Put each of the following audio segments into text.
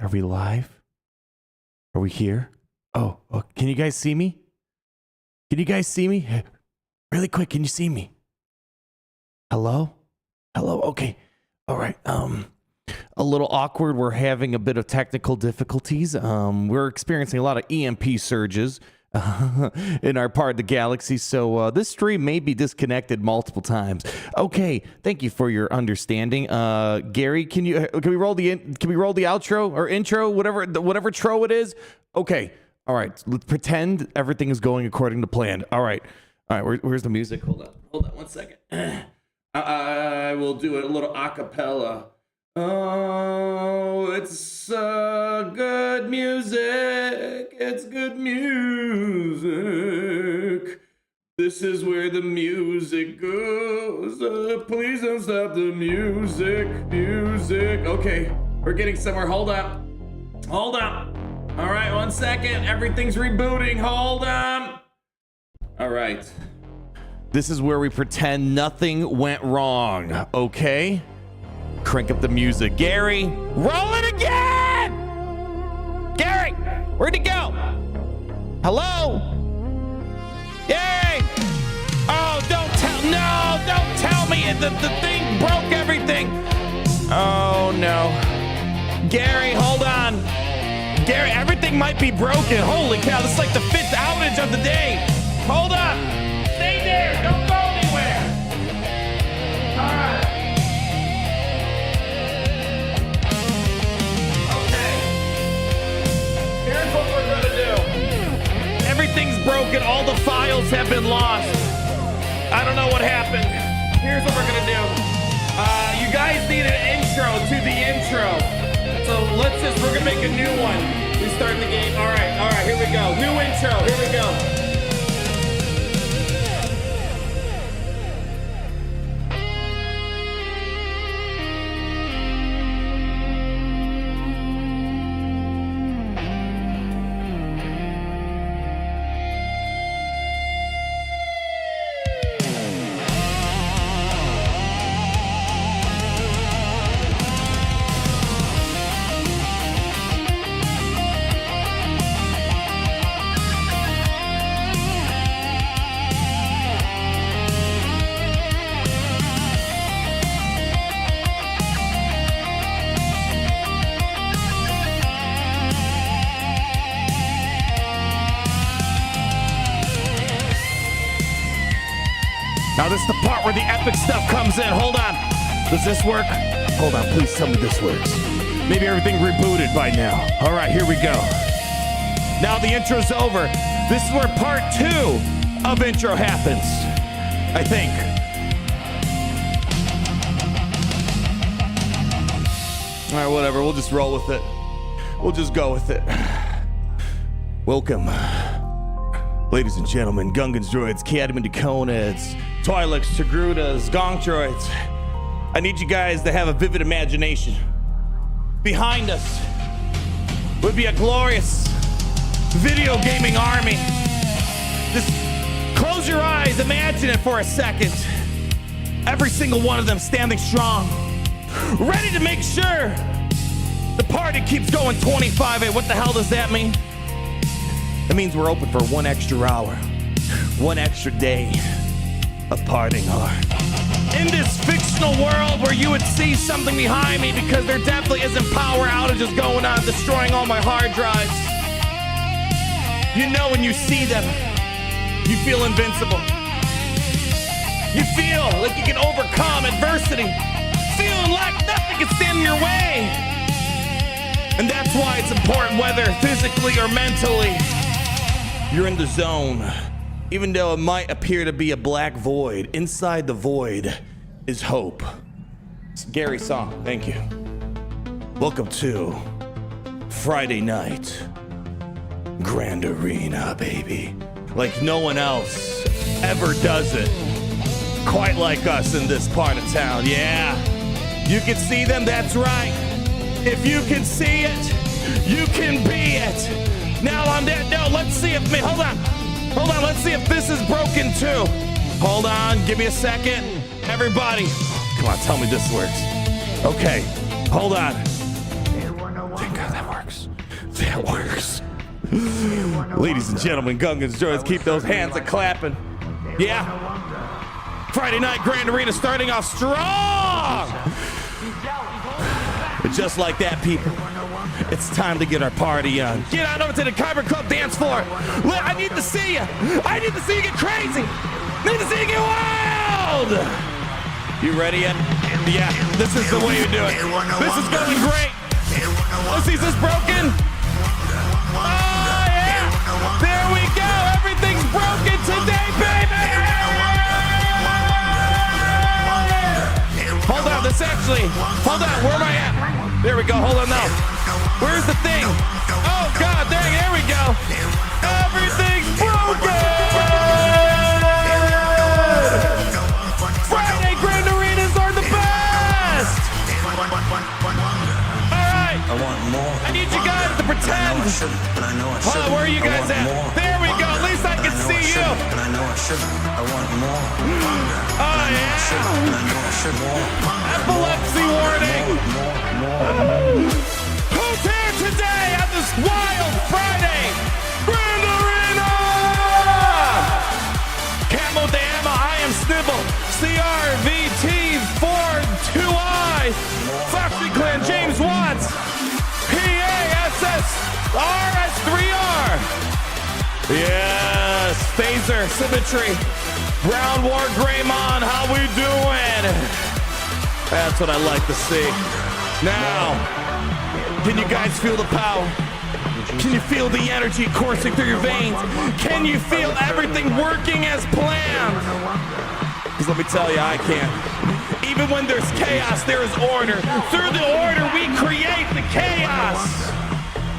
Are we live? Are we here? Oh, can you guys see me? Can you guys see me? Really quick, can you see me? Hello? Hello? Okay. All right. A little awkward. We're having a bit of technical difficulties. We're experiencing a lot of EMP surges in our part of the galaxy, so this stream may be disconnected multiple times. Okay, thank you for your understanding. Gary, can we roll the outro or intro, whatever tro it is? Okay, all right. Let's pretend everything is going according to plan. All right. Where's the music? Hold on 1 second. I will do it a little a cappella. Oh, it's good music. It's good music. This is where the music goes. Please don't stop the music. Okay, we're getting somewhere. Hold up. All right, 1 second. Everything's rebooting. Hold on. All right. This is where we pretend nothing went wrong. Okay? Crank up the music. Gary, roll it again! Gary, where'd it go? Hello? Yay! Oh, don't tell me the thing broke everything. Oh, no. Gary, hold on. Gary, everything might be broken. Holy cow, this is like the 5th outage of the day. Hold up. Stay there. Don't go anywhere. All right. Here's what we're gonna do. Everything's broken. All the files have been lost. I don't know what happened. Here's what we're gonna do. You guys need an intro to the intro. So we're gonna make a new one. We start the game. All right, here we go. New intro. Here we go. Now this is the part where the epic stuff comes in. Hold on. Does this work? Hold on, please tell me this works. Maybe everything rebooted by now. All right, here we go. Now the intro's over. This is where part 2 of intro happens, I think. All right, whatever, we'll just roll with it. We'll just go with it. Welcome. Ladies and gentlemen, Gungans, droids, Cadman, Deconads, Twi'leks, Togrutas, Gong droids. I need you guys to have a vivid imagination. Behind us would be a glorious video gaming army. Just close your eyes, imagine it for a second. Every single one of them standing strong, ready to make sure the party keeps going 25. What the hell does that mean? That means we're open for 1 extra hour, 1 extra day of partying hard. In this fictional world where you would see something behind me, because there definitely isn't power outages going on, destroying all my hard drives. You know, when you see them, you feel invincible. You feel like you can overcome adversity, feeling like nothing can stand in your way. And that's why it's important, whether physically or mentally, you're in the zone. Even though it might appear to be a black void, inside the void is hope. It's Gary's song, thank you. Welcome to Friday night, Grand Arena, baby. Like no one else ever does it quite like us in this part of town, yeah. You can see them, that's right. If you can see it, you can be it. Now on that note, let's see if hold on, let's see if this is broken too. Hold on, give me a second. Everybody, come on, tell me this works. Okay, hold on. Thank God that works. works. That works. Ladies and gentlemen, Gungans, droids, keep those hands a-clapping. Yeah. Friday night Grand Arena starting off strong. But just like that, people, it's time to get our party on. Get on over to the Kyber Club dance floor. I need to see you. I need to see you get crazy. I need to see you get wild. You ready yet? Yeah, this is the way you do it. This is going great. Let's see, is this broken? Oh, yeah. There we go. Everything's broken today, baby. Hold on, hold on, where am I at? There we go, hold on now. Where's the thing? Oh, God, dang, there we go. Everything's broken. Friday Grand Arenas are the best. I want more. I need you guys to pretend. Hold on, where are you guys at? There we go. At least I can see you. I know I should. I want more. Oh, yeah. Epilepsy warning. Who's here today on this wild Friday? Grand Arena! Camo de Emma, I am Snibble. CRVT42I. Foxy Clan, James Watts. PASS RS3R. Yes, Phaser, Symmetry. Brown War Greymon, how we doing? That's what I like to see. Now, can you guys feel the power? Can you feel the energy coursing through your veins? Can you feel everything working as planned? Because let me tell you, I can't. Even when there's chaos, there is order. Through the order, we create the chaos.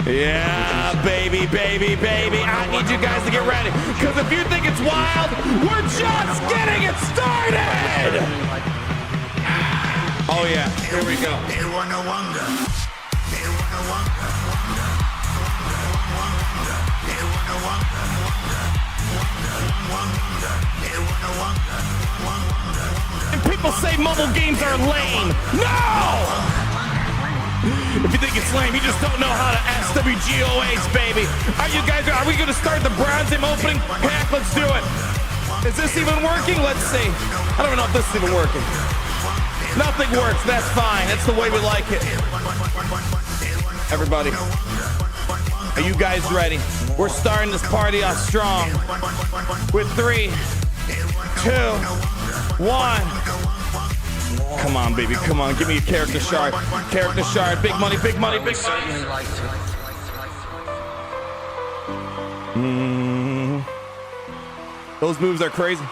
Yeah, baby, baby, baby. I need you guys to get ready. Because if you think it's wild, we're just getting it started. Oh, yeah. Here we go. And people say mobile games are lame. No! If you think it's lame, you just don't know how to SWGOH, baby. Are we gonna start the Bronze Gym opening pack? Let's do it. Is this even working? Let's see. I don't even know if this is even working. Nothing works, that's fine. That's the way we like it. Everybody, are you guys ready? We're starting this party off strong. With 3, 2, 1. Come on, baby, come on. Give me a character shard. Character shard. Big money, big money, big money. Those moves are crazy.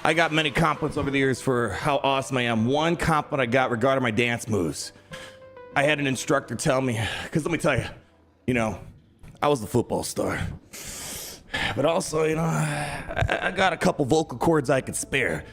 I got many compliments over the years for how awesome I am. One compliment I got regarding my dance moves. I had an instructor tell me, because let me tell you, I was the football star. But also, I got a couple vocal cords I could spare.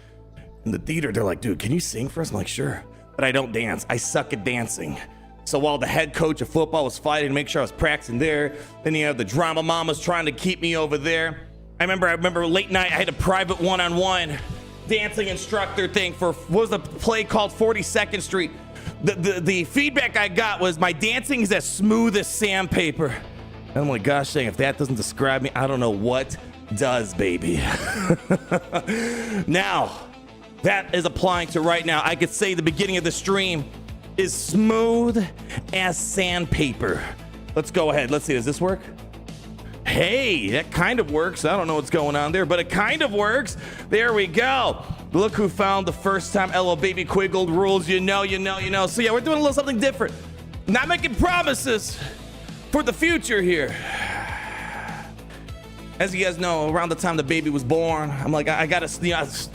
In the theater, they're like, dude, can you sing for us? I'm like, sure. But I don't dance. I suck at dancing. So while the head coach of football was fighting to make sure I was practicing there, then you have the drama mamas trying to keep me over there. I remember late night, I had a private one-on-one dancing instructor thing for, what was the play called, 42nd Street. The feedback I got was my dancing is as smooth as sandpaper. And I'm like, gosh dang, if that doesn't describe me, I don't know what does, baby. Now, that is applying to right now. I could say the beginning of the stream is smooth as sandpaper. Let's go ahead. Let's see, does this work? Hey, that kind of works. I don't know what's going on there, but it kind of works. There we go. Look who found the first time LO Baby Quiggled rules. You know. So yeah, we're doing a little something different. Not making promises for the future here. As you guys know, around the time the baby was born, I'm like, I gotta,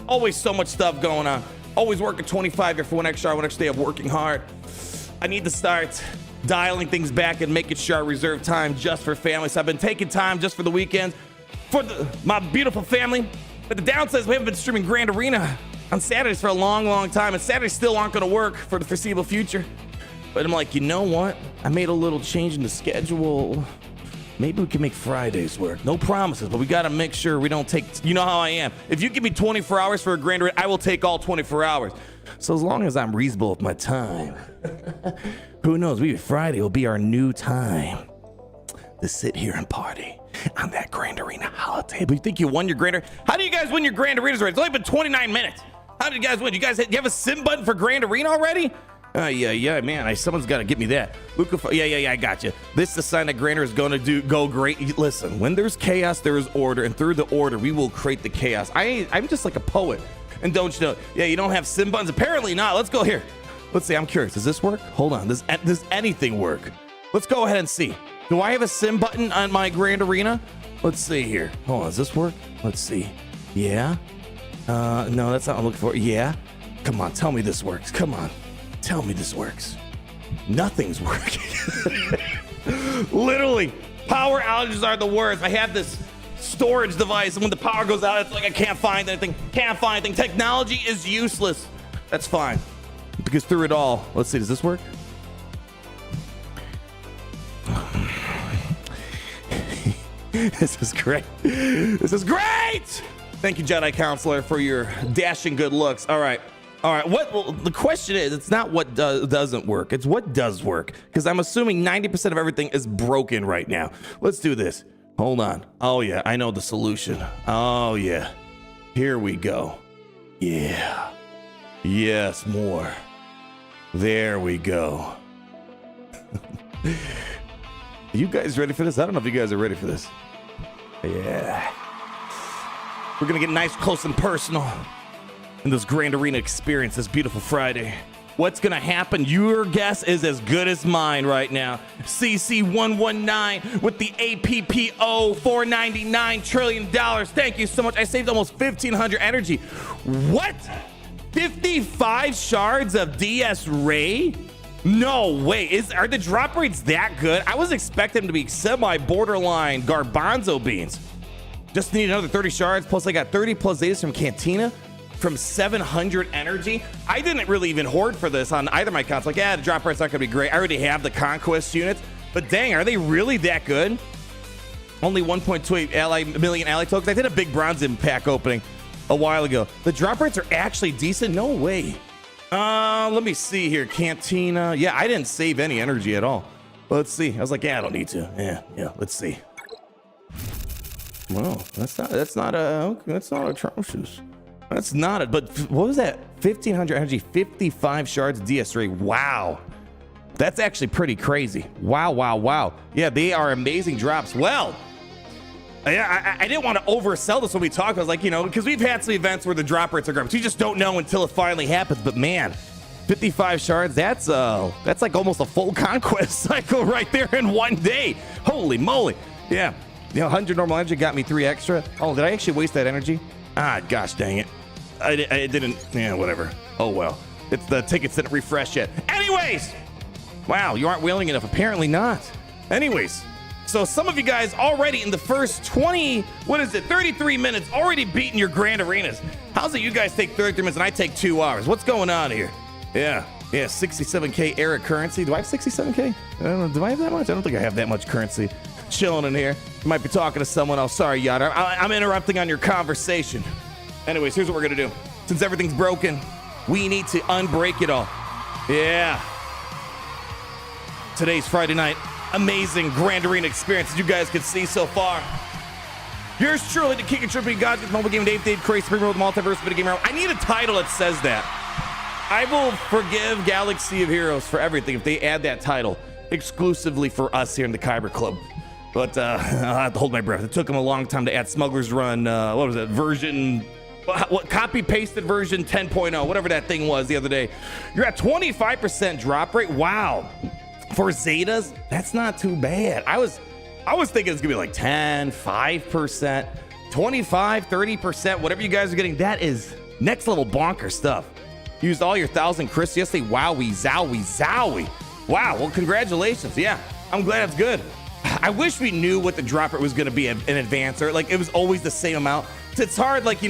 always so much stuff going on. Always working 25 here for one extra day of working hard. I need to start dialing things back and making sure I reserve time just for family. So I've been taking time just for the weekends for my beautiful family. But the downside is we haven't been streaming Grand Arena on Saturdays for a long time, and Saturdays still aren't gonna work for the foreseeable future. But I'm like, you know what? I made a little change in the schedule. Maybe we can make Fridays work. No promises, but we gotta make sure we don't take, you know how I am. If you give me 24 hours for a Grand Arena, I will take all 24 hours. So as long as I'm reasonable with my time. Who knows? Maybe Friday will be our new time to sit here and party on that Grand Arena holiday. But you think you won your Grand Arena? How do you guys win your Grand Arenas already? It's only been 29 minutes. How did you guys win? You have a sim button for Grand Arena already? Yeah, man. Someone's got to get me that. Luca, yeah, I got you. This is a sign that Grand Arena is going to go great. Listen, when there's chaos, there is order, and through the order, we will create the chaos. I'm just like a poet. And don't you know? Yeah, you don't have sim buttons? Apparently not. Let's go here. Let's see. I'm curious. Does this work? Hold on. Does anything work? Let's go ahead and see. Do I have a sim button on my Grand Arena? Let's see here. Hold on. Does this work? Let's see. Yeah. No, that's not what I'm looking for. Yeah. Come on. Tell me this works. Come on. Tell me this works. Nothing's working. Literally, power outages are the worst. I have this storage device, and when the power goes out, it's like I can't find anything. Technology is useless. That's fine. Because through it all, let's see, does this work? This is great. This is great. Thank you, Jedi Counselor, for your dashing good looks. All right. Well, the question is, it's not what doesn't work. It's what does work. Because I'm assuming 90% of everything is broken right now. Let's do this. Hold on. Oh, yeah. I know the solution. Oh, yeah. Here we go. Yeah. Yes, more. There we go. Are you guys ready for this? I don't know if you guys are ready for this. Yeah. We're going to get nice, close, and personal in this Grand Arena experience this beautiful Friday. What's going to happen? Your guess is as good as mine right now. CC119 with the APPO $499 trillion. Thank you so much. I saved almost 1,500 energy. What? 55 shards of DS Ray? No way. Are the drop rates that good? I was expecting them to be semi-borderline garbanzo beans. Just need another 30 shards. Plus, I got 30 plus Zetas from Cantina from 700 energy. I didn't really even hoard for this on either of my accounts. Like, the drop rate's not going to be great. I already have the Conquest units. But dang, are they really that good? Only 1.28 million ally tokens. I did a big bronze pack opening a while ago. The drop rates are actually decent. No way. Let me see here. Cantina. Yeah, I didn't save any energy at all. Let's see. I was like, I don't need to. Yeah. Let's see. Well, that's not atrocious. That's not it. But what was that? 1,500 energy, 55 shards DS Ray. Wow. That's actually pretty crazy. Wow. Yeah, they are amazing drops. Well, yeah, I didn't want to oversell this when we talked. I was like, because we've had some events where the drop rates are garbage. You just don't know until it finally happens. But man, 55 shards, that's like almost a full conquest cycle right there in one day. Holy moly. Yeah. 100 normal energy got me 3 extra. Oh, did I actually waste that energy? Gosh dang it. I didn't. Yeah, whatever. Oh, well. It's the tickets didn't refresh yet. Anyways. Wow, you aren't willing enough. Apparently not. Anyways. So some of you guys already in the first 33 minutes already beating your Grand Arenas. How's it you guys take 33 minutes and I take 2 hours? What's going on here? Yeah, 67K Eric currency. Do I have 67K? I don't know. Do I have that much? I don't think I have that much currency chilling in here. You might be talking to someone else. Sorry, Yada. I'm interrupting on your conversation. Anyways, here's what we're going to do. Since everything's broken, we need to unbreak it all. Yeah. Today's Friday night. Amazing Grand Arena experience as you guys can see so far. Yours truly, the King of Triple Gods, mobile game Dave Crazy Premier with Multiverse Video Game Round. I need a title that says that. I will forgive Galaxy of Heroes for everything if they add that title exclusively for us here in the Kyber Club. But I'll have to hold my breath. It took them a long time to add Smuggler's Run, what was it, version, what copy-pasted version 10.0, whatever that thing was the other day. You're at 25% drop rate. Wow. For Zetas, that's not too bad. I was thinking it's gonna be like 10, 5%, 25, 30%, whatever you guys are getting. That is next level bonker stuff. Used all your 1,000 crystals yesterday. Wowie, zowie, zowie. Wow, well, congratulations. Yeah, I'm glad it's good. I wish we knew what the drop rate was gonna be in advance, or like it was always the same amount. It's hard, like,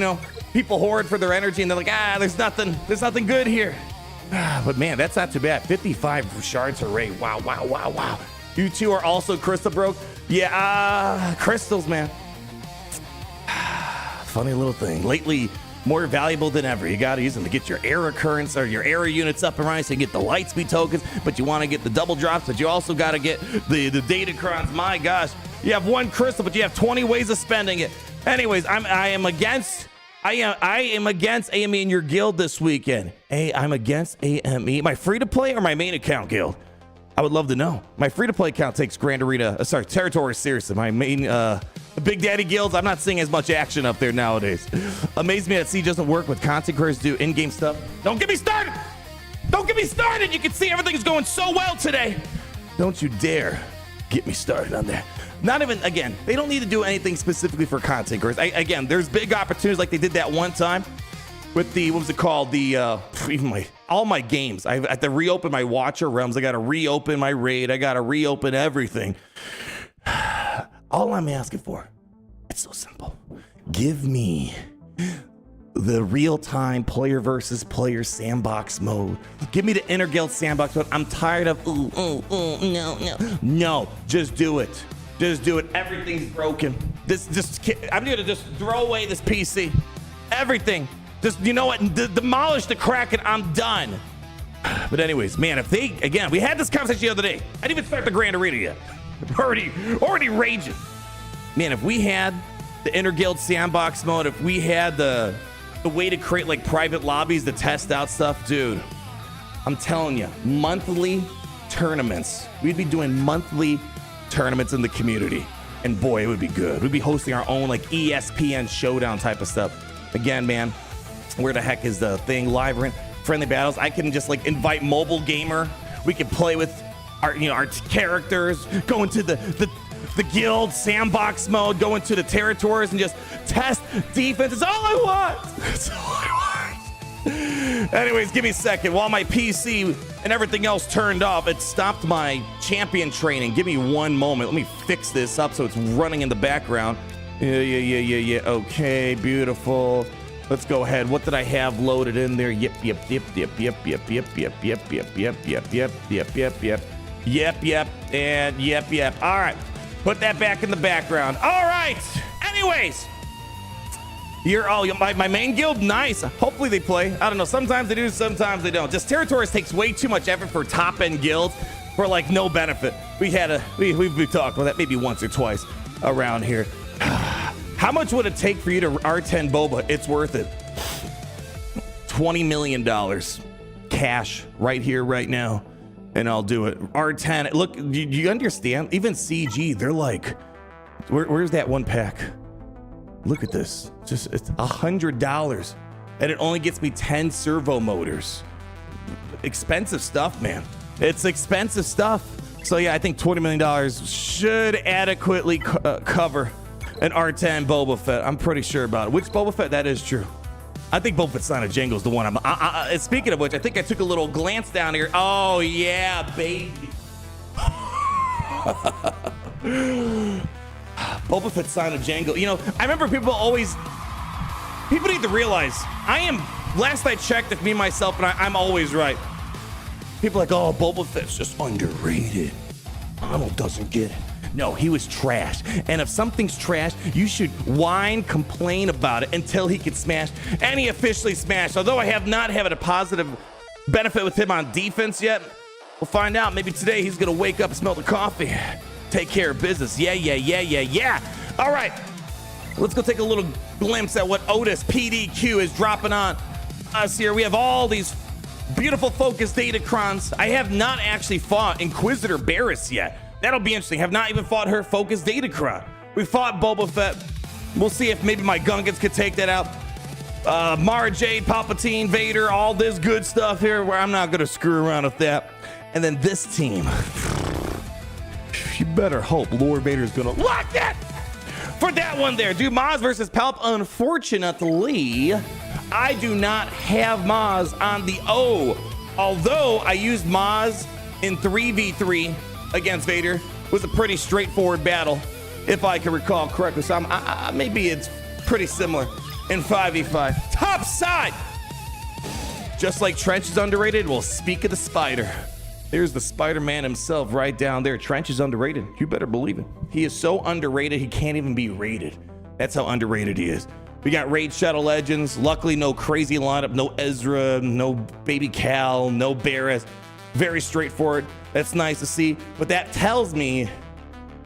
people hoard for their energy and they're like, there's nothing good here. But man, that's not too bad. 55 shards array. Wow. You two are also crystal broke? Yeah, crystals, man. Funny little thing. Lately, more valuable than ever. You got to use them to get your era currents or your era units up and running so you get the light speed tokens, but you want to get the double drops, but you also got to get the Datacrons. My gosh, you have one crystal, but you have 20 ways of spending it. Anyways, I am against AME in your guild this weekend. I'm against AME. My free-to-play or my main account guild? I would love to know. My free-to-play account takes Grand Arena, territory seriously. My main, Big Daddy guilds, I'm not seeing as much action up there nowadays. Amazes me that Siege doesn't work with content creators do in-game stuff. Don't get me started! Don't get me started! You can see everything's going so well today. Don't you dare get me started on that. Not even, again, they don't need to do anything specifically for content creators. Again, there's big opportunities like they did that one time with the, what was it called? All my games. I have to reopen my Watcher Realms. I got to reopen my Raid. I got to reopen everything. All I'm asking for, it's so simple. Give me the real-time player versus player sandbox mode. Give me the Interguild sandbox mode. I'm tired of, no, just do it. Just do it. Everything's broken. I'm gonna just throw away this PC. Everything. Just, you know what? Demolish the Kraken. I'm done. But anyways, man, if they, again, we had this conversation the other day. I didn't even start the Grand Arena yet. already raging. Man, if we had the Interguild sandbox mode, if we had the way to create like private lobbies to test out stuff, dude, I'm telling you, monthly tournaments. We'd be doing monthly tournaments in the community, and boy, it would be good. We'd be hosting our own like ESPN showdown type of stuff. Again, man, where the heck is the thing? Live friendly battles. I can just like invite mobile gamer. We can play with our characters, go into the guild sandbox mode, go into the territories and just test defense. It's all I want. That's all I want. Anyways, give me a second. While my PC and everything else turned off, it stopped my champion training. Give me one moment. Let me fix this up so it's running in the background. Yeah. Okay, beautiful. Let's go ahead. What did I have loaded in there? Yep. And yep. All right. Put that back in the background. All right. Anyways, my main guild, nice. Hopefully they play. I don't know. Sometimes they do, sometimes they don't. Just territories takes way too much effort for top end guilds for like no benefit. We've talked about that maybe once or twice around here. How much would it take for you to R10 Boba? It's worth it. $20 million cash right here, right now. And I'll do it. R10. Look, do you understand? Even CG, they're like, where's that one pack? Look at this. It's $100. And it only gets me 10 servo motors. Expensive stuff, man. It's expensive stuff. So yeah, I think $20 million should adequately cover an R10 Boba Fett. I'm pretty sure about it. Which Boba Fett? That is true. I think Boba Fett's Sign of Django's the one. Speaking of which, I think I took a little glance down here. Oh, yeah, baby. Boba Fett's Sign of Django. You know, I remember people need to realize, last I checked, if me, myself, and I'm always right. People are like, oh, Boba Fett's just underrated. Arnold doesn't get it. No, he was trash. And if something's trash, you should whine, complain about it until he gets smashed. And he officially smashed. Although I have not had a positive benefit with him on defense yet, we'll find out. Maybe today he's going to wake up, smell the coffee, take care of business. Yeah. All right, let's go take a little glimpse at what Otis PDQ is dropping on us here. We have all these beautiful focus Datacrons. I have not actually fought Inquisitor Barris yet. That'll be interesting. Have not even fought her focus Datacron. We fought Boba Fett. We'll see if maybe my Gungans could take that out. Mara Jade, Palpatine, Vader, all this good stuff here where I'm not going to screw around with that. And then this team. You better hope Lord Vader's going to lock that for that one there. Do Maz versus Palp. Unfortunately, I do not have Maz on the O. Although I used Maz in 3v3 against Vader. It was a pretty straightforward battle, if I can recall correctly. So maybe it's pretty similar in 5v5. Top side! Just like Trench is underrated, well, speak of the Spider. There's the Spider-Man himself right down there. Trench is underrated. You better believe it. He is so underrated, he can't even be rated. That's how underrated he is. We got Raid Shadow Legends. Luckily, no crazy lineup, no Ezra, no Baby Cal, no Barris. Very straightforward. That's nice to see. But that tells me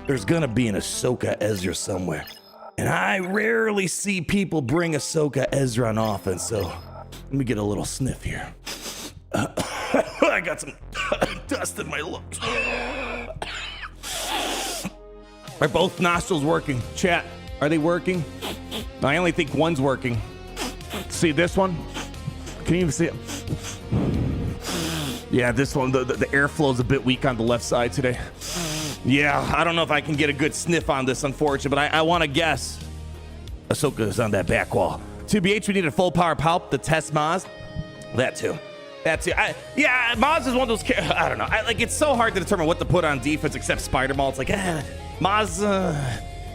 there's gonna be an Ahsoka Ezra somewhere. And I rarely see people bring Ahsoka Ezra on offense, so let me get a little sniff here. I got some dust in my lungs. Are both nostrils working? Chat, are they working? I only think one's working. See this one? Can you even see it? Yeah, this one, the airflow's a bit weak on the left side today. Yeah, I don't know if I can get a good sniff on this, unfortunately, but I want to guess Ahsoka is on that back wall. 2BH, we need a full power palp to test Maz. That too. Yeah, Maz is one of those, I don't know. It's so hard to determine what to put on defense except Spider-Ball. It's like, Maz,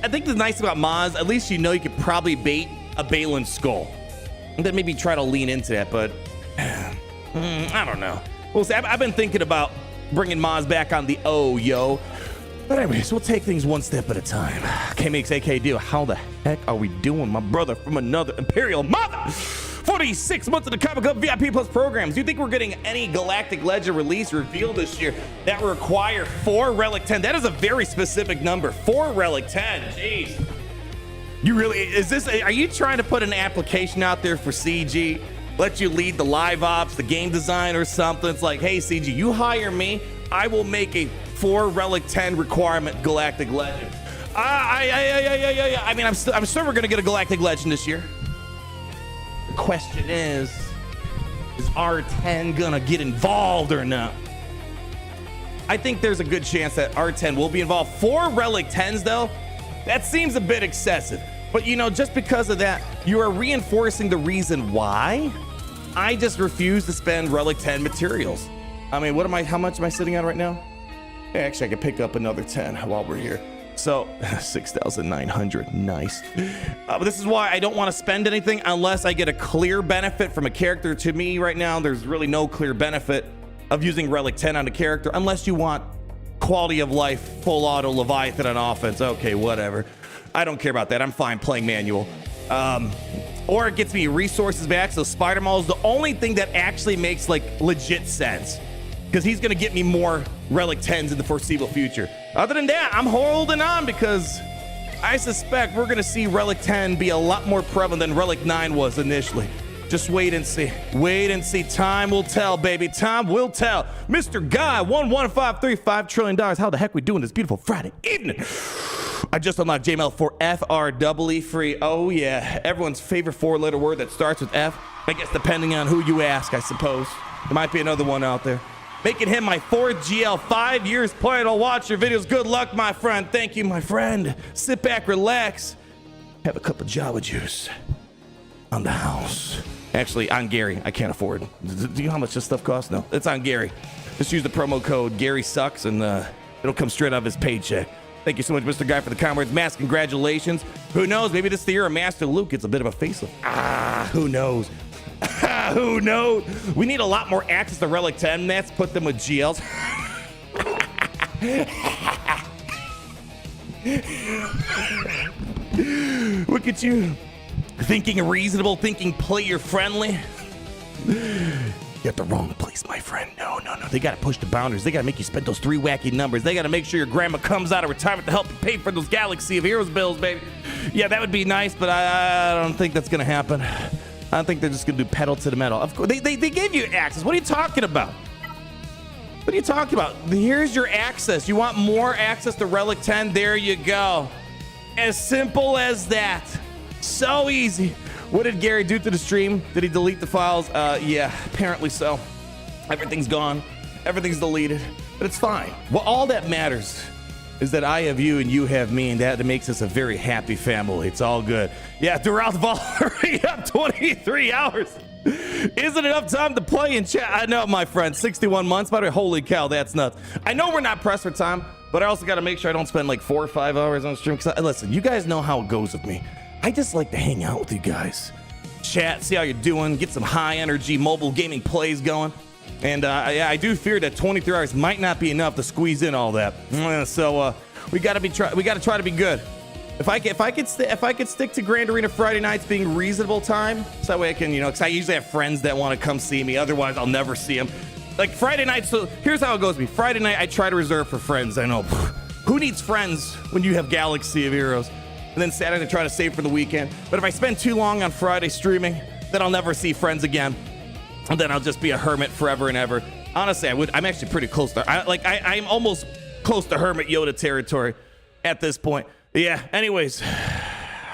I think the nice about Maz, at least you know you could probably bait a Balin skull. And then maybe try to lean into that, but I don't know. We'll see. I've been thinking about bringing Maz back on the yo. But anyways, we'll take things one step at a time. K-Makes AK do. How the heck are we doing, my brother from another Imperial mother? 46 months of the Comic Cup VIP Plus programs. Do you think we're getting any Galactic Legend release reveal this year that will require 4 Relic 10? That is a very specific number. 4 Relic 10. Jeez. You really, are you trying to put an application out there for CG? Let you lead the live ops, the game design or something? It's like, hey, CG, you hire me, I will make a 4 Relic 10 requirement Galactic Legend. I mean, I'm sure we're gonna get a Galactic Legend this year. The question is R10 gonna get involved or not? I think there's a good chance that R10 will be involved. 4 Relic 10s though, that seems a bit excessive. But you know, just because of that, you are reinforcing the reason why I just refuse to spend Relic 10 materials. I mean, how much am I sitting on right now? Actually, I could pick up another 10 while we're here. So 6,900, nice. But this is why I don't want to spend anything unless I get a clear benefit from a character. To me right now, there's really no clear benefit of using Relic 10 on a character unless you want quality of life, full auto Leviathan on offense. Okay, whatever. I don't care about that. I'm fine playing manual. Or it gets me resources back. So Spider-Man is the only thing that actually makes like legit sense, because he's going to get me more Relic 10s in the foreseeable future. Other than that, I'm holding on because I suspect we're going to see Relic 10 be a lot more prevalent than Relic 9 was initially. Just wait and see. Wait and see. Time will tell, baby. Time will tell. Mr. Guy, 11535 trillion dollars. How the heck we doing this beautiful Friday evening? I just unlocked JML for FREE free. Oh yeah, everyone's favorite 4-letter word that starts with F. I guess depending on who you ask, I suppose. There might be another one out there. Making him my 4th GL, 5 years playing. I'll watch your videos. Good luck, my friend. Thank you, my friend. Sit back, relax. Have a cup of Java juice on the house. Actually, on Gary. I can't afford it. Do you know how much this stuff costs? No, it's on Gary. Just use the promo code Gary Sucks and it'll come straight out of his paycheck. Thank you so much, Mr. Guy, for the comrades. Mass congratulations. Who knows? Maybe this is the year of Master Luke gets a bit of a facelift. Who knows? Who knows? We need a lot more access to Relic 10. Let's put them with GLs. Look at you. Thinking reasonable, thinking player friendly. You're at the wrong place, my friend. No. They got to push the boundaries. They got to make you spend those 3 wacky numbers. They got to make sure your grandma comes out of retirement to help you pay for those Galaxy of Heroes bills, baby. Yeah, that would be nice, but I don't think that's going to happen. I don't think they're just going to do pedal to the metal. Of course, they gave you access. What are you talking about? What are you talking about? Here's your access. You want more access to Relic 10? There you go. As simple as that. So easy. What did Gary do to the stream? Did he delete the files? Yeah, apparently so. Everything's gone. Everything's deleted. But it's fine. Well, all that matters is that I have you and you have me, and that makes us a very happy family. It's all good. Yeah, throughout the fall, hurry up, 23 hours. Isn't enough time to play and chat? I know, my friend. 61 months. By the way, holy cow, that's nuts. I know we're not pressed for time, but I also got to make sure I don't spend like 4 or 5 hours on stream. Listen, you guys know how it goes with me. I just like to hang out with you guys. Chat, see how you're doing, get some high energy mobile gaming plays going. And yeah, I do fear that 23 hours might not be enough to squeeze in all that. So we got to try to be good. If I could stick to Grand Arena Friday nights being reasonable time, so that way I can, because I usually have friends that want to come see me. Otherwise, I'll never see them. Like Friday night. So here's how it goes. Friday night, I try to reserve for friends. I know who needs friends when you have Galaxy of Heroes. And then Saturday, I try to save for the weekend. But if I spend too long on Friday streaming, then I'll never see friends again. And then I'll just be a hermit forever and ever. Honestly, I'm actually pretty close to. I'm almost close to Hermit Yoda territory at this point. Yeah. Anyways,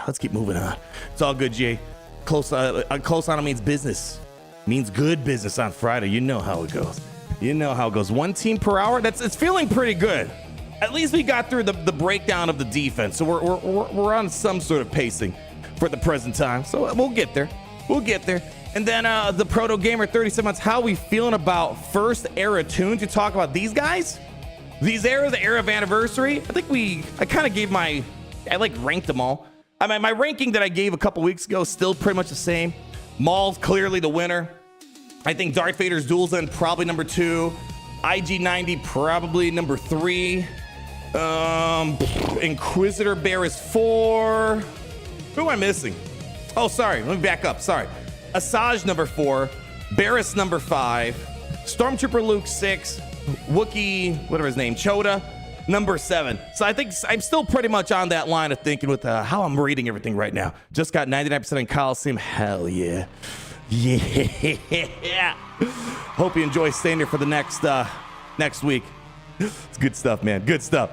let's keep moving on. It's all good, Jay. Close on it means business. Means good business on Friday. You know how it goes. One team per hour. It's feeling pretty good. At least we got through the breakdown of the defense, so we're on some sort of pacing for the present time. So we'll get there. And then the Proto Gamer 37 months. How we feeling about first era tunes? You talk about these guys, the era of anniversary. I think I kind of gave I ranked them all. I mean, my ranking that I gave a couple weeks ago still pretty much the same. Maul's clearly the winner. I think Darth Vader's Duel's End probably number 2. IG-90 probably number 3. Inquisitor Bear is 4. Who am I missing? Oh, sorry. Let me back up. Sorry. Asajj number 4. Barriss number 5. Stormtrooper Luke 6. Wookiee, whatever his name, Choda, number 7. So I think I'm still pretty much on that line of thinking with how I'm reading everything right now. Just got 99% in Coliseum. Hell yeah. Yeah. Hope you enjoy staying here for the next week. It's good stuff, man. Good stuff.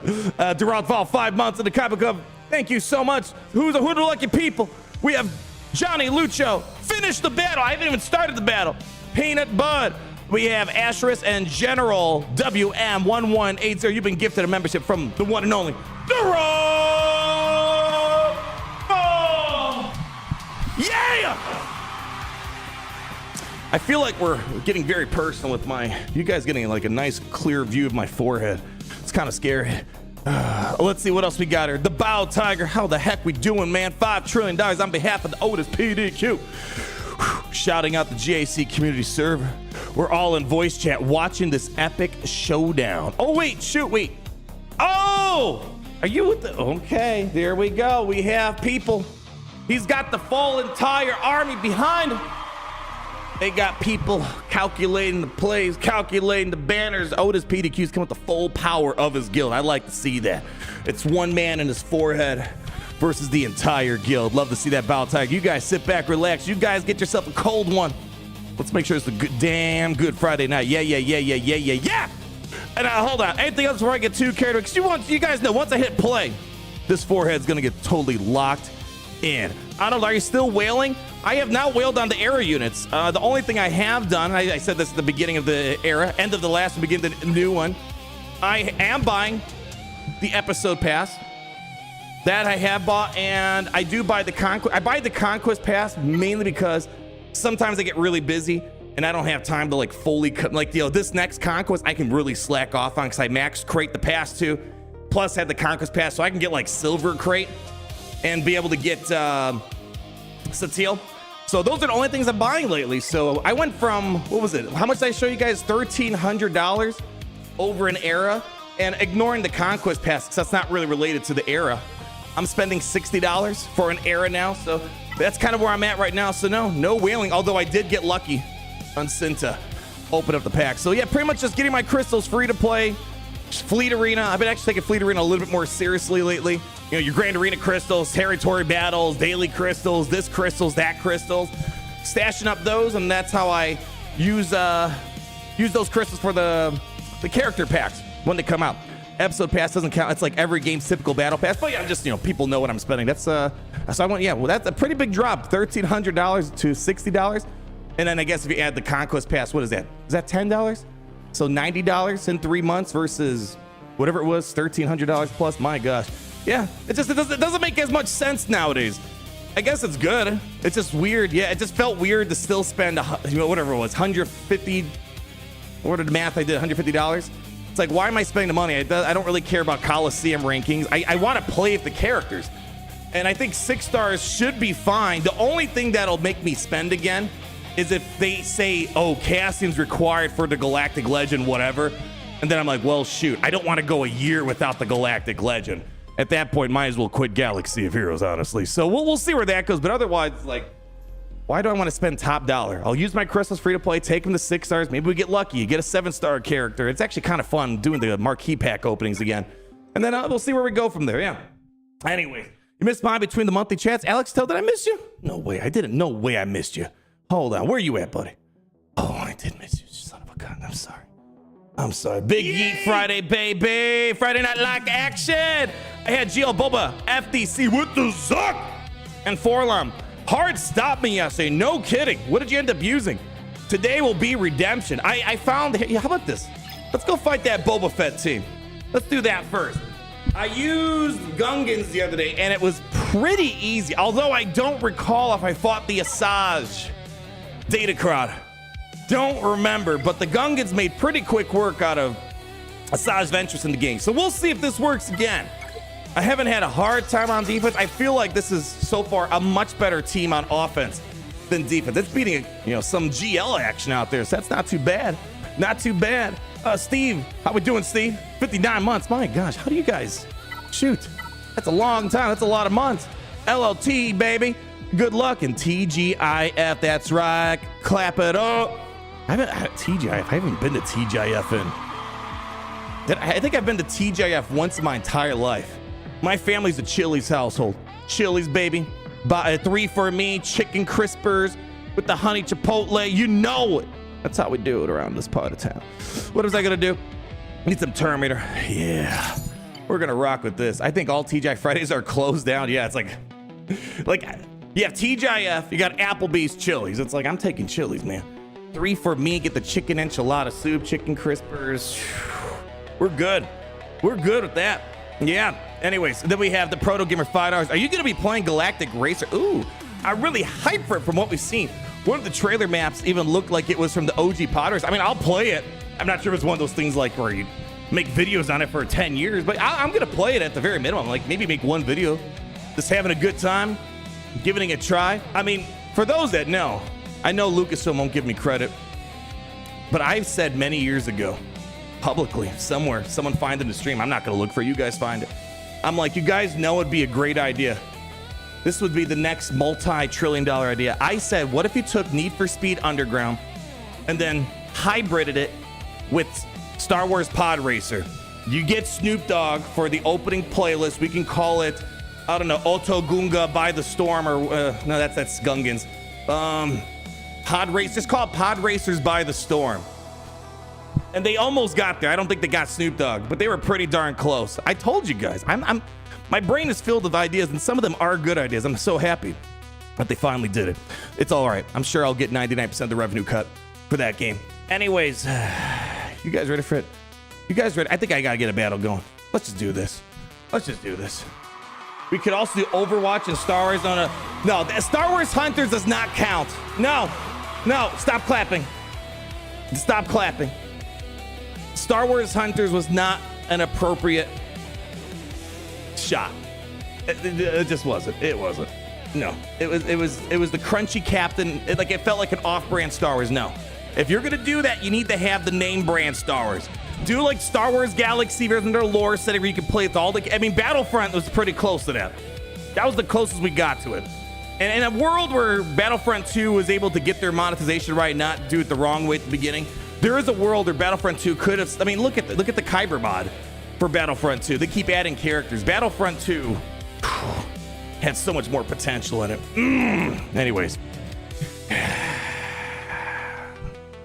Durant Fall, 5 months in the comic club. Thank you so much. Who the lucky people? We have Johnny Lucho. Finish the battle. I haven't even started the battle. Peanut Bud. We have Asherus and General WM1180. You've been gifted a membership from the one and only Durant Fall. Yeah! I feel like we're getting very personal with you guys getting like a nice clear view of my forehead. It's kind of scary. Let's see what else we got here. The Bow Tiger. How the heck we doing, man? $5 trillion on behalf of the Otis PDQ. Shouting out the GAC community server. We're all in voice chat watching this epic showdown. Oh, wait. Oh! Are you with the... Okay, there we go. We have people. He's got the full entire army behind him. They got people calculating the plays, calculating the banners. Otis PDQ's come with the full power of his guild. I like to see that. It's one man in his forehead versus the entire guild. Love to see that Bow Tiger. You guys sit back, relax. You guys get yourself a cold one. Let's make sure it's a damn good Friday night. Yeah. And hold on. Anything else before I get too carried away? Because you guys know, once I hit play, this forehead's going to get totally locked in. I don't know. Are you still wailing? I have now wailed on the era units. The only thing I have done, I said this at the beginning of the era, end of the last and begin the new one. I am buying the episode pass. That I have bought, and I do buy the Conquest. I buy the Conquest pass mainly because sometimes I get really busy and I don't have time to fully this next Conquest I can really slack off on because I max crate the pass too, plus had the Conquest pass, so I can get silver crate and be able to get Satele. So those are the only things I'm buying lately. So I went from, what was it? How much did I show you guys? $1,300 over an era, and ignoring the Conquest pass because that's not really related to the era. I'm spending $60 for an era now, so that's kind of where I'm at right now. So no whaling, although I did get lucky on Cinta. Open up the pack. So yeah, pretty much just getting my crystals free to play. Fleet Arena. I've been actually taking Fleet Arena a little bit more seriously lately. Your Grand Arena crystals, territory battles, daily crystals, this crystals, that crystals. Stashing up those, and that's how I use those crystals for the character packs when they come out. Episode pass doesn't count. It's like every game's typical battle pass. But yeah, I'm just, people know what I'm spending. That's so I went, that's a pretty big drop. $1,300 to $60. And then I guess if you add the Conquest pass, what is that? Is that $10? So $90 in 3 months versus whatever it was, $1,300 plus. My gosh. Yeah, it doesn't make as much sense nowadays. I guess it's good. It's just weird. Yeah, it just felt weird to still spend whatever it was, $150. What did the math I did? $150. It's like, why am I spending the money? I don't really care about Coliseum rankings. I want to play with the characters. And I think 6 stars should be fine. The only thing that'll make me spend again is if they say, oh, Cassian's required for the Galactic Legend, whatever. And then I'm like, well, shoot, I don't want to go a year without the Galactic Legend. at that point, might as well quit Galaxy of Heroes, honestly. So we'll see where that goes. But otherwise, like, why do I want to spend top dollar? I'll use my crystals free to play, take them to 6 stars. Maybe we get lucky. You get a 7-star character. It's actually kind of fun doing the marquee pack openings again. And then we'll see where we go from there. Yeah. Anyway, you missed mine between the monthly chats. Alex, did I miss you? No way. I didn't. No way I missed you. Hold on. Where you at, buddy? Oh, I did miss you. Son of a gun. I'm sorry. I'm sorry. Big Yeet Friday, baby. Friday Night Lock action. I had GL Boba FDC with the Zuck and Forlum. Hard stop me yesterday. No kidding. What did you end up using? Today will be redemption. I found. How about this? Let's go fight that Boba Fett team. Let's do that first. I used Gungans the other day, and it was pretty easy. Although I don't recall if I fought the Asajj Datacron. Don't remember, but the Gungans made pretty quick work out of Asajj Ventress in the game. So we'll see if this works again. I haven't had a hard time on defense. I feel like this is so far a much better team on offense than defense. It's beating some GL action out there, so that's not too bad. Not too bad. Steve, how we doing, Steve? 59 months. My gosh, how do you guys shoot? That's a long time. That's a lot of months. LLT, baby. Good luck. And TGIF, that's right. Clap it up. I haven't been to TGIF in. I think I've been to TGIF once in my entire life. My family's a Chili's household. Chili's, baby. 3 for me, chicken crispers with the honey chipotle. You know it. That's how we do it around this part of town. What was I gonna do? Need some Terminator. Yeah, we're gonna rock with this. I think all TGI Fridays are closed down. Yeah, it's like you have TGIF, you got Applebee's, Chili's. It's like, I'm taking Chili's, man. 3 for me, get the chicken enchilada soup, chicken crispers. We're good. We're good with that. Yeah. Anyways, then we have the Proto Gamer $5. Are you gonna be playing Galactic Racer? Ooh, I'm really hyped for it from what we've seen. One of the trailer maps even looked like it was from the OG Potters. I mean, I'll play it. I'm not sure if it's one of those things like where you make videos on it for 10 years, but I'm gonna play it at the very minimum. Like maybe make one video, just having a good time, giving it a try. I mean, for those that know, I know Lucasfilm won't give me credit, but I've said many years ago, publicly, somewhere, someone find it in the stream. I'm not gonna look for it, you guys find it. I'm like, you guys know it'd be a great idea. This would be the next multi-trillion-dollar idea. I said, what if you took Need for Speed Underground and then hybrided it with Star Wars Pod Racer? You get Snoop Dogg for the opening playlist. We can call it, I don't know, Oto Gunga by the Storm, or no, that's Gungans. Pod Race, just call it Pod Racers by the Storm. And they almost got there. I don't think they got Snoop Dogg, but they were pretty darn close. I told you guys, my brain is filled with ideas, and some of them are good ideas. I'm so happy that they finally did it. It's all right. I'm sure I'll get 99% of the revenue cut for that game. Anyways, you guys ready for it? You guys ready? I think I gotta get a battle going. Let's just do this. Let's just do this. We could also do Overwatch and Star Wars on a... No, Star Wars Hunters does not count. No, stop clapping. Stop clapping. Star Wars Hunters was not an appropriate shot. It just wasn't. It wasn't. No, it was the crunchy captain. It felt like an off-brand Star Wars. No, if you're gonna do that, you need to have the name brand Star Wars. Do like Star Wars Galaxy version, their lore setting where you can play with all the. I mean, Battlefront was pretty close to that. That was the closest we got to it. And in a world where Battlefront 2 was able to get their monetization right, not do it the wrong way at the beginning, there is a world where Battlefront 2 could have. I mean, look at the Kyber mod for Battlefront 2. They keep adding characters. Battlefront 2 had so much more potential in it. Anyways,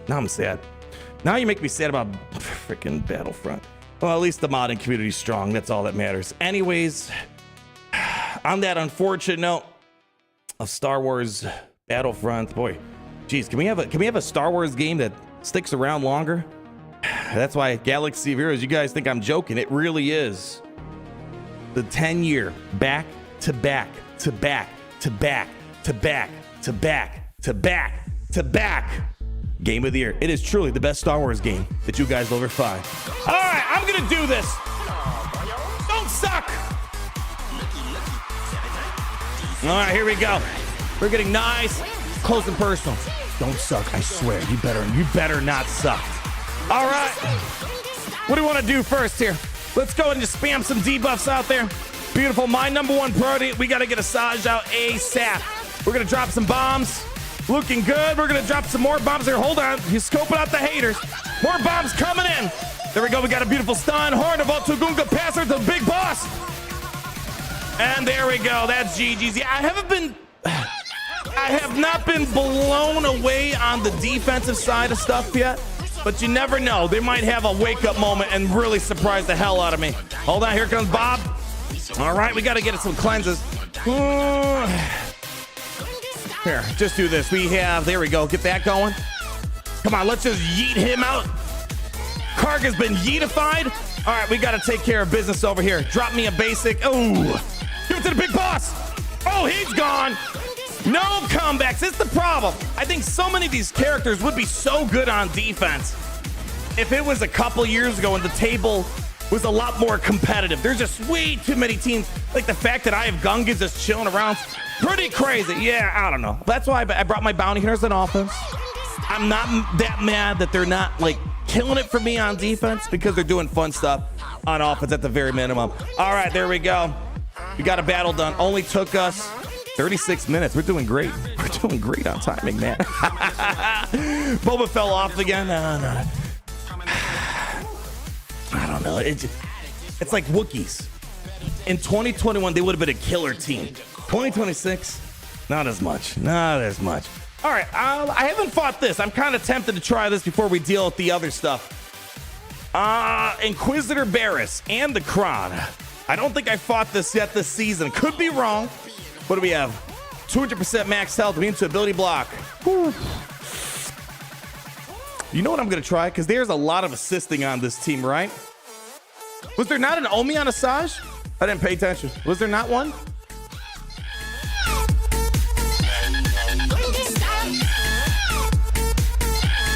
now I'm sad. Now you make me sad about freaking Battlefront. Well, at least the modding community is strong. That's all that matters. Anyways, on that unfortunate note of Star Wars Battlefront, boy, geez, can we have a Star Wars game that sticks around longer? That's why Galaxy of Heroes, you guys think I'm joking. It really is the 10-year back to back to back to back to back to back to back to back game of the year. It is truly the best Star Wars game that you guys will ever find. All right, I'm gonna do this. Don't suck. All right, here we go. We're getting nice, close and personal. Don't suck, I swear. You better not suck. All right, what do we want to do first here? Let's go and just spam some debuffs out there. Beautiful. My number one priority, we got to get Asajj out ASAP. We're going to drop some bombs. Looking good. We're going to drop some more bombs here. Hold on. He's scoping out the haters. More bombs coming in. There we go. We got a beautiful stun. Horn of Gungan passer to the big boss. And there we go. That's GG's. Yeah, I have not been blown away on the defensive side of stuff yet, but you never know. They might have a wake-up moment and really surprise the hell out of me. Hold on. Here comes Bob. All right. We got to get some cleanses. Here, just do this. We have, there we go. Get that going. Come on, let's just yeet him out. Karg has been yeetified. All right, we got to take care of business over here. Drop me a basic. Oh, give it to the big boss. Oh, he's gone. No comebacks. It's the problem. I think so many of these characters would be so good on defense if it was a couple years ago and the table was a lot more competitive. There's just way too many teams. Like the fact that I have Gungan just chilling around. Pretty crazy. Yeah, I don't know. That's why I brought my bounty hunters on offense. I'm not that mad that they're not like killing it for me on defense because they're doing fun stuff on offense at the very minimum. All right, there we go. We got a battle done. Only took us 36 minutes. We're doing great. We're doing great on timing, man. Boba fell off again. No. I don't know. It's like Wookiees. In 2021, they would have been a killer team. 2026, not as much. Not as much. All right, I haven't fought this. I'm kind of tempted to try this before we deal with the other stuff. Inquisitor Barris and the Kron. I don't think I fought this yet this season. Could be wrong. What do we have? 200% max health, immune to ability block. Whew. You know what I'm going to try? Because there's a lot of assisting on this team, right? Was there not an Omi on Asajj? I didn't pay attention. Was there not one?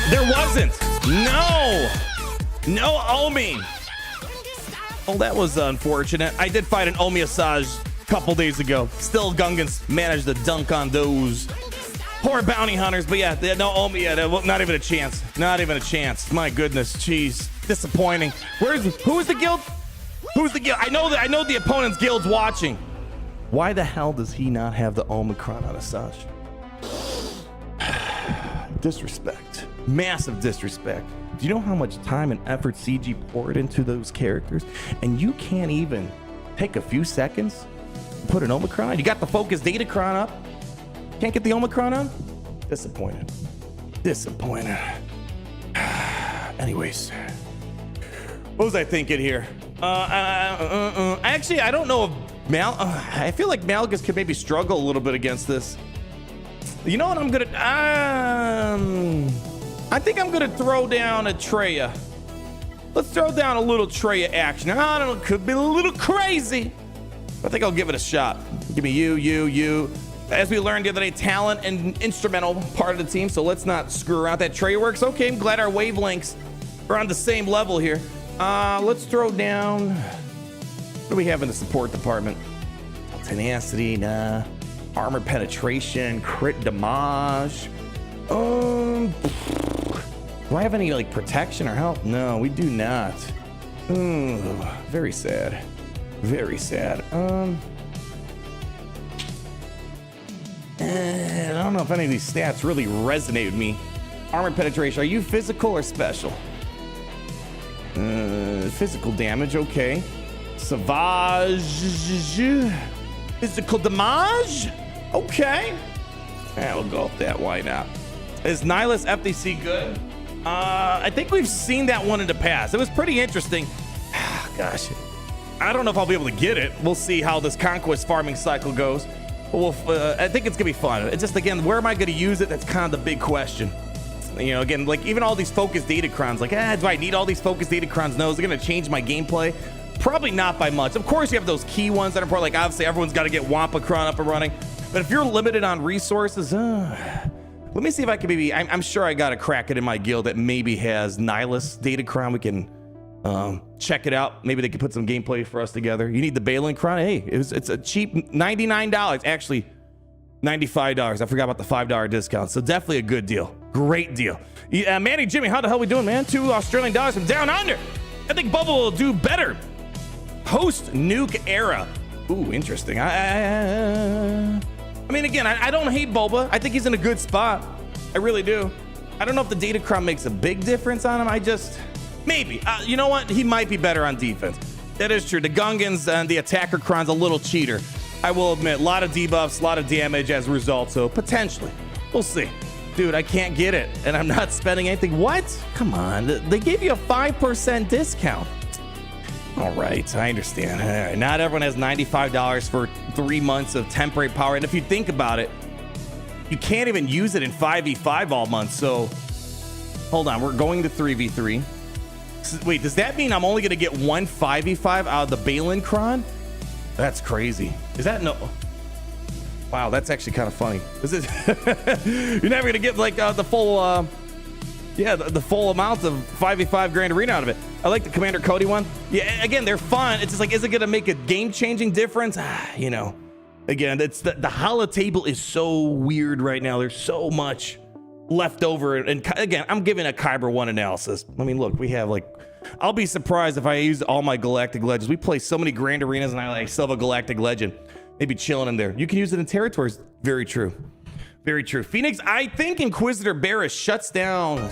There wasn't. No Omi. Oh, that was unfortunate. I did fight an Omi Asajj a couple days ago. Still, Gungans managed to dunk on those poor bounty hunters. But yeah, no Omi yet. Not even a chance. Not even a chance. My goodness, jeez, disappointing. Who's the guild? Who's the guild? I know the opponent's guild's watching. Why the hell does he not have the Omicron on Asajj? Disrespect. Massive disrespect. Do you know how much time and effort CG poured into those characters? And you can't even take a few seconds to put an Omicron? You got the focus Datacron up. Can't get the Omicron on? Disappointed. Anyways, what was I thinking here? Actually, I don't know if I feel like Malgus could maybe struggle a little bit against this. You know what I'm gonna? I think I'm gonna throw down a Traya. Let's throw down a little Traya action. I don't know, it could be a little crazy. I think I'll give it a shot. Give me you. As we learned the other day, talent and instrumental part of the team, so let's not screw around. That Traya works. Okay, I'm glad our wavelengths are on the same level here. Let's throw down. What do we have in the support department? Tenacity, nah. Armor penetration, crit damage. Do I have any like protection or health? No, we do not. Very sad. Very sad. I don't know if any of these stats really resonate with me. Armor penetration. Are you physical or special? Physical damage. Okay. Savage. Physical damage. Okay. Yeah, we'll go with that. Why not? Is Nihilus FTC good? I think we've seen that one in the past. It was pretty interesting. Gosh, I don't know if I'll be able to get it. We'll see how this conquest farming cycle goes. But I think it's gonna be fun. It's just, again, where am I gonna use it? That's kind of the big question. You know, again, like even all these focus Datacrons, like, do I need all these focus Datacrons? No, is it gonna change my gameplay? Probably not by much. Of course, you have those key ones that are probably like, obviously everyone's got to get Wampacron up and running. But if you're limited on resources, let me see if I can maybe, I'm sure I got to crack it in my guild that maybe has Nihilus Datacron. We can check it out. Maybe they can put some gameplay for us together. You need the Balen Cron? Hey, it's a cheap $99. Actually, $95. I forgot about the $5 discount. So definitely a good deal. Great deal. Manny, Jimmy, how the hell we doing, man? $2 Australian from down under. I think Bubba will do better. Post-nuke era. Ooh, interesting. I mean, again, I don't hate Boba. I think he's in a good spot. I really do. I don't know if the Datacron makes a big difference on him. Maybe. You know what? He might be better on defense. That is true. The Gungans and the Attackercron's a little cheater. I will admit, a lot of debuffs, a lot of damage as a result. So potentially, we'll see. Dude, I can't get it, and I'm not spending anything. What? Come on. They gave you a 5% discount. All right, I understand. All right, not everyone has $95 for 3 months of temporary power. And if you think about it, you can't even use it in 5v5 all month. So hold on, we're going to 3v3. Wait, does that mean I'm only going to get one 5v5 out of the Bane Cron? That's crazy. Is that no? Wow, that's actually kind of funny. Is it? You're never going to get like the full, the full amount of 5v5 Grand Arena out of it. I like the Commander Cody one. Yeah, again, they're fun. It's just like, is it going to make a game-changing difference? You know, again, it's the holotable is so weird right now. There's so much left over. And again, I'm giving a Kyber 1 analysis. I mean, look, we have like, I'll be surprised if I use all my Galactic Legends. We play so many Grand Arenas and I still have a Galactic Legend. Maybe chilling in there. You can use it in territories. Very true. Very true. Phoenix, I think Inquisitor Barris shuts down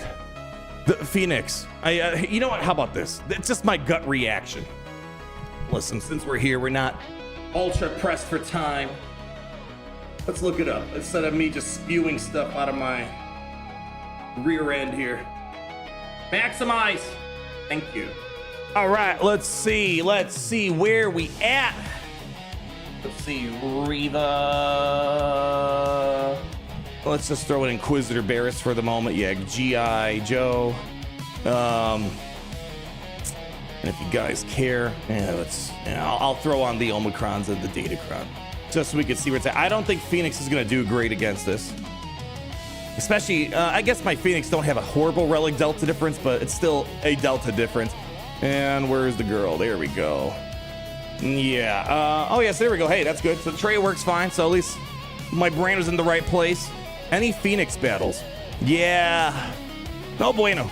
the Phoenix. You know what? How about this? It's just my gut reaction. Listen, since we're here, we're not ultra pressed for time. Let's look it up instead of me just spewing stuff out of my rear end here. Maximize. Thank you. All right, let's see where we at. Let's see, Riva. Let's just throw in Inquisitor Barris for the moment. Yeah, G.I. Joe. And if you guys care, I'll throw on the Omicrons and the Datacron just so we can see where it's at. I don't think Phoenix is going to do great against this. Especially, I guess my Phoenix don't have a horrible relic delta difference, but it's still a delta difference. And where's the girl? There we go. Yeah. Oh, yes, there we go. Hey, that's good. So the Traya works fine. So at least my brain was in the right place. Any Phoenix battles? Yeah. No bueno.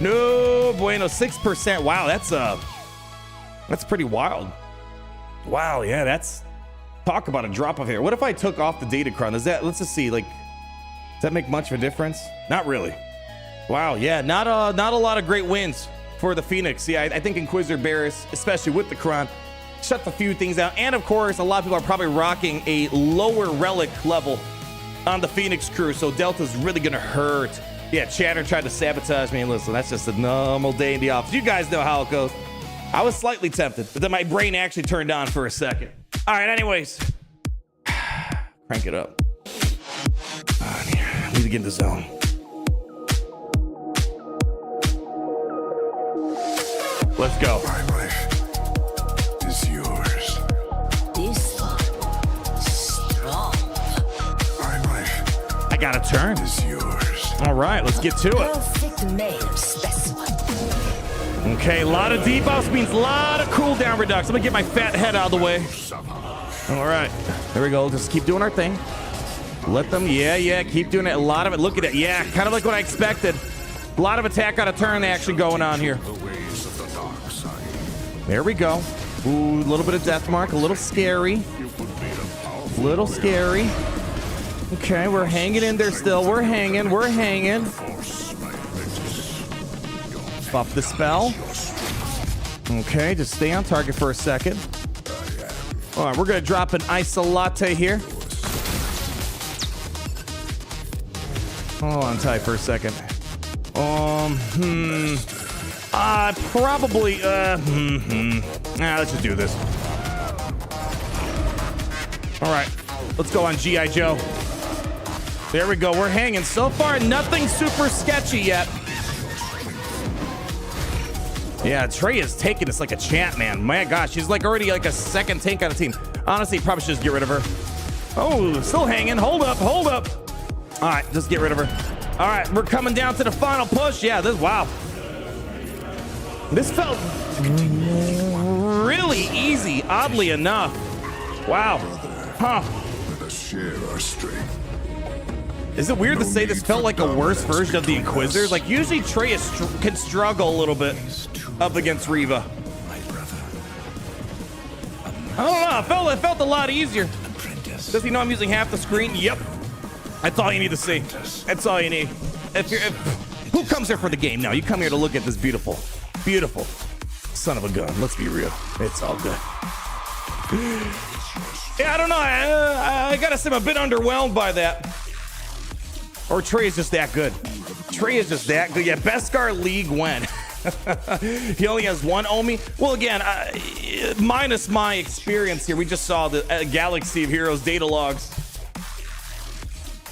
No bueno. 6%. Wow, that's pretty wild. Wow, yeah, that's talk about a drop of hair. What if I took off the Datacron? Let's just see, like, does that make much of a difference? Not really. Wow, yeah, not a lot of great wins for the Phoenix. Yeah, I think Inquisitor Barris, especially with the Cron, shut a few things out. And of course, a lot of people are probably rocking a lower relic level on the Phoenix crew, so Delta's really gonna hurt. Yeah, Chatter tried to sabotage me, and listen, that's just a normal day in the office. You guys know how it goes. I was slightly tempted, but then my brain actually turned on for a second. All right, anyways, crank it up. I need to get in the zone. Let's go. My life is yours. This one, strong. My life I got a turn. is yours. All right, let's get to it. Perfect males, this one. Okay, a lot of debuffs means a lot of cooldown reduction. I'm gonna get my fat head out of the way. All right, there we go. Just keep doing our thing. Let them, yeah, keep doing it. A lot of it. Look at it. Yeah, kind of like what I expected. A lot of attack on a turn action going on here. There we go. Ooh, a little bit of death mark. A little scary. A little scary. Okay, we're hanging in there still. We're hanging. Buff the spell. Okay, just stay on target for a second. All right, we're gonna drop an ice latte here. Hold on tight for a second. Probably, let's just do this. All right, let's go on G.I. Joe. There we go, we're hanging. So far, nothing super sketchy yet. Yeah, Traya is taking this like a champ, man. My gosh, she's like already like a second tank on the team. Honestly, probably should just get rid of her. Oh, still hanging. Hold up. All right, just get rid of her. All right, we're coming down to the final push. Yeah, wow. This felt really easy, oddly enough. Wow. Huh. Let us share our strength. Is it weird to say this felt like a worse version of the Inquisitors? Like, usually Traya can struggle a little bit up against Riva. My brother. A I don't know. It felt a lot easier. Does he know I'm using half the screen? Yep. That's all you need to see. That's all you need. Who comes here for the game now? You come here to look at this beautiful, beautiful son of a gun. Let's be real. It's all good. Yeah, I don't know. I gotta say I'm a bit underwhelmed by that. Or Trey is just that good. Trey is just that good. Yeah, Beskar League went. He only has one Omi. Well, again, minus my experience here, we just saw the Galaxy of Heroes data logs.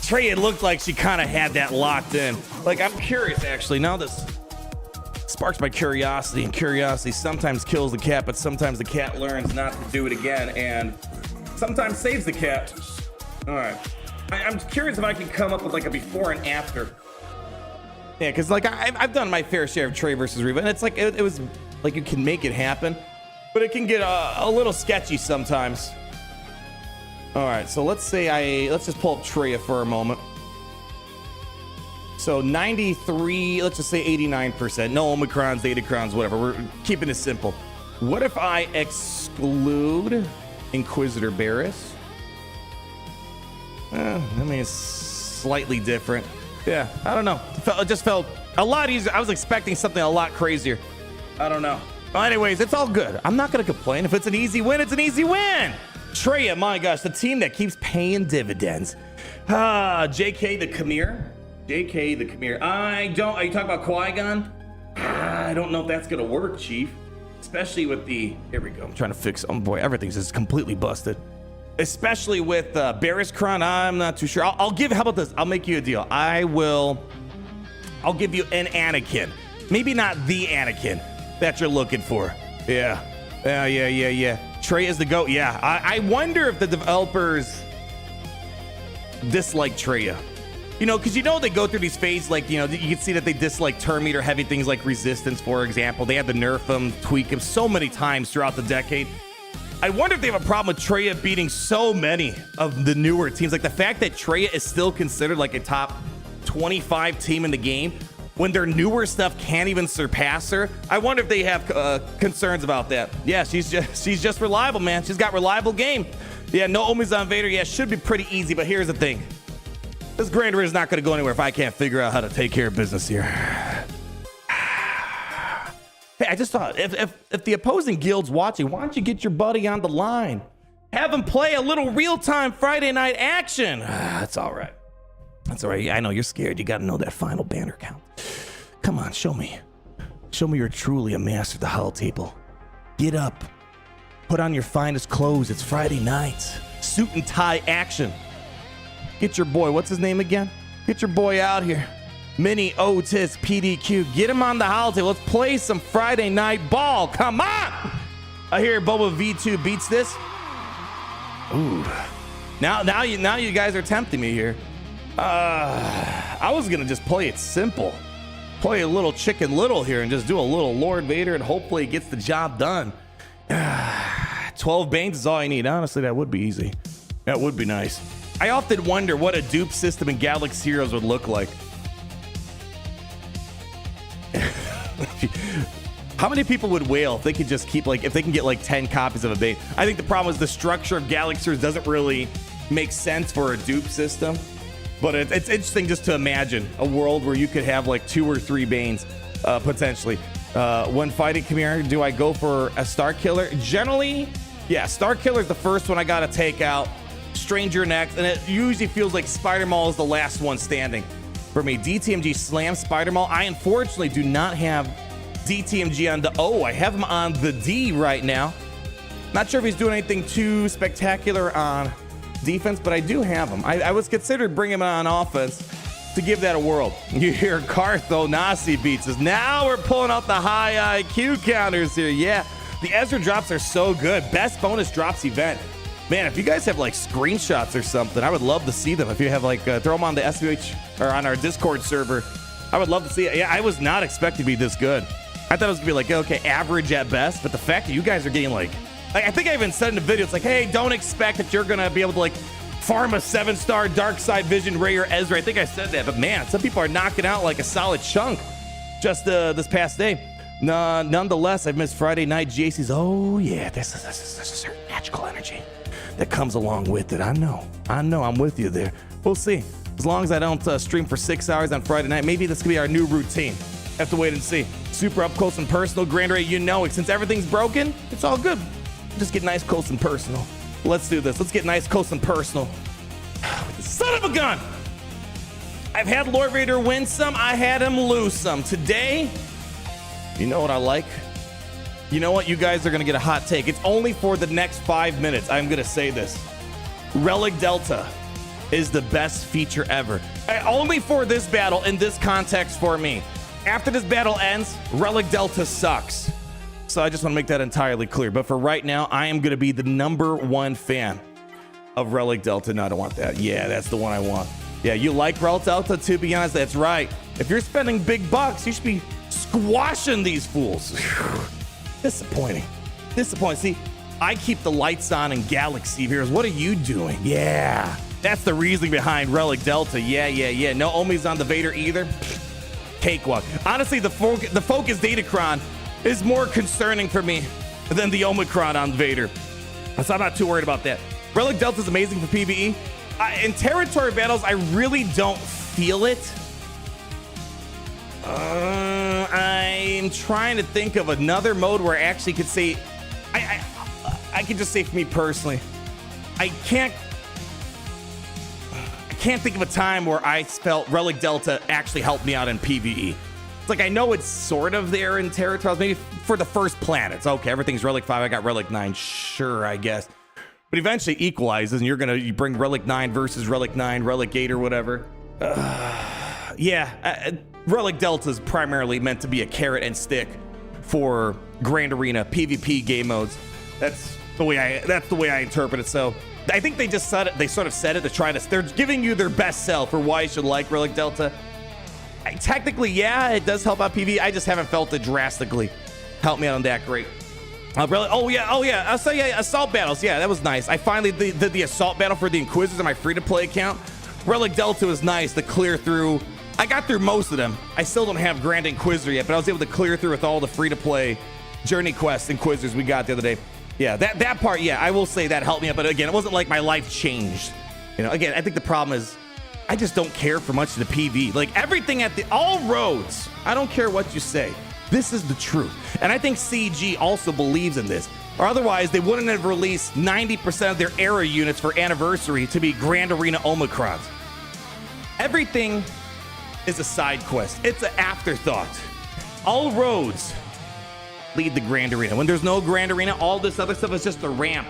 Trey, it looked like she kind of had that locked in. Like, I'm curious, actually. Now this sparks my curiosity, and curiosity sometimes kills the cat, but sometimes the cat learns not to do it again, and sometimes saves the cat. All right. I'm curious if I can come up with like a before and after. Yeah, because like I've done my fair share of Trey versus Reva, and it's like it was like you can make it happen, but it can get a little sketchy sometimes. All right, so let's just pull up Traya for a moment. So 93, let's just say 89%. No Omicrons, Datacrons, whatever. We're keeping it simple. What if I exclude Inquisitor Barris? I mean, it's slightly different. Yeah, I don't know. It just felt a lot easier. I was expecting something a lot crazier. I don't know. Well, anyways, it's all good. I'm not going to complain. If it's an easy win, it's an easy win. Traya, my gosh, the team that keeps paying dividends. JK the Khmer. JK the Khmer. Are you talking about Qui-Gon? I don't know if that's going to work, Chief. Especially with the, here we go. I'm trying to fix, oh boy, everything's just completely busted. Especially with Barris-Kron, I'm not too sure. How about this? I'll make you a deal. I'll give you an Anakin. Maybe not the Anakin that you're looking for. Yeah. Trey is the GOAT. Yeah. I wonder if the developers dislike Traya. You know, because they go through these phases, like, you can see that they dislike turn meter heavy things like resistance, for example. They had to nerf them, tweak them so many times throughout the decade. I wonder if they have a problem with Traya beating so many of the newer teams. Like the fact that Traya is still considered like a top 25 team in the game when their newer stuff can't even surpass her. I wonder if they have concerns about that. Yeah, she's just reliable, man. She's got reliable game. Yeah, no Omis on Vader. Yeah, should be pretty easy, but here's the thing. This Grand Ritter is not going to go anywhere if I can't figure out how to take care of business here. Hey, I just thought, if the opposing guild's watching, why don't you get your buddy on the line? Have him play a little real-time Friday night action. That's all right. That's all right. I know you're scared. You got to know that final banner count. Come on, show me. Show me you're truly a master of the hull table. Get up. Put on your finest clothes. It's Friday night. Suit and tie action. Get your boy, what's his name again? Get your boy out here. Mini Otis PDQ. Get him on the holiday. Let's play some Friday night ball. Come on. I hear Boba V2 beats this. Ooh. Now you guys are tempting me here. I was going to just play it simple. Play a little Chicken Little here and just do a little Lord Vader and hopefully it gets the job done. 12 Banes is all I need. Honestly, that would be easy. That would be nice. I often wonder what a dupe system in Galactic Heroes would look like. How many people would wail if they could just keep if they can get 10 copies of a Bane? I think the problem is the structure of Galactic Heroes doesn't really make sense for a dupe system. But it's interesting just to imagine a world where you could have 2 or 3 Banes potentially. When fighting Khmer, do I go for a Star Killer? Generally, yeah, Star Killer is the first one I gotta take out. Stranger next, and it usually feels like Spider Maul is the last one standing for me. DTMG Slam Spider Maul. I unfortunately do not have DTMG on the O. I have him on the D right now. Not sure if he's doing anything too spectacular on defense, but I do have him. I was considered bringing him on offense to give that a whirl. You hear Cartho Nasi beats us. Now we're pulling out the high IQ counters here. Yeah, the Ezra drops are so good. Best bonus drops event. Man, if you guys have screenshots or something, I would love to see them. If you have throw them on the SWGOH or on our Discord server, I would love to see it. Yeah, I was not expecting to be this good. I thought it was gonna be okay, average at best. But the fact that you guys are getting I think I even said in the video, it's hey, don't expect that you're gonna be able to farm a 7-star Dark Side Vision Ray or Ezra. I think I said that, but man, some people are knocking out a solid chunk just this past day. Nonetheless, I've missed Friday night GACs. Oh yeah, there's a certain magical energy that comes along with it. I know, I'm with you there. We'll see. As long as I don't stream for 6 hours on Friday night, maybe this could be our new routine. Have to wait and see. Super up close and personal, Grand Ray, you know it. Since everything's broken, it's all good. Just get nice, close, and personal. Let's do this. Let's get nice, close, and personal. Son of a gun! I've had Lord Vader win some, I had him lose some. Today, you know what I like? You know what? You guys are gonna get a hot take. It's only for the next 5 minutes. I'm gonna say this. Relic Delta is the best feature ever. Only for this battle, in this context for me. After this battle ends, Relic Delta sucks. So I just want to make that entirely clear. But for right now, I am going to be the #1 fan of Relic Delta. No, I don't want that. Yeah, that's the one I want. Yeah, you like Relic Delta? To be honest, that's right. If you're spending big bucks, you should be squashing these fools. Disappointing. See, I keep the lights on in Galaxy Heroes. What are you doing? Yeah, that's the reasoning behind Relic Delta. Yeah. No Omis on the Vader either. Cakewalk. Honestly, the Focus Datacron is more concerning for me than the Omicron on Vader. So I'm not too worried about that. Relic Delta is amazing for PvE. In territory battles, I really don't feel it. I'm trying to think of another mode where I actually could say, I could just say for me personally, I can't think of a time where I felt Relic Delta actually helped me out in PvE. It's like, I know it's sort of there in territories, maybe for the first planets. Okay, everything's Relic 5, I got Relic 9, sure, I guess. But eventually equalizes, and you bring Relic 9 versus Relic 9, Relic 8 or whatever. Relic Delta is primarily meant to be a carrot and stick for Grand Arena PvP game modes. That's the way I interpret it. So I think they just said it. They sort of said it to try to. They're giving you their best sell for why you should like Relic Delta. Technically, yeah, it does help out PvE. I just haven't felt it drastically help me out on that great. I'll say assault battles. Yeah, that was nice. I finally did the assault battle for the Inquisitors on my free-to-play account. Relic Delta was nice to clear through. I got through most of them. I still don't have Grand Inquisitor yet, but I was able to clear through with all the free-to-play Journey Quest Inquisitors we got the other day. Yeah, that part, yeah, I will say that helped me out. But again, it wasn't like my life changed. You know, again, I think the problem is I just don't care for much of the PV. Like everything all roads, I don't care what you say. This is the truth. And I think CG also believes in this. Or otherwise, they wouldn't have released 90% of their era units for Anniversary to be Grand Arena Omicrons. Everything is a side quest. It's an afterthought. All roads lead the Grand Arena. When there's no Grand Arena, all this other stuff is just a ramp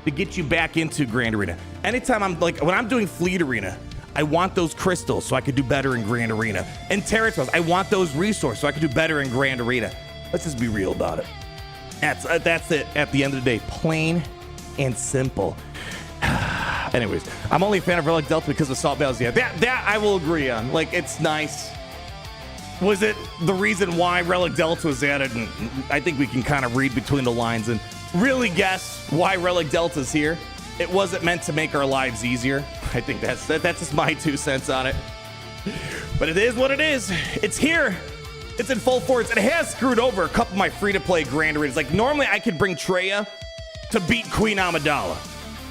to get you back into Grand Arena. Anytime when I'm doing Fleet Arena, I want those crystals so I could do better in Grand Arena. And Territories, I want those resources so I could do better in Grand Arena. Let's just be real about it. That's it at the end of the day. Plain and simple. Anyways, I'm only a fan of Relic Delta because of Assault Battles. Yeah, that I will agree on. Like, it's nice. Was it the reason why Relic Delta was added? And I think we can kind of read between the lines and really guess why Relic Delta is here. It wasn't meant to make our lives easier. I think that's just my 2 cents on it. But it is what it is. It's here. It's in full force. It has screwed over a couple of my free-to-play Grand Arenas. Like, normally I could bring Traya to beat Queen Amidala.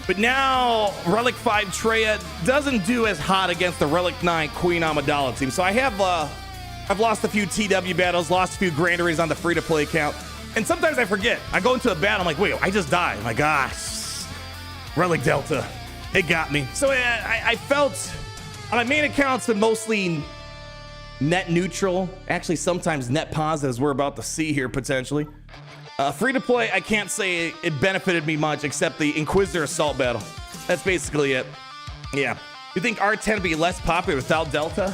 But now Relic 5 Traya doesn't do as hot against the Relic 9 Queen Amidala team. So I've lost a few TW battles, lost a few Grand Arenas on the free-to-play account. And sometimes I forget. I go into a battle, I'm like, wait, I just died. I'm like, Relic Delta, it got me. So I felt on my main accounts, but mostly net neutral. Actually, sometimes net positive, as we're about to see here potentially. Free to play, I can't say it benefited me much except the Inquisitor Assault Battle. That's basically it. Yeah. You think R10 would be less popular without Delta?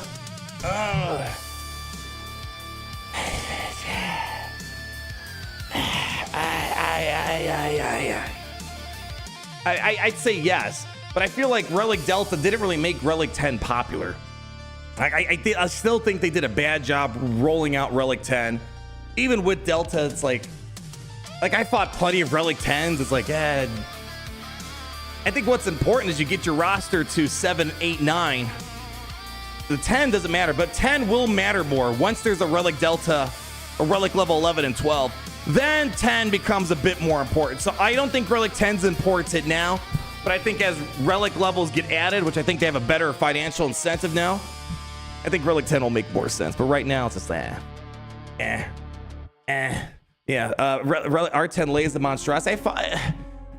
I'd say yes, but I feel like Relic Delta didn't really make Relic 10 popular. I still think they did a bad job rolling out Relic 10. Even with Delta, it's like I fought plenty of Relic 10s. It's like, I think what's important is you get your roster to 7, 8, 9. The 10 doesn't matter, but 10 will matter more once there's a Relic Delta a relic level 11 and 12. Then 10 becomes a bit more important. So I don't think relic 10's important now, but I think as relic levels get added, which I think they have a better financial incentive now, I think relic 10 will make more sense. But right now it's just yeah, R10 Leia's the monstrosity.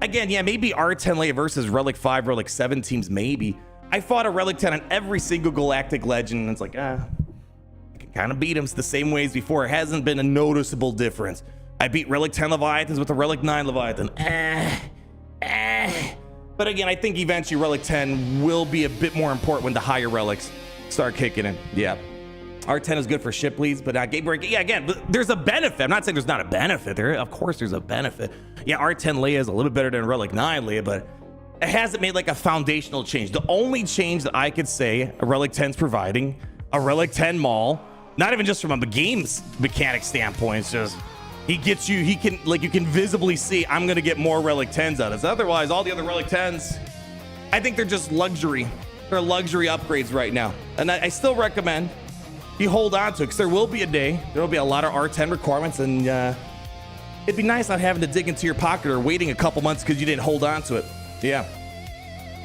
Again, yeah, maybe R10 Leia versus relic 5, relic 7 teams, maybe. I fought a relic 10 on every single Galactic Legend, and it's like, I can kind of beat him the same ways before. It hasn't been a noticeable difference. I beat relic 10 Leviathans with a relic 9 Leviathan. But again, I think eventually relic 10 will be a bit more important when the higher relics start kicking in. Yeah. R10 is good for ship leads, but not gateway. Yeah, again, there's a benefit. I'm not saying there's not a benefit. Of course, there's a benefit. Yeah, R10 Leia is a little better than relic 9 Leia, but it hasn't made like a foundational change. The only change that I could say a relic 10's providing, a relic 10 Maul, not even just from a games mechanic standpoint, it's just he gets you, you can visibly see I'm gonna get more relic 10s out of this. Otherwise, all the other relic 10s, I think they're just luxury. They're luxury upgrades right now. And I still recommend you hold on to it, because there will be a day, there will be a lot of R10 requirements, and it'd be nice not having to dig into your pocket or waiting a couple months because you didn't hold on to it. Yeah,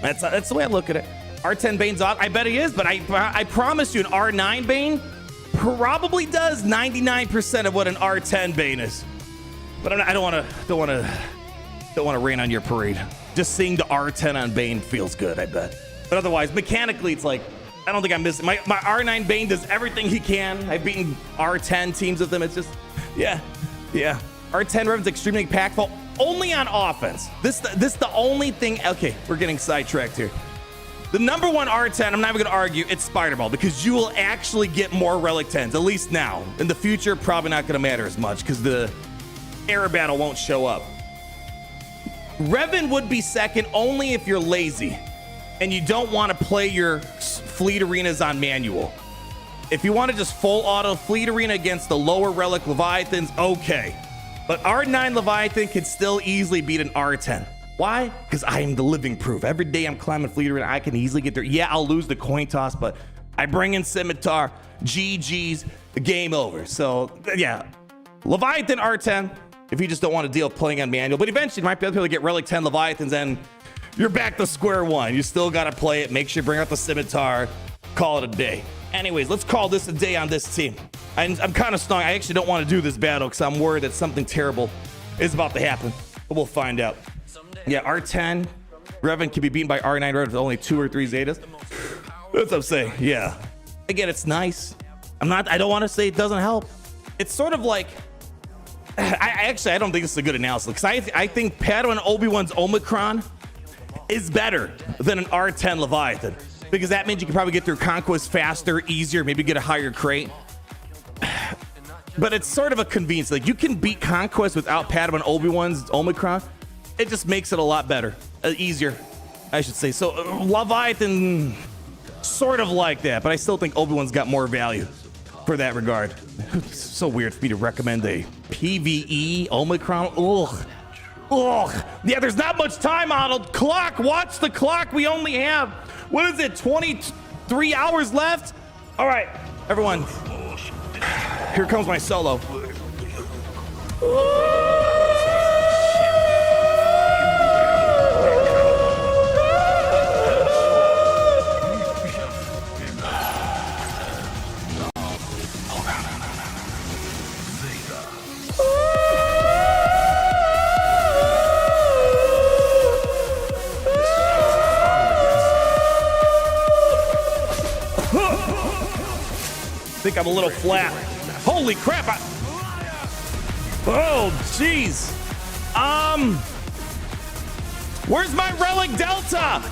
that's the way I look at it. R10 Bane's off. I bet he is, but I promise you an R9 Bane probably does 99% of what an R10 Bane is. But I don't want to rain on your parade. Just seeing the R10 on Bane feels good, I bet. But otherwise, mechanically, it's like, I don't think I'm missing. My R9 Bane does everything he can. I've beaten R10 teams with him. It's just, yeah. R10 Revan's extremely impactful, only on offense. This the only thing. Okay, we're getting sidetracked here. The number one R10, I'm not even going to argue, it's Spider Ball, because you will actually get more relic 10s, at least now. In the future, probably not going to matter as much, because the air battle won't show up. Revan would be second only if you're lazy and you don't want to play your fleet arenas on manual. If you want to just full auto fleet arena against the lower relic Leviathans, okay. But R9 Leviathan can still easily beat an R10. Why? Because I am the living proof. Every day I'm climbing fleet arena, I can easily get there. Yeah, I'll lose the coin toss, but I bring in Scimitar, GG's, game over. So yeah, Leviathan R10, if you just don't want to deal with playing on manual, but eventually you might be able to get relic 10 Leviathans and you're back to square one. You still got to play it. Make sure you bring out the Scimitar. Call it a day. Anyways, let's call this a day on this team. I'm kind of stung. I actually don't want to do this battle because I'm worried that something terrible is about to happen. But we'll find out. Yeah, R10 Revan can be beaten by R9 Revan with only 2 or 3 Zetas. That's what I'm saying. Yeah. Again, it's nice. I don't want to say it doesn't help. It's sort of like, I don't think this is a good analysis, because I think Padawan Obi-Wan's Omicron is better than an R10 Leviathan, because that means you can probably get through Conquest faster, easier, maybe get a higher crate. But it's sort of a convenience. Like, you can beat Conquest without Padawan Obi-Wan's Omicron. It just makes it a lot better, easier, I should say. So Leviathan, sort of like that, but I still think Obi-Wan's got more value for that regard. It's so weird for me to recommend a PvE Omicron. Ugh. Yeah, there's not much time, Arnold. Clock, watch the clock. We only have, what is it, 23 hours left? All right, everyone. Here comes my solo. I think I'm a little flat. Holy crap. Oh, jeez. Where's my relic Delta?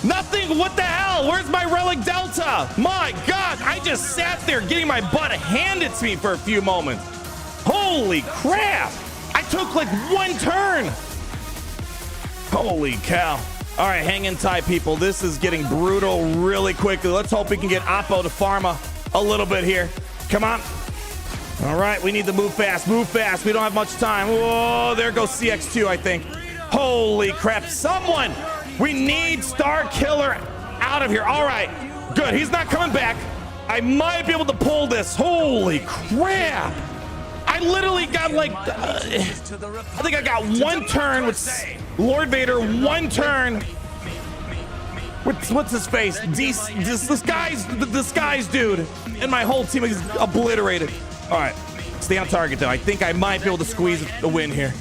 Nothing. What the hell? Where's my relic Delta? My God, I just sat there getting my butt handed to me for a few moments. Holy crap. I took like one turn. Holy cow. All right, hang in tight, people. This is getting brutal really quickly. Let's hope we can get Oppo to Pharma a little bit here. Come on. All right, we need to move fast. Move fast. We don't have much time. Whoa, there goes CX2, I think. Holy crap. Someone, we need Star Killer out of here. All right, good. He's not coming back. I might be able to pull this. Holy crap. I literally got like, I think I got one turn with Lord Vader, one turn. What's his face? This guy's dude. And my whole team is obliterated. All right, stay on target though. I think I might be able to squeeze a win here.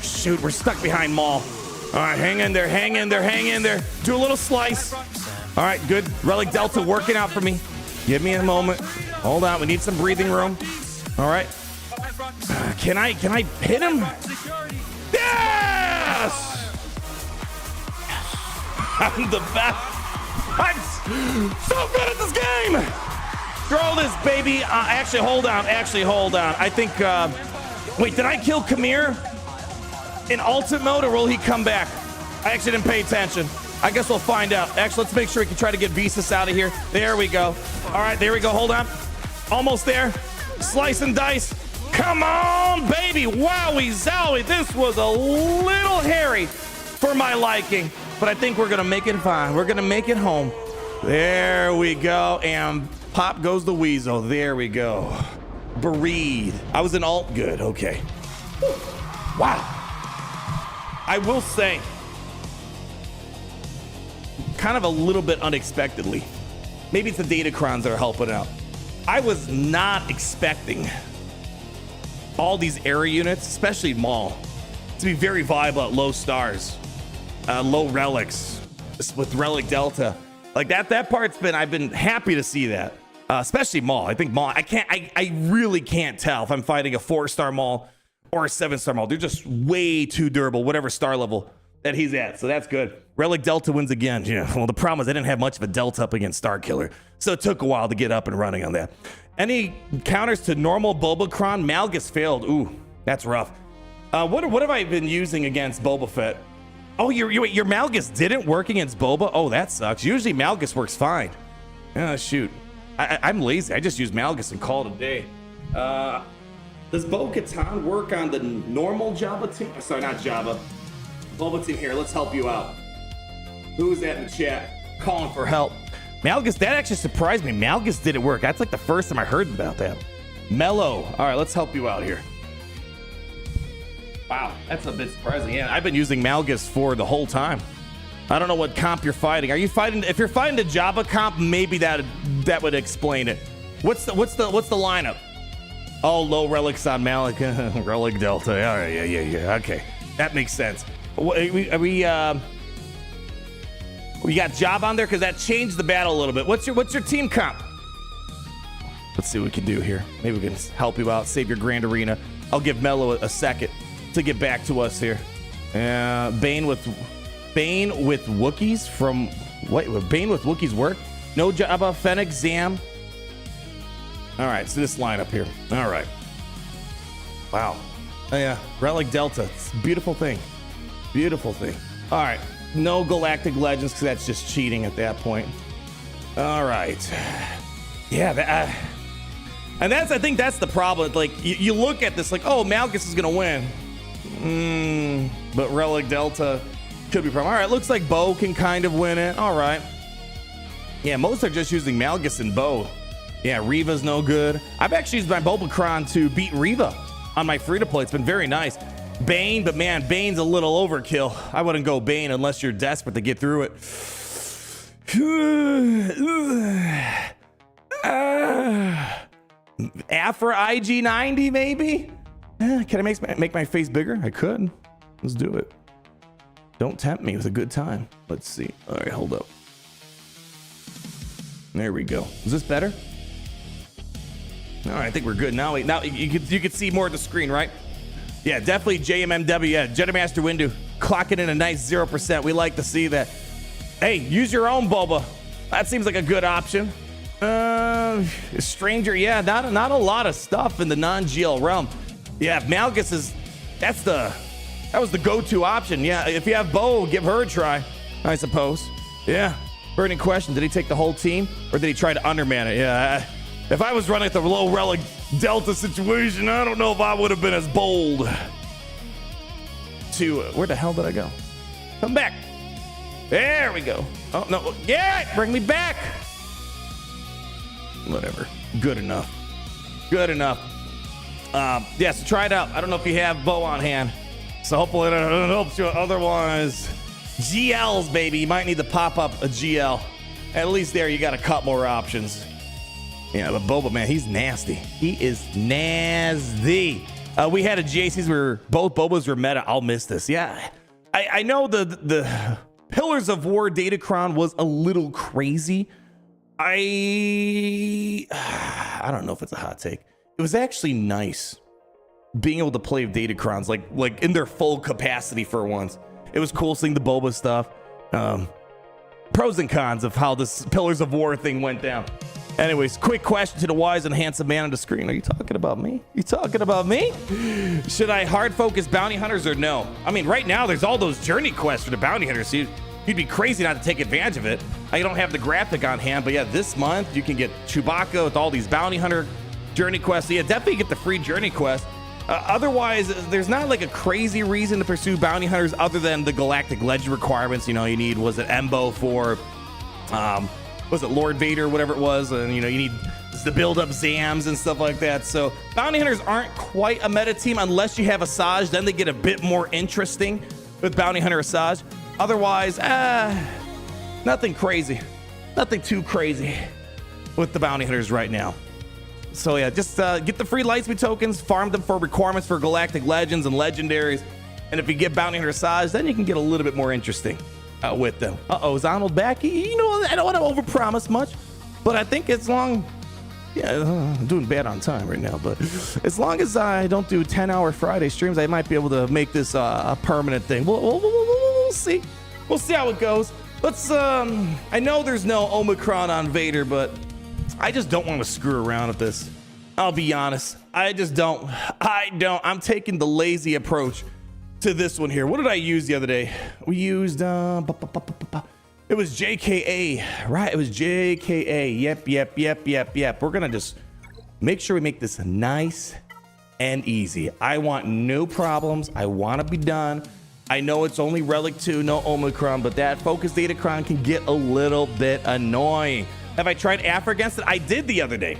Shoot, we're stuck behind Maul. All right, hang in there, hang in there, hang in there. Do a little slice. All right, good. Relic Delta working out for me. Give me a moment. Hold on, we need some breathing room. All right. Can I hit him? Yes! I'm the best. I'm so good at this game. Throw this baby. Actually, hold on. I think, wait, did I kill Kamir in ultimate mode or will he come back? I actually didn't pay attention. I guess we'll find out. Actually, let's make sure we can try to get Visas out of here. There we go. All right, there we go. Hold on. Almost there. Slice and dice. Come on, baby. Wowie zowie. This was a little hairy for my liking, but I think we're going to make it fine. We're going to make it home. There we go. And pop goes the weasel. There we go. Breathe. I was in alt good. Okay. Wow. I will say, kind of a little bit unexpectedly, maybe it's the Datacrons that are helping out. I was not expecting all these area units, especially Maul, to be very viable at low stars, low relics, with Relic Delta. Like that part's been, I've been happy to see that, especially Maul. I think Maul, I really can't tell if I'm fighting a 4-star Maul or a 7-star Maul. They're just way too durable, whatever star level that he's at. So that's good. Relic Delta wins again. Yeah. Well, the problem is I didn't have much of a Delta up against Starkiller, so it took a while to get up and running on that. Any counters to normal Bobacron? Malgus failed. Ooh, that's rough. What have I been using against Boba Fett? Oh, your Malgus didn't work against Boba? Oh, that sucks. Usually Malgus works fine. Shoot. I'm lazy. I just use Malgus and call it a day. Does Bo-Katan work on the normal Jabba team? Sorry, not Jabba. Boba team here. Let's help you out. Who's that in the chat? Calling for help. Malgus, that actually surprised me. Malgus didn't work. That's like the first time I heard about that. Mellow. All right, let's help you out here. Wow, that's a bit surprising. Yeah, I've been using Malgus for the whole time. I don't know what comp you're fighting. Are you fighting? If you're fighting the Jabba comp, maybe that would explain it. What's the lineup? Oh, low relics on Malik. Relic Delta. All right, yeah. Okay, that makes sense. We got Jabba on there because that changed the battle a little bit. What's your team comp? Let's see what we can do here. Maybe we can help you out, save your Grand Arena. I'll give Mello a second to get back to us here. Bane with Wookiees from what? Bane with Wookiees work? No Jabba, Fennec, Zam. All right, so this lineup here. All right. Wow. Oh yeah, Relic Delta. It's a beautiful thing. Beautiful thing. All right. No Galactic Legends because that's just cheating at that point. All right. Yeah, and I think that's the problem. Like you look at this like, oh, Malgus is gonna win, but Relic Delta could be a problem. All right, looks like Bo can kind of win it. All right. Yeah, most are just using Malgus and Bo. Yeah, Reva's no good. I've actually used my Bobacron to beat Reva on my free-to-play. It's been very nice. Bane, but man, Bane's a little overkill. I wouldn't go Bane unless you're desperate to get through it. After IG90, maybe? Can I make my face bigger? I could. Let's do it. Don't tempt me with a good time. Let's see. All right, hold up. There we go. Is this better? All right, I think we're good now. Now you can see more of the screen, right? Yeah, definitely JMMW. Yeah, Jedi Master Windu clocking in a nice 0%. We like to see that. Hey, use your own Boba. That seems like a good option. Stranger, yeah, not a lot of stuff in the non-GL realm. Yeah, Malgus that was the go-to option. Yeah, if you have Bo, give her a try, I suppose. Yeah. Burning question, did he take the whole team or did he try to underman it? Yeah, if I was running the low Relic Delta situation, I don't know if I would have been as bold to, where the hell did I go? Come back. There we go. Oh, no. Yeah, bring me back. Whatever. Good enough. Good enough. Yeah, so try it out. I don't know if you have Bo on hand, so hopefully it helps you. Otherwise, GLs, baby. You might need to pop up a GL. At least there you got a couple more options. Yeah, but Boba, man, he's nasty. He is nasty. We had a GACs where both Bobas were meta. I'll miss this. Yeah, I know the Pillars of War Datacron was a little crazy. I don't know if it's a hot take. It was actually nice being able to play Datacrons like in their full capacity for once. It was cool seeing the Boba stuff. Pros and cons of how this Pillars of War thing went down. Anyways, quick question to the wise and handsome man on the screen. Are you talking about me? You talking about me? Should I hard focus bounty hunters or no? I mean, right now there's all those journey quests for the bounty hunters. So you'd be crazy not to take advantage of it. I don't have the graphic on hand, but yeah, this month you can get Chewbacca with all these bounty hunter journey quests. So yeah, definitely get the free journey quest. Otherwise, there's not like a crazy reason to pursue bounty hunters other than the Galactic Legend requirements. You know, you need, was it Embo for, was it Lord Vader, whatever it was, and you know, you need to build up Zams and stuff like that. So bounty hunters aren't quite a meta team unless you have Asajj. Then they get a bit more interesting with bounty hunter Asajj. Otherwise, nothing crazy, nothing too crazy with the bounty hunters right now. So yeah, just get the free Lightspeed tokens, farm them for requirements for Galactic Legends and Legendaries, and if you get bounty hunter Asajj, then you can get a little bit more interesting with them. Is Arnold back? You know, I don't want to overpromise much, but I think as long, yeah, I'm doing bad on time right now, but as long as I don't do 10-hour Friday streams, I might be able to make this a permanent thing. We'll see. We'll see how it goes. Let's, I know there's no Omicron on Vader, but I just don't want to screw around with this. I'll be honest. I just don't. I'm taking the lazy approach to this one here. What did I use the other day? We used, it was JKA, right? It was JKA. Yep. We're going to just make sure we make this nice and easy. I want no problems. I want to be done. I know it's only Relic 2, no Omicron, but that Focus Datacron can get a little bit annoying. Have I tried Afra against it? I did the other day.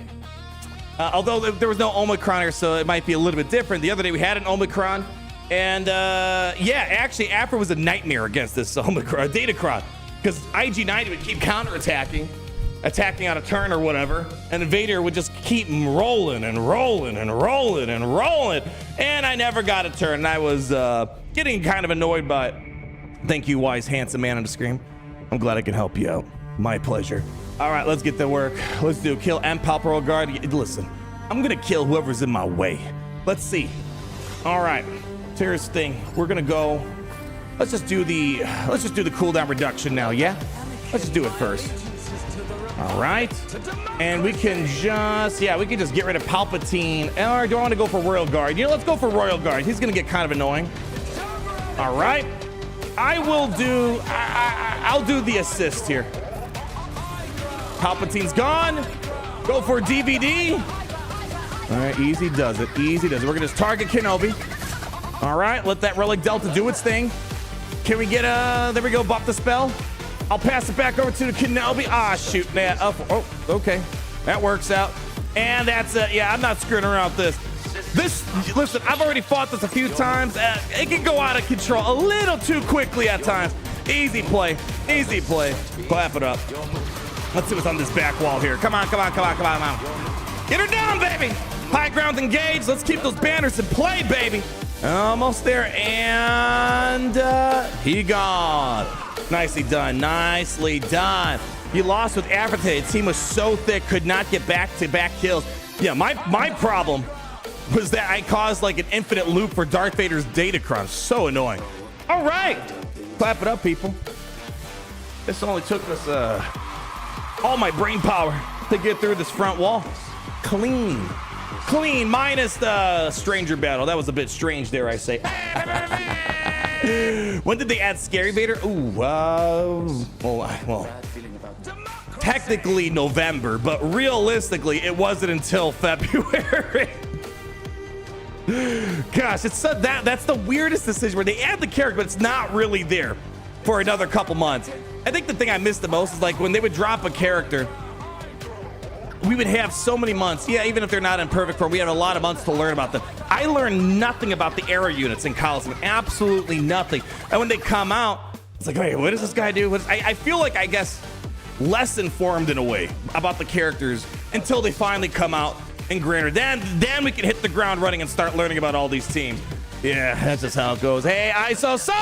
Although there was no Omicron, so it might be a little bit different. The other day we had an Omicron, and yeah, actually Afra was a nightmare against this Omicron, Datacron, because IG-90 would keep counterattacking, attacking on a turn or whatever, and Vader would just keep rolling, and I never got a turn, and I was getting kind of annoyed by it. Thank you, wise, handsome man on the screen. I'm glad I can help you out. My pleasure. All right, let's get to work. Let's do kill and Palpatine guard. Listen, I'm gonna kill whoever's in my way. Let's see. All right, here's the thing. We're gonna go. Let's just do the cooldown reduction now. Yeah, let's just do it first. All right, and we can just get rid of Palpatine. Or do I want to go for Royal Guard? You know, let's go for Royal Guard. He's gonna get kind of annoying. All right, I will do. I'll do the assist here. Palpatine's gone. Go for DVD. All right, easy does it. We're gonna just target Kenobi. All right, let that Relic Delta do its thing. Can we get there we go, buff the spell. I'll pass it back over to the Kenobi. Shoot, man. Oh, okay. That works out. And that's it. Yeah, I'm not screwing around with this. Listen, I've already fought this a few times. It can go out of control a little too quickly at times. Easy play. Clap it up. Let's see what's on this back wall here. Come on. Get her down, baby. High ground engaged. Let's keep those banners in play, baby. Almost there, and he gone. Nicely done. You lost with Africa. The team was so thick, could not get back-to-back kills. Yeah, my problem was that I caused like an infinite loop for Darth Vader's Datacron. So annoying. All right, clap it up, people. This only took us all my brain power to get through this front wall. Clean, minus the stranger battle. That was a bit strange, dare I say. When did they add Scary Vader? Well, technically November, but realistically it wasn't until February. Gosh, it's so that's the weirdest decision where they add the character, but it's not really there for another couple months. I think the thing I missed the most is like when they would drop a character, we would have so many months. Yeah, even if they're not in perfect form, we have a lot of months to learn about them. I learned nothing about the era units in Coliseum, absolutely nothing. And when they come out, it's like, hey, what does this guy do? I feel like, I guess, less informed in a way about the characters until they finally come out in Grander. Then we can hit the ground running and start learning about all these teams. Yeah, that's just how it goes. Hey, ISO Solo!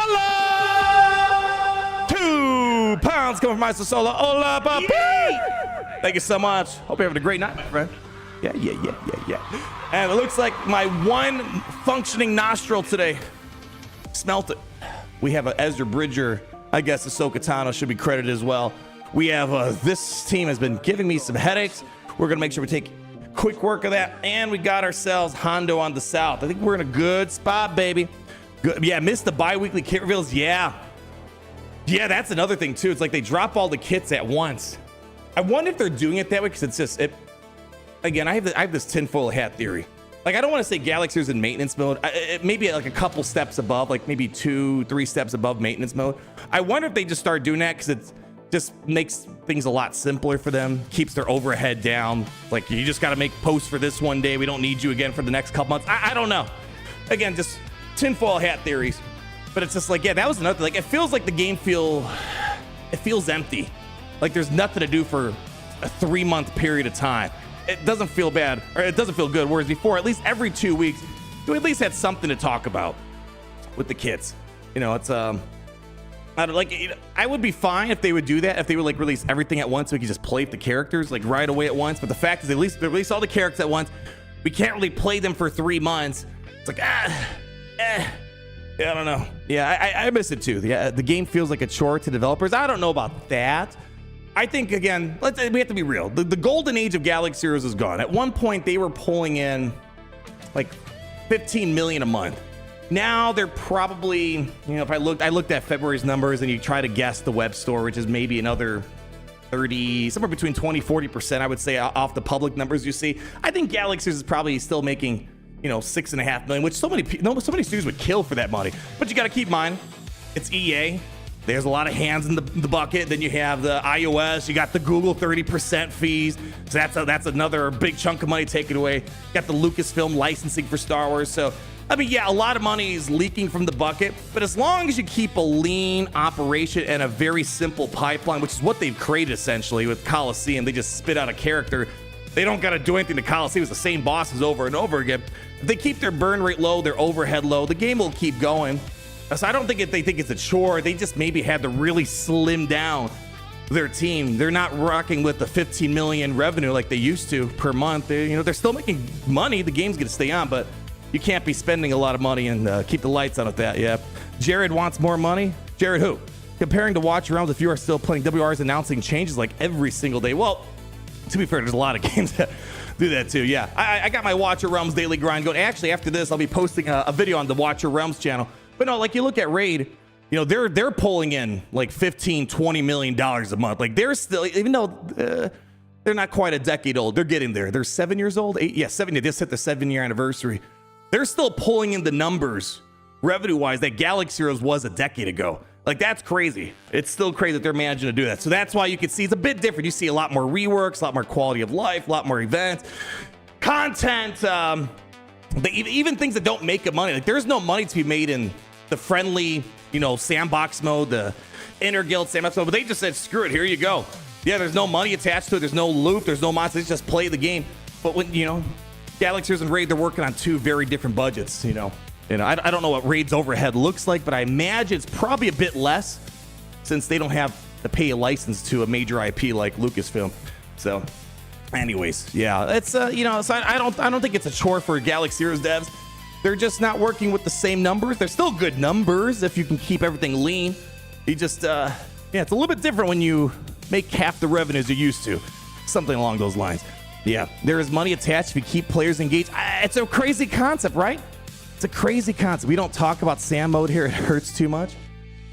2 pounds coming from ISO Solo. Hola, papi! Thank you so much. Hope you're having a great night, my friend. Yeah. And it looks like my one functioning nostril today smelt it. We have a Ezra Bridger. I guess Ahsoka Tano should be credited as well. We have this team has been giving me some headaches. We're gonna make sure we take quick work of that, and we got ourselves Hondo on the South. I think we're in a good spot, baby. Good. Yeah, missed the bi-weekly kit reveals. Yeah, that's another thing too. It's like they drop all the kits at once. I wonder if they're doing it that way because it's just it. Again, I have this tinfoil hat theory. Like, I don't want to say Galaxy's in maintenance mode. Maybe like a couple steps above, like maybe 2-3 steps above maintenance mode. I wonder if they just start doing that because it's just makes things a lot simpler for them, keeps their overhead down. Like, you just got to make posts for this one day. We don't need you again for the next couple months. I don't know. Again, just tinfoil hat theories. But it's just like, yeah, that was another, like, it feels like the game feels empty. Like there's nothing to do for a 3-month period of time. It doesn't feel bad, or it doesn't feel good. Whereas before, at least every 2 weeks, you at least had something to talk about with the kids. You know, it's I don't like. I would be fine if they would do that. If they would like release everything at once, so we could just play the characters like right away at once. But the fact is, at least they release all the characters at once. We can't really play them for 3 months. It's like yeah, I don't know. Yeah, I miss it too. The game feels like a chore to developers. I don't know about that. I think, again, we have to be real. The golden age of Galaxy Heroes is gone. At one point, they were pulling in like 15 million a month. Now they're probably, you know, if I looked at February's numbers and you try to guess the web store, which is maybe another 30, somewhere between 20-40%, I would say, off the public numbers you see. I think Galaxy is probably still making, you know, 6.5 million, which so many studios would kill for that money. But you got to keep in mind, it's EA. There's a lot of hands in the bucket. Then you have the iOS. You got the Google 30% fees. So that's another big chunk of money taken away. Got the Lucasfilm licensing for Star Wars. So, I mean, yeah, a lot of money is leaking from the bucket. But as long as you keep a lean operation and a very simple pipeline, which is what they've created essentially with Coliseum, they just spit out a character. They don't got to do anything to Coliseum. It's the same bosses over and over again. If they keep their burn rate low, their overhead low, the game will keep going. So I don't think they think it's a chore. They just maybe had to really slim down their team. They're not rocking with the 15 million revenue like they used to per month. They're still making money. The game's going to stay on, but you can't be spending a lot of money and keep the lights on with that. Yeah. Jared wants more money. Jared who? Comparing to Watch Realms, if you are still playing, WR is announcing changes like every single day. Well, to be fair, there's a lot of games that do that too. Yeah. I got my Watcher Realms daily grind going. Actually, after this, I'll be posting a video on the Watcher Realms channel. But no, like you look at Raid, you know, they're pulling in like $15-20 million a month. Like they're still, even though they're not quite a decade old, they're getting there. They're 7 years old. 7. They just hit the 7-year anniversary. They're still pulling in the numbers revenue-wise that Galaxy Heroes was a decade ago. Like that's crazy. It's still crazy that they're managing to do that. So that's why you can see it's a bit different. You see a lot more reworks, a lot more quality of life, a lot more events, content. Even things that don't make money. Like there's no money to be made in the friendly, you know, sandbox mode, the inner guild sandbox mode, but they just said, screw it, here you go. Yeah, there's no money attached to it. There's no loot. There's no monsters. Just play the game. But when, you know, Galaxy and Raid, they're working on 2 very different budgets, you know. I don't know what Raid's overhead looks like, but I imagine it's probably a bit less since they don't have to pay a license to a major IP like Lucasfilm. So anyways, yeah, it's, you know, so I don't think it's a chore for Galaxy Heroes devs. They're just not working with the same numbers. They're still good numbers if you can keep everything lean. You just, yeah, it's a little bit different when you make half the revenues you're used to. Something along those lines. Yeah, there is money attached if you keep players engaged. It's a crazy concept, right? It's a crazy concept. We don't talk about Sam mode here. It hurts too much.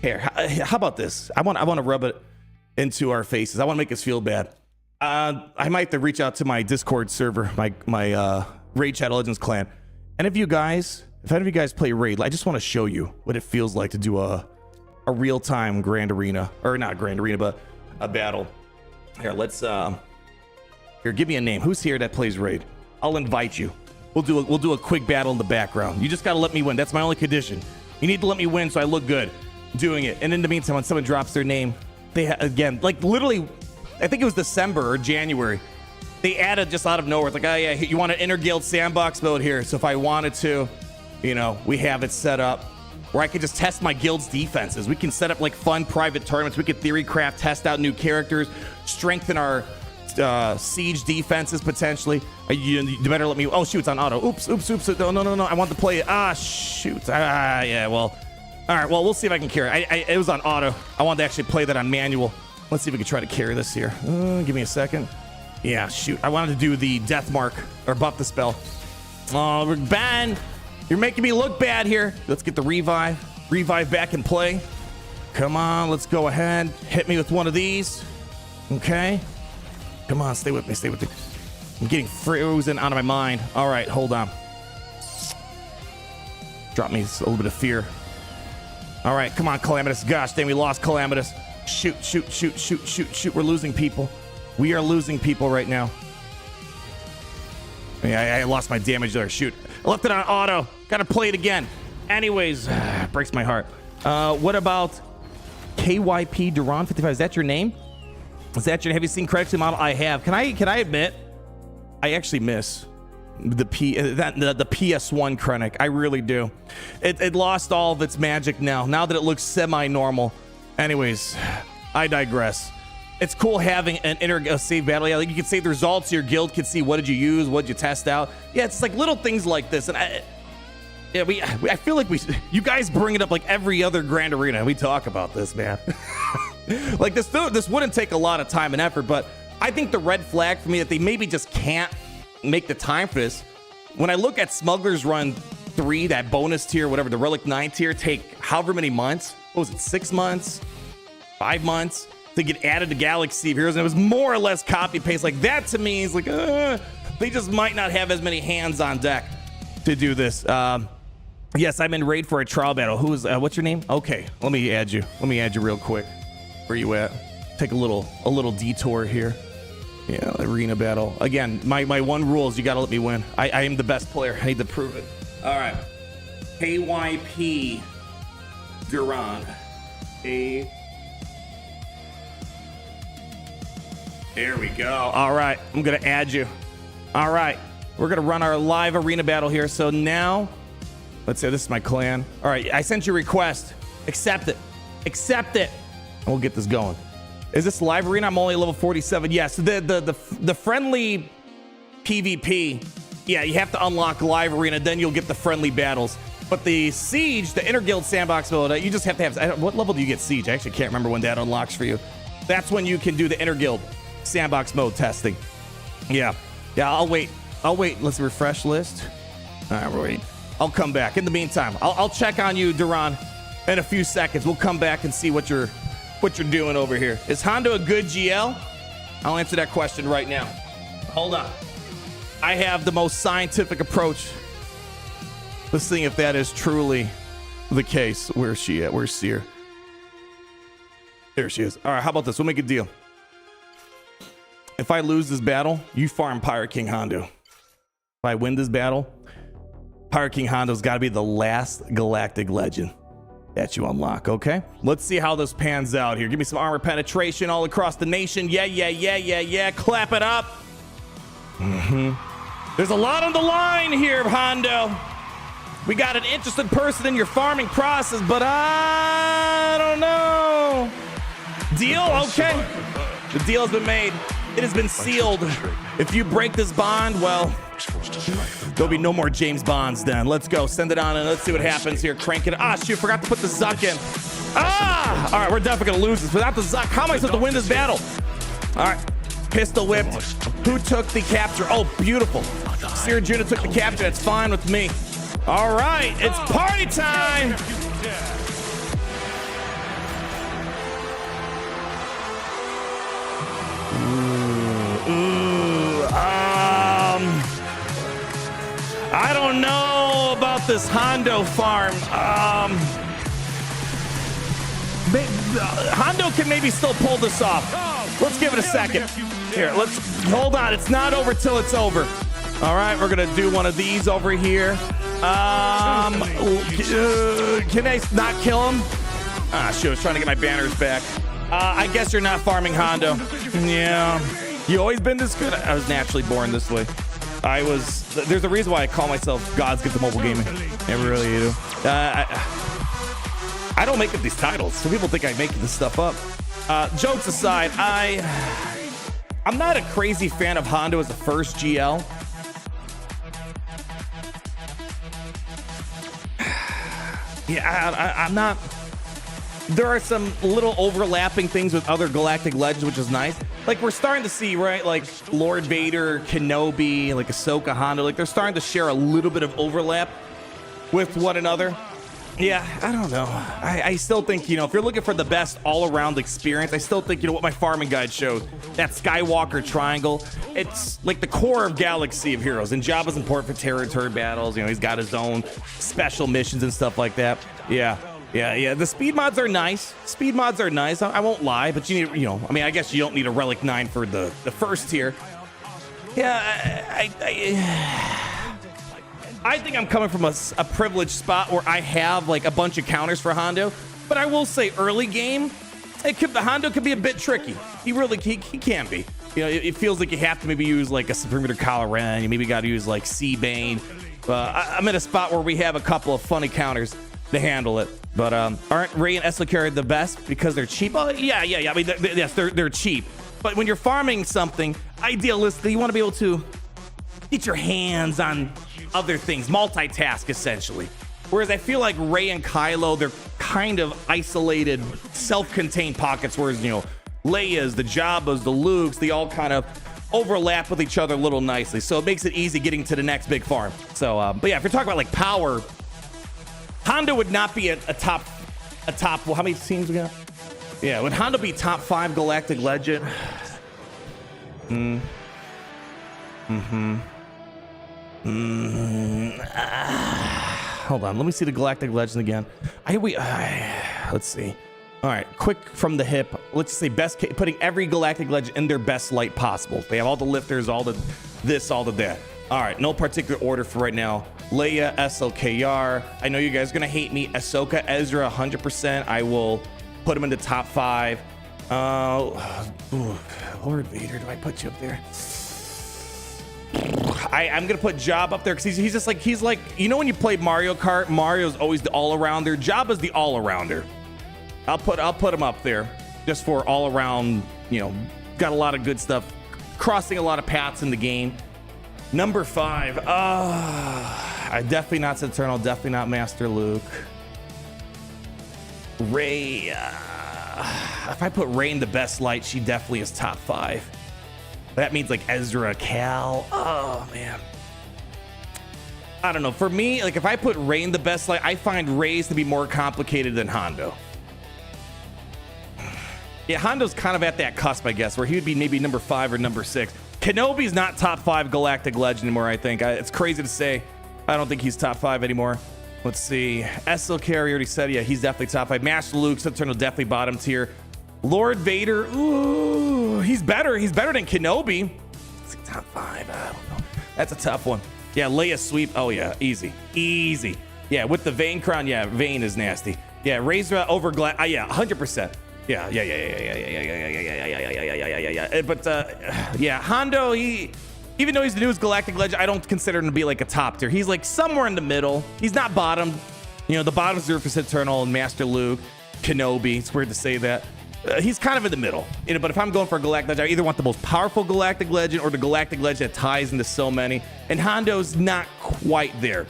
Here, how about this? I want to rub it into our faces. I want to make us feel bad. I might have to reach out to my Discord server, my Raid Shadow Legends clan. And if any of you guys play Raid, I just want to show you what it feels like to do a real-time Grand Arena, or not Grand Arena, but a battle. Here, let's Here, give me a name. Who's here that plays raid? I'll invite you. We'll do a quick battle in the background. You just gotta let me win. That's my only condition. You need to let me win so I look good doing it. And in the meantime, when someone drops their name, they again, like literally, I think it was December or January. They added just out of nowhere. It's like, oh yeah, you want an inter-guild sandbox mode here. So if I wanted to, you know, we have it set up where I could just test my guild's defenses. We can set up like fun private tournaments. We could theory craft, test out new characters, strengthen our siege defenses potentially. You better let me. Oh shoot, it's on auto. Oops. No. I want to play it. Ah shoot. Yeah. Well, all right. Well, we'll see if I can carry it. It was on auto. I wanted to actually play that on manual. Let's see if we can try to carry this here. Give me a second. Yeah, shoot. I wanted to do the death mark or buff the spell. Oh, Ben, you're making me look bad here. Let's get the revive back in play. Come on, let's go ahead. Hit me with one of these. Okay. Come on, stay with me. I'm getting frozen out of my mind. All right, hold on. Drop me a little bit of fear. All right, come on, Calamitous. Gosh, dang, we lost Calamitous. Shoot. We're losing people. We are losing people right now. Yeah, I lost my damage there. Shoot. I left it on auto. Gotta play it again. Anyways, breaks my heart. What about KYP Duran 55? Is that your name? Is that your? Have you seen correctly model? I have. Can I admit? I actually miss the PS1 Krennic. I really do. It lost all of its magic now. Now that it looks semi-normal. Anyways, I digress. It's cool having an save battle. Yeah, like you can save the results. Your guild can see what did you use, what did you test out. Yeah, it's like little things like this. And I feel like you guys bring it up like every other Grand Arena. We talk about this, man. Like this wouldn't take a lot of time and effort, but I think the red flag for me that they maybe just can't make the time for this. When I look at Smuggler's Run 3, that bonus tier, whatever, the Relic 9 tier, take however many months. What was it, 6 months? 5 months? To get added to Galaxy of Heroes, and it was more or less copy paste. Like that to me is like, they just might not have as many hands on deck to do this. Yes, I'm in raid for a trial battle. Who is? What's your name? Okay, let me add you. Real quick. Where you at? Take a little detour here. Yeah, arena battle. Again, my one rule is you gotta let me win. I am the best player. I need to prove it. All right. KYP Duran. There we go. All right, I'm gonna add you. All right, we're gonna run our live arena battle here. So now, let's say this is my clan. All right, I sent you a request. Accept it. And we'll get this going. Is this live arena? I'm only level 47. Yes, the friendly PvP. Yeah, you have to unlock live arena, then you'll get the friendly battles. But the siege, the interguild sandbox mode, you just have to have. What level do you get siege? I actually can't remember when that unlocks for you. That's when you can do the interguild sandbox mode testing. Yeah, I'll wait. Let's refresh list. All right, we're waiting. I'll come back. In the meantime, I'll check on you, Duran, in a few seconds. We'll come back and see what you're doing over here. Is Hondo a good GL? I'll answer that question right now. Hold on. I have the most scientific approach. Let's see if that is truly the case. Where's she at? Where's Seer? There she is. All right, how about this? We'll make a deal. If I lose this battle, you farm Pirate King Hondo. If I win this battle, Pirate King Hondo's got to be the last Galactic Legend that you unlock, okay? Let's see how this pans out here. Give me some armor penetration all across the nation. Yeah. Clap it up. There's a lot on the line here, Hondo. We got an interested person in your farming process, but I don't know. Deal? Okay. The deal has been made. It has been sealed. If you break this bond, well, there'll be no more James Bonds then. Let's go. Send it on and let's see what happens here. Crank it. Ah, shoot. Forgot to put the Zuck in. Ah! All right, we're definitely going to lose this. Without the Zuck, how am I supposed to win this battle? All right. Pistol whipped. Who took the capture? Oh, beautiful. Seer Judah took the capture. That's fine with me. All right. It's party time. I don't know about this Hondo farm. Hondo can maybe still pull this off. Let's give it a second. Here, let's hold on. It's not over till it's over. All right, we're gonna do one of these over here. Can I not kill him? Ah, shoot, I was trying to get my banners back. I guess you're not farming Hondo. Yeah. You always been this good? I was naturally born this way. There's a reason why I call myself God's gift to mobile gaming. I really do. I don't make up these titles. Some people think I make this stuff up. Jokes aside, I'm not a crazy fan of Hondo as the first GL. Yeah, I'm not. There are some little overlapping things with other Galactic Legends, which is nice. Like, we're starting to see, right, like Lord Vader, Kenobi, like Ahsoka, Hondo, like they're starting to share a little bit of overlap with one another. Yeah, I don't know. I still think, you know, if you're looking for the best all-around experience, I still think, you know, what my farming guide showed, that Skywalker triangle, it's like the core of Galaxy of Heroes, and Jabba's important for territory battles. You know, he's got his own special missions and stuff like that. Yeah. The speed mods are nice. I won't lie, but you need, you know, I mean, I guess you don't need a Relic 9 for the first tier. Yeah, I think I'm coming from a privileged spot where I have like a bunch of counters for Hondo, but I will say early game, the Hondo could be a bit tricky. He can be. You know, it feels like you have to maybe use like a Supreme Leader Kylo Ren. You maybe got to use like Bane. I'm at a spot where we have a couple of funny counters to handle it. But aren't Rey and SWGOH the best because they're cheap? Oh, yeah. I mean, yes, they're cheap. But when you're farming something, idealistically, you want to be able to get your hands on other things, multitask essentially. Whereas I feel like Rey and Kylo, they're kind of isolated, self-contained pockets. Whereas, you know, Leia's, the Jabbas, the Lukes, they all kind of overlap with each other a little nicely. So it makes it easy getting to the next big farm. So, but yeah, if you're talking about like power, Hondo would not be a top. Well, how many teams we got? Yeah, would Hondo be top 5 Galactic Legend? Hold on, let me see the Galactic Legend again. Let's see. All right, quick from the hip. Let's say putting every Galactic Legend in their best light possible. They have all the lifters, all the this, all the that. All right, no particular order for right now. Leia, SLKR. I know you guys are gonna hate me. Ahsoka, Ezra, 100%. I will put him in the top 5. Lord Vader, do I put you up there? I'm gonna put Jabba up there because he's just like, he's like, you know, when you play Mario Kart, Mario's always the all-arounder. Jabba's the all-arounder. I'll put him up there just for all-around. You know, got a lot of good stuff, crossing a lot of paths in the game. Number 5. I definitely not Eternal, definitely not Master Luke. Rey. If I put Rey in the best light, she definitely is top 5. That means like Ezra, Cal. Oh man. I don't know. For me, like if I put Rey in the best light, I find Rey's to be more complicated than Hondo. Yeah, Hondo's kind of at that cusp, I guess, where he would be maybe number 5 or number 6. Kenobi's not top 5 Galactic Legend anymore, I think. It's crazy to say. I don't think he's top 5 anymore. Let's see. SLK, already said, yeah, he's definitely top 5. Master Luke, Eternal, definitely bottom tier. Lord Vader, ooh, he's better. He's better than Kenobi. Is he top 5? I don't know. That's a tough one. Yeah, Leia sweep. Oh, yeah, easy. Yeah, with the Vane crown, yeah, Vane is nasty. Yeah, Razor over Glass. Yeah, 100%. Yeah. But yeah, Hondo, even though he's the newest Galactic Legend, I don't consider him to be like a top tier. He's like somewhere in the middle. He's not bottom. You know, the bottom's Rufus Eternal and Master Luke, Kenobi. It's weird to say that. He's kind of in the middle. You know, but if I'm going for a Galactic Legend, I either want the most powerful Galactic Legend or the Galactic Legend that ties into so many. And Hondo's not quite there.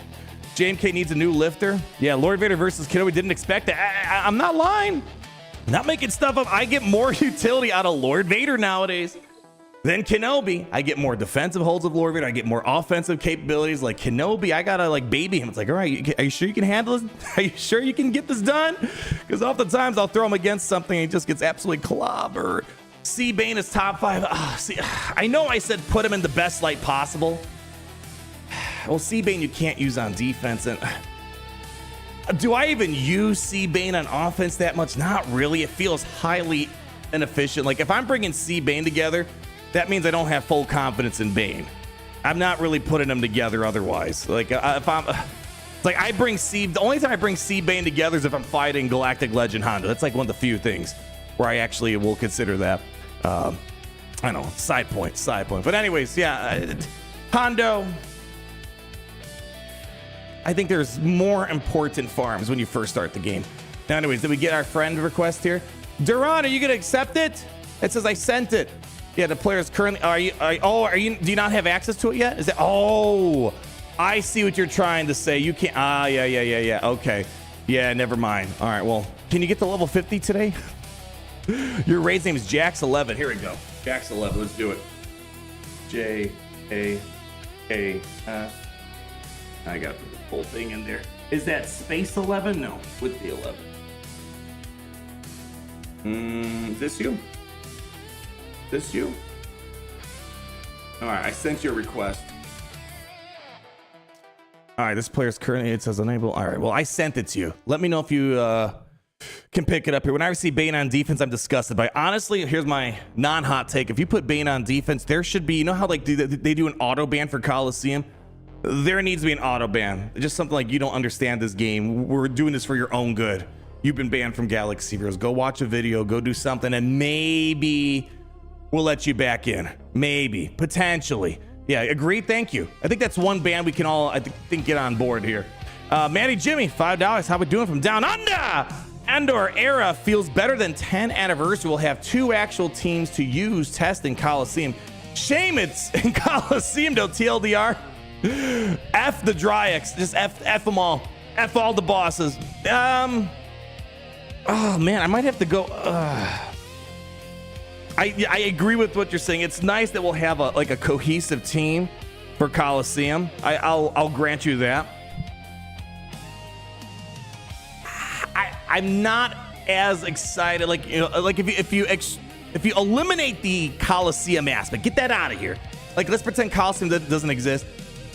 JMK needs a new lifter. Yeah, Lord Vader versus Kenobi, didn't expect it. I'm not lying. Not making stuff up. I get more utility out of Lord Vader nowadays than Kenobi. I get more defensive holds of Lord Vader. I get more offensive capabilities. Like Kenobi, I gotta like baby him. It's like, all right, are you sure you can handle this? Are you sure you can get this done? Because oftentimes I'll throw him against something and he just gets absolutely clobbered. Bane is top 5. I know I said put him in the best light possible. Well, Bane you can't use on defense, and do I even use Bane on offense that much? Not really. It feels highly inefficient. Like if I'm bringing Bane together, that means I don't have full confidence in Bane. I'm not really putting them together otherwise. Like if I'm, it's like I bring C. The only time I bring C Bane together is if I'm fighting Galactic Legend Hondo. That's like one of the few things where I actually will consider that. I know, side point. But anyways, yeah, Hondo. I think there's more important farms when you first start the game. Now, anyways, did we get our friend request here? Duran, are you gonna accept it? It says I sent it. Yeah, the player is currently. Are you? Do you not have access to it yet? Is it? Oh, I see what you're trying to say. You can't. Yeah. Okay. Yeah, never mind. All right. Well, can you get to level 50 today? Your raid's name is Jax11. Here we go. Jax11. Let's do it. J-A-A. I got the whole thing in there. Is that space 11? No, with the 11. This you? This you? All right, I sent you a request. All right, this player's currently, it says unable. All right, well, I sent it to you. Let me know if you can pick it up here. When I see Bane on defense, I'm disgusted by. Honestly, here's my non-hot take. If you put Bane on defense, there should be, you know how like they do an auto ban for Coliseum? There needs to be an auto ban. Just something like, you don't understand this game. We're doing this for your own good. You've been banned from Galaxy Heroes. Go watch a video, go do something, and maybe we'll let you back in. Maybe, potentially. Yeah, agreed. Thank you. I think that's one ban we can all, I think, get on board here. Manny Jimmy, $5. How we doing from down under? Andor era feels better than 10 anniversary. We'll have 2 actual teams to use test in Coliseum. Shame it's in Coliseum though, TLDR. F the Dryax, just F them all. F all the bosses. Oh man, I might have to go. I agree with what you're saying. It's nice that we'll have a cohesive team for Coliseum. I'll grant you that. I'm not as excited. Like, you know, like if you eliminate the Coliseum aspect, get that out of here. Like, let's pretend Coliseum doesn't exist.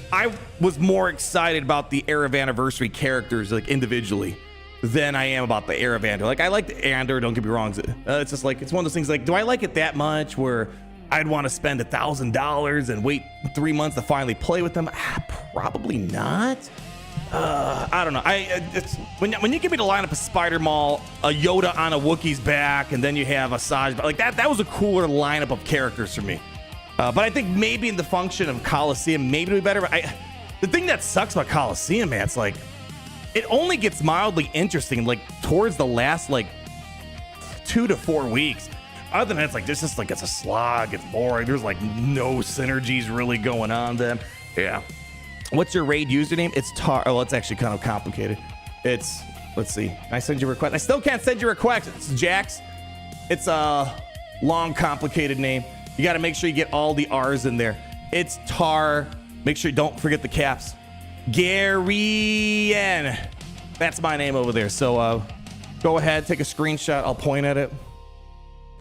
I was more excited about the Era of Anniversary characters, like, individually, than I am about the Era of Andor. Like, I like the Andor, don't get me wrong. It's just like, it's one of those things, like, do I like it that much where I'd want to spend $1,000 and wait 3 months to finally play with them? Probably not. I don't know. It's when you give me the lineup of Spider Maul, a Yoda on a Wookiee's back, and then you have a Saj, like that was a cooler lineup of characters for me. But I think maybe in the function of Coliseum, maybe it'll be better. But the thing that sucks about Coliseum, man, it's like it only gets mildly interesting like towards the last like 2 to 4 weeks. Other than that, it's like this is like it's a slog, it's boring. There's like no synergies really going on then. Yeah. What's your raid username? It's Tar. Oh, it's actually kind of complicated. It's, let's see. Can I send you a request? I still can't send you a request. It's Jax. It's a long, complicated name. You got to make sure you get all the R's in there. It's Tar. Make sure you don't forget the caps. Garian. That's my name over there. So go ahead, take a screenshot. I'll point at it.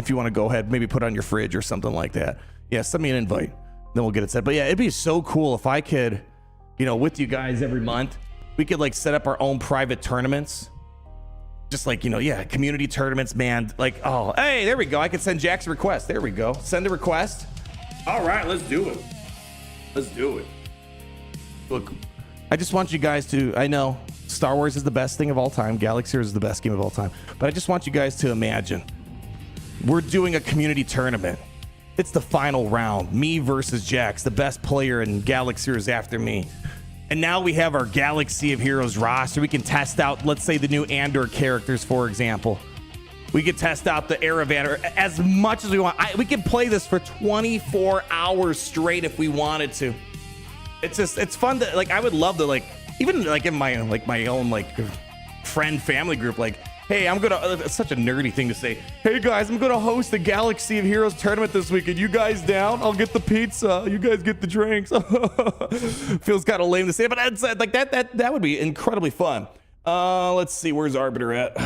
If you want to go ahead, maybe put it on your fridge or something like that. Yeah, send me an invite. Then we'll get it set. But yeah, it'd be so cool if I could, you know, with you guys every month, we could like set up our own private tournaments. Just like, you know, yeah, community tournaments, man. Like, oh, hey, there we go. I can send Jack's request. There we go. Send a request. All right, let's do it. Let's do it. Look, I just want you guys to, I know Star Wars is the best thing of all time. Galaxy Heroes is the best game of all time. But I just want you guys to imagine we're doing a community tournament. It's the final round. Me versus Jax, the best player in Galaxy Heroes after me. And now we have our Galaxy of Heroes roster. We can test out, let's say, the new Andor characters, for example. We could test out the Era of Andor as much as we want. We can play this for 24 hours straight if we wanted to. It's just, it's fun to, like, I would love to, like, even like in my own like friend family group, like, hey, I'm gonna, it's such a nerdy thing to say. Hey guys, I'm gonna host the Galaxy of Heroes tournament this weekend. You guys down? I'll get the pizza. You guys get the drinks. Feels kind of lame to say, but it's like that would be incredibly fun. Let's see, where's Arbiter at?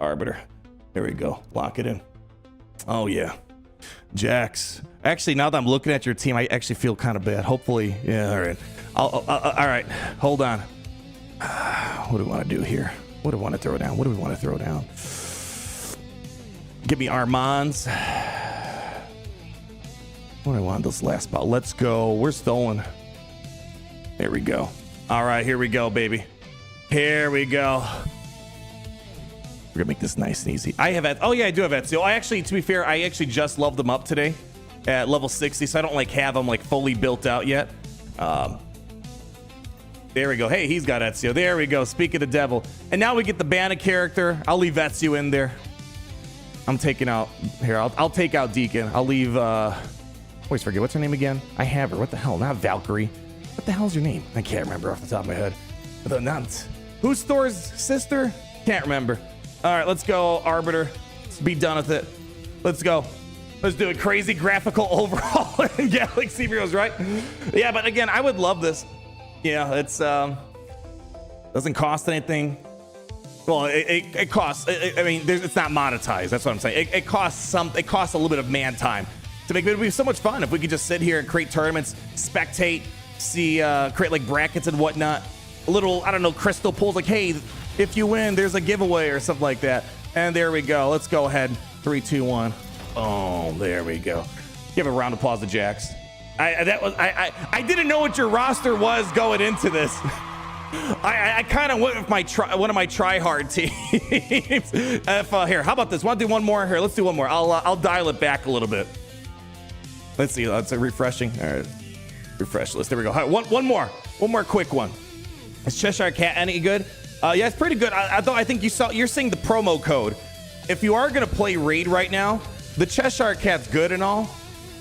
Arbiter. There we go. Lock it in. Oh yeah. Jax. Actually, now that I'm looking at your team, I actually feel kind of bad. Hopefully, yeah, all right. All right, hold on. What do we want to do here? What do we want to throw down? What do we want to throw down? Give me Armands. What do I want this last spot? Let's go. We're stolen. There we go. All right, here we go, baby. Here we go. We're gonna make this nice and easy. I have, oh yeah, I do have Ezio. I actually, to be fair, I actually just leveled them up today at level 60, so I don't like have them like fully built out yet. There we go. Hey, he's got Ezio. There we go. Speak of the devil. And now we get the Bane character. I'll leave Ezio in there. I'm taking out here. I'll take out Deacon. I'll leave. Always forget what's her name again. I have her. What the hell? Not Valkyrie. What the hell's your name? I can't remember off the top of my head. Who's Thor's sister? Can't remember. All right, let's go, Arbiter. Let's be done with it. Let's go. Let's do a crazy graphical overhaul in Galaxy Heroes, right? Yeah, but again, I would love this. Yeah, it's doesn't cost anything. Well, it costs. I mean, it's not monetized. That's what I'm saying. It costs It costs a little bit of man time to make it. It'd be so much fun if we could just sit here and create tournaments, spectate, see, create like brackets and whatnot. A little, I don't know, crystal pulls. Like, hey, if you win, there's a giveaway or something like that. And there we go. Let's go ahead. 3, 2, 1. Oh, there we go. Give a round of applause to Jax. I didn't know what your roster was going into this. I kind of went with one of my try-hard teams. Here, how about this? Want to do one more? Here, let's do one more. I'll dial it back a little bit. Let's see. That's a refreshing. All right, refresh list. There we go. All right, one more quick one. Is Cheshire Cat any good? Yeah, it's pretty good. I think you're seeing the promo code. If you are gonna play Raid right now, the Cheshire Cat's good and all.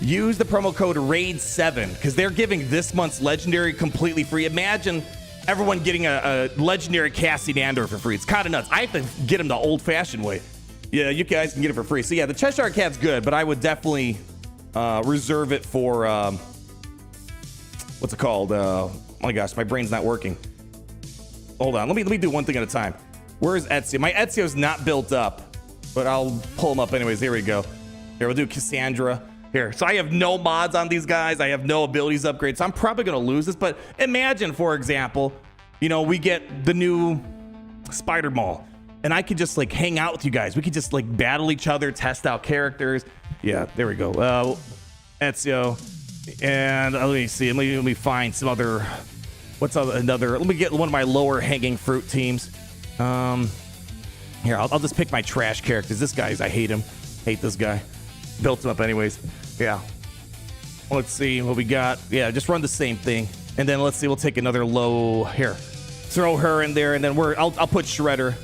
Use the promo code RAID7 because they're giving this month's legendary completely free. Imagine everyone getting a legendary Cassian Andor for free. It's kind of nuts. I have to get him the old-fashioned way. Yeah, you guys can get it for free. So yeah, the Cheshire Cat's good, but I would definitely reserve it for what's it called? Oh my gosh, my brain's not working. Hold on, let me do one thing at a time. Where's Ezio? My Ezio's not built up, but I'll pull him up anyways. Here we go. Here, we'll do Cassandra. Here, so I have no mods on these guys. I have no abilities upgrades. So I'm probably going to lose this. But imagine, for example, you know, we get the new Spider Mall. And I could just like hang out with you guys. We could just like battle each other, test out characters. Yeah, there we go. Ezio. And let me see. Let me find some other... What's another... Let me get one of my lower hanging fruit teams. Here, I'll just pick my trash characters. This guy's... I hate him. Hate this guy. Built him up anyways. Yeah. Let's see what we got. Yeah, just run the same thing. And then let's see, we'll take another low here. Throw her in there, and then I'll put Shredder.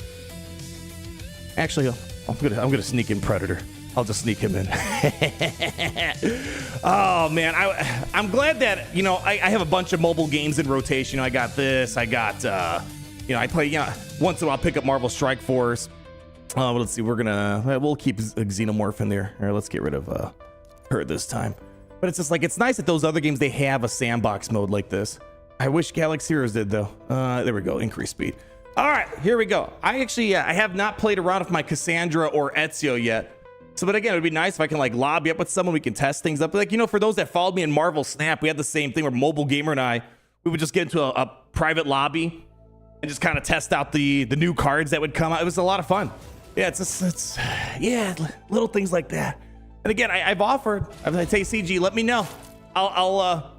Actually, I'm gonna sneak in Predator. I'll just sneak him in. Oh man, I'm glad that, you know, I have a bunch of mobile games in rotation. I got this. I got you know, I play, once in a while I'll pick up Marvel Strike Force. Let's see, we'll keep Xenomorph in there. All right, let's get rid of her this time. But it's just like, it's nice that those other games, they have a sandbox mode like this. I wish Galaxy Heroes did though. There we go, increase speed. All right, here we go. I actually, I have not played around with my Cassandra or Ezio yet. So, but again, it would be nice if I can like lobby up with someone, we can test things up. Like, you know, for those that followed me in Marvel Snap, we had the same thing where Mobile Gamer and I, we would just get into a private lobby and just kind of test out the new cards that would come out. It was a lot of fun. Yeah, it's yeah, little things like that. And again, I've offered. I say, CG, let me know. I'll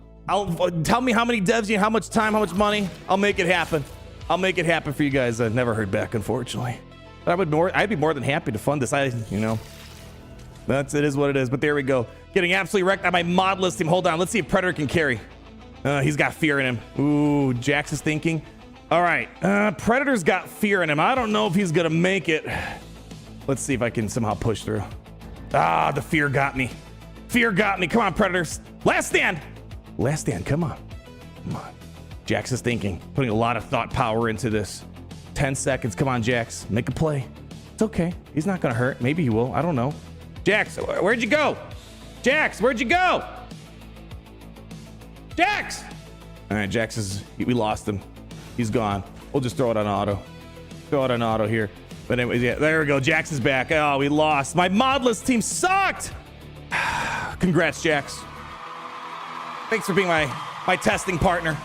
tell me how many devs you, how much time, how much money. I'll make it happen. I'll make it happen for you guys. I never heard back, unfortunately. But I'd be more than happy to fund this. You know, it is what it is. But there we go. Getting absolutely wrecked on my mod list team. Hold on, let's see if Predator can carry. He's got fear in him. Ooh, Jax is thinking. All right, Predator's got fear in him. I don't know if he's gonna make it. Let's see if I can somehow push through. Ah, the fear got me. Fear got me. Come on, Predators. Last stand. Last stand, come on. Come on. Jax is thinking, putting a lot of thought power into this. 10 seconds, come on, Jax. Make a play. It's okay. He's not gonna hurt. Maybe he will, I don't know. Jax, where'd you go? Jax, where'd you go? Jax! All right, Jax we lost him. He's gone. We'll just throw it on auto. Throw it on auto here. But anyways, yeah, there we go. Jax is back. Oh, we lost. My modless team sucked. Congrats, Jax. Thanks for being my testing partner.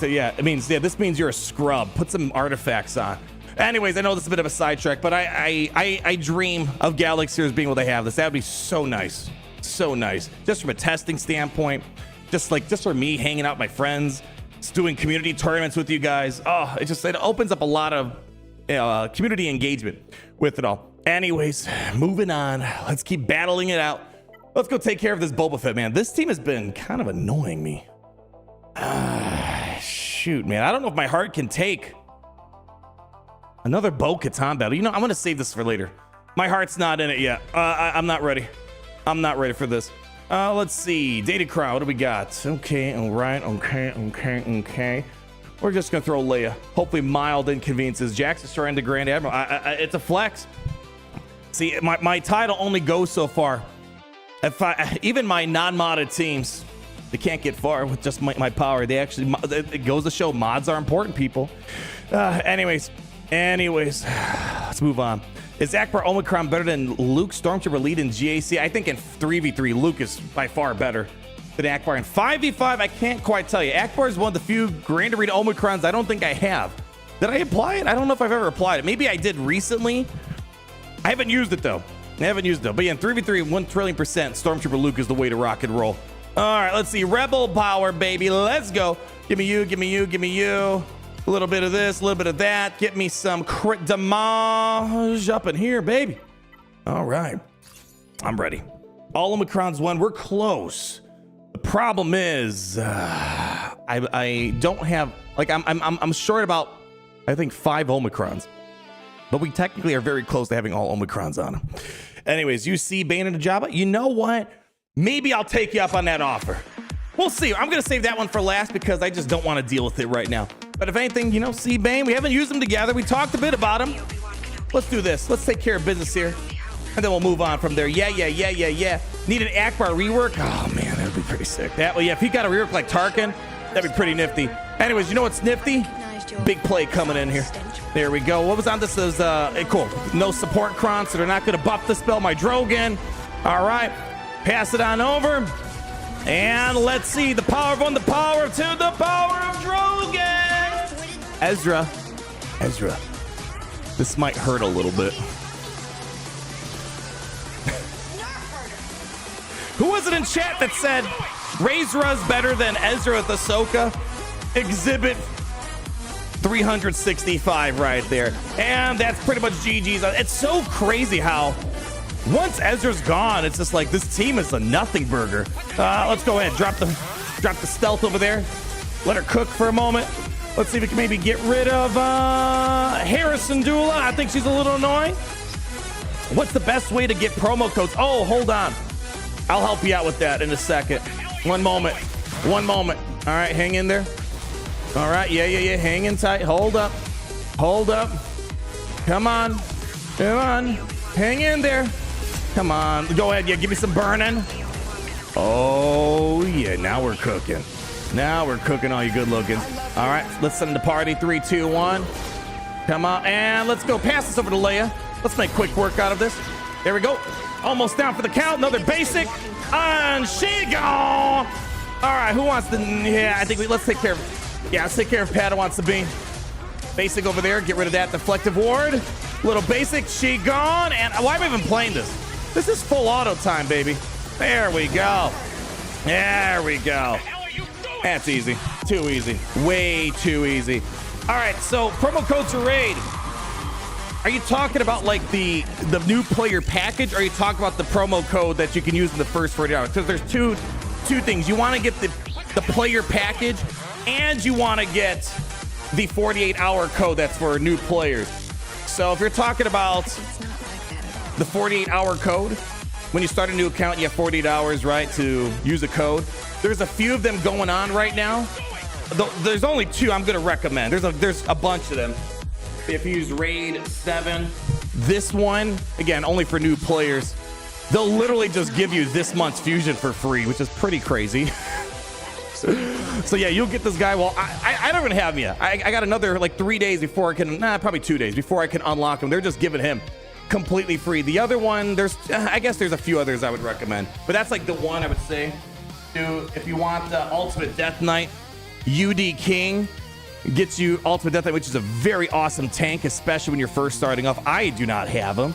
Yeah, this means you're a scrub. Put some artifacts on. Anyways, I know this is a bit of a sidetrack, but I dream of Galaxy Heroes being able to have this. That would be so nice. So nice. Just from a testing standpoint, just for me hanging out with my friends, just doing community tournaments with you guys. Oh, it opens up a lot of community engagement with it all. Anyways, moving on. Let's keep battling it out. Let's go take care of this Boba Fett, man. This team has been kind of annoying me. Shoot, man. I don't know if my heart can take another Bo-Katan battle. You know, I'm going to save this for later. My heart's not in it yet. I'm not ready. I'm not ready for this. Let's see. Datacron, what do we got? Okay, all right. Okay. We're just going to throw Leia. Hopefully mild inconveniences. Jax is trying to Grand Admiral. It's a flex. See, my title only goes so far. Even my non-modded teams, they can't get far with just my power. It goes to show mods are important, people. Anyways, let's move on. Is Akbar Omicron better than Luke Stormtrooper lead in GAC? I think in 3v3, Luke is by far better than Akbar. In 5v5, I can't quite tell you. Akbar is one of the few Grand Arena Omicrons I don't think I have. Did I apply it? I don't know if I've ever applied it. Maybe I did recently. I haven't used it though. But yeah, in 3v3, 1,000,000,000%, Stormtrooper Luke is the way to rock and roll. All right, let's see. Rebel power, baby. Let's go. Give me you. A little bit of this, a little bit of that. Get me some crit damage up in here, baby. All right. I'm ready. All Omicrons won. We're close. The problem is I don't have, like, I'm short about, I think, 5 Omicrons. But we technically are very close to having all Omicrons on them. Anyways, you see Bane and Jabba? You know what? Maybe I'll take you up on that offer. We'll see. I'm going to save that one for last because I just don't want to deal with it right now. But if anything, you know, see Bane, we haven't used them together. We talked a bit about him. Let's do this. Let's take care of business here. And then we'll move on from there. Yeah. Need an Akbar rework? Oh, man, that would be pretty sick. If he got a rework like Tarkin, that'd be pretty nifty. Anyways, you know what's nifty? Big play coming in here. There we go. What was on this? Is cool. No support cron, so they're not going to buff the spell. My Drogon. All right. Pass it on over. And let's see. The power of 1, the power of 2, the power of Drogon. Ezra. This might hurt a little bit. Who was it in chat that said Razra's better than Ezra with Ahsoka? Exhibit 365 right there. And that's pretty much GG's. It's so crazy how once Ezra's gone, it's just like this team is a nothing burger. Let's go ahead. Drop the stealth over there. Let her cook for a moment. Let's see if we can maybe get rid of Harrison Dula. I think she's a little annoying. What's the best way to get promo codes? Oh, hold on. I'll help you out with that in a second. One moment. All right, hang in there. All right, yeah. Hanging tight. Hold up. Come on. Hang in there. Come on. Go ahead. Yeah, give me some burning. Oh, yeah. Now we're cooking. All you good looking. All right, let's send the party. 3, 2, 1. Come on. And let's go. Pass this over to Leia. Let's make quick work out of this. There we go. Almost down for the count. Another basic. And she gone. All right, who wants to? Yeah, I think let's take care of. Yeah, let's take care of Padawan Sabine. Basic over there. Get rid of that deflective ward. Little basic. She gone. And why am I even playing this? This is full auto time, baby. There we go. That's easy. Too easy. Way too easy. All right, so promo code to raid. Are you talking about like the new player package, or are you talking about the promo code that you can use in the first 40 hours? Because there's two things. You want to get the player package, and you want to get the 48-hour code that's for new players. So if you're talking about the 48-hour code, when you start a new account, you have 48 hours, right, to use a code. There's a few of them going on right now. There's only 2 I'm going to recommend. There's a bunch of them. If you use Raid 7, this one, again, only for new players, they'll literally just give you this month's Fusion for free, which is pretty crazy. So yeah, you'll get this guy. Well, I don't even have him yet. I got another like 3 days before I can, probably 2 days before I can unlock him. They're just giving him completely free. The other one, I guess there's a few others I would recommend, but that's like the one I would say. If you want Ultimate Death Knight, UD King gets you Ultimate Death Knight, which is a very awesome tank, especially when you're first starting off. I do not have him.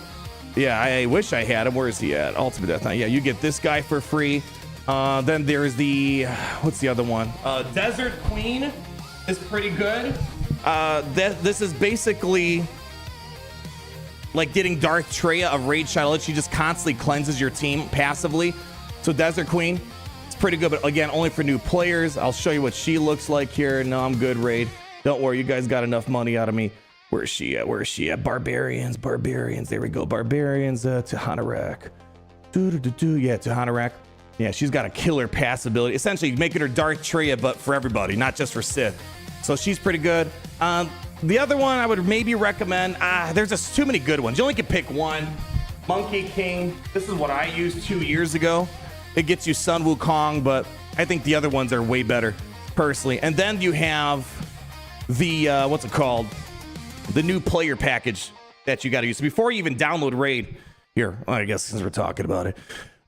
Yeah, I wish I had him. Where is he at? Ultimate Death Knight. Yeah, you get this guy for free. Then there's the, what's the other one? Desert Queen is pretty good. This is basically like getting Darth Traya of Raid Shadow. She just constantly cleanses your team passively. So Desert Queen, it's pretty good, but again, only for new players. I'll show you what she looks like here. No, I'm good, Raid. Don't worry, you guys got enough money out of me. Where is she at? Where is she at? Barbarians. There we go. Barbarians. Tahanarak. Yeah, Tahanarak. Yeah, she's got a killer pass ability. Essentially, making her Darth Traya, but for everybody, not just for Sith. So she's pretty good. The other one I would maybe recommend. There's just too many good ones. You only can pick one. Monkey King. This is what I used 2 years ago. It gets you Sun Wukong, but I think the other ones are way better, personally. And then you have the what's it called? The new player package that you got to use. So before you even download Raid, here, I guess since we're talking about it.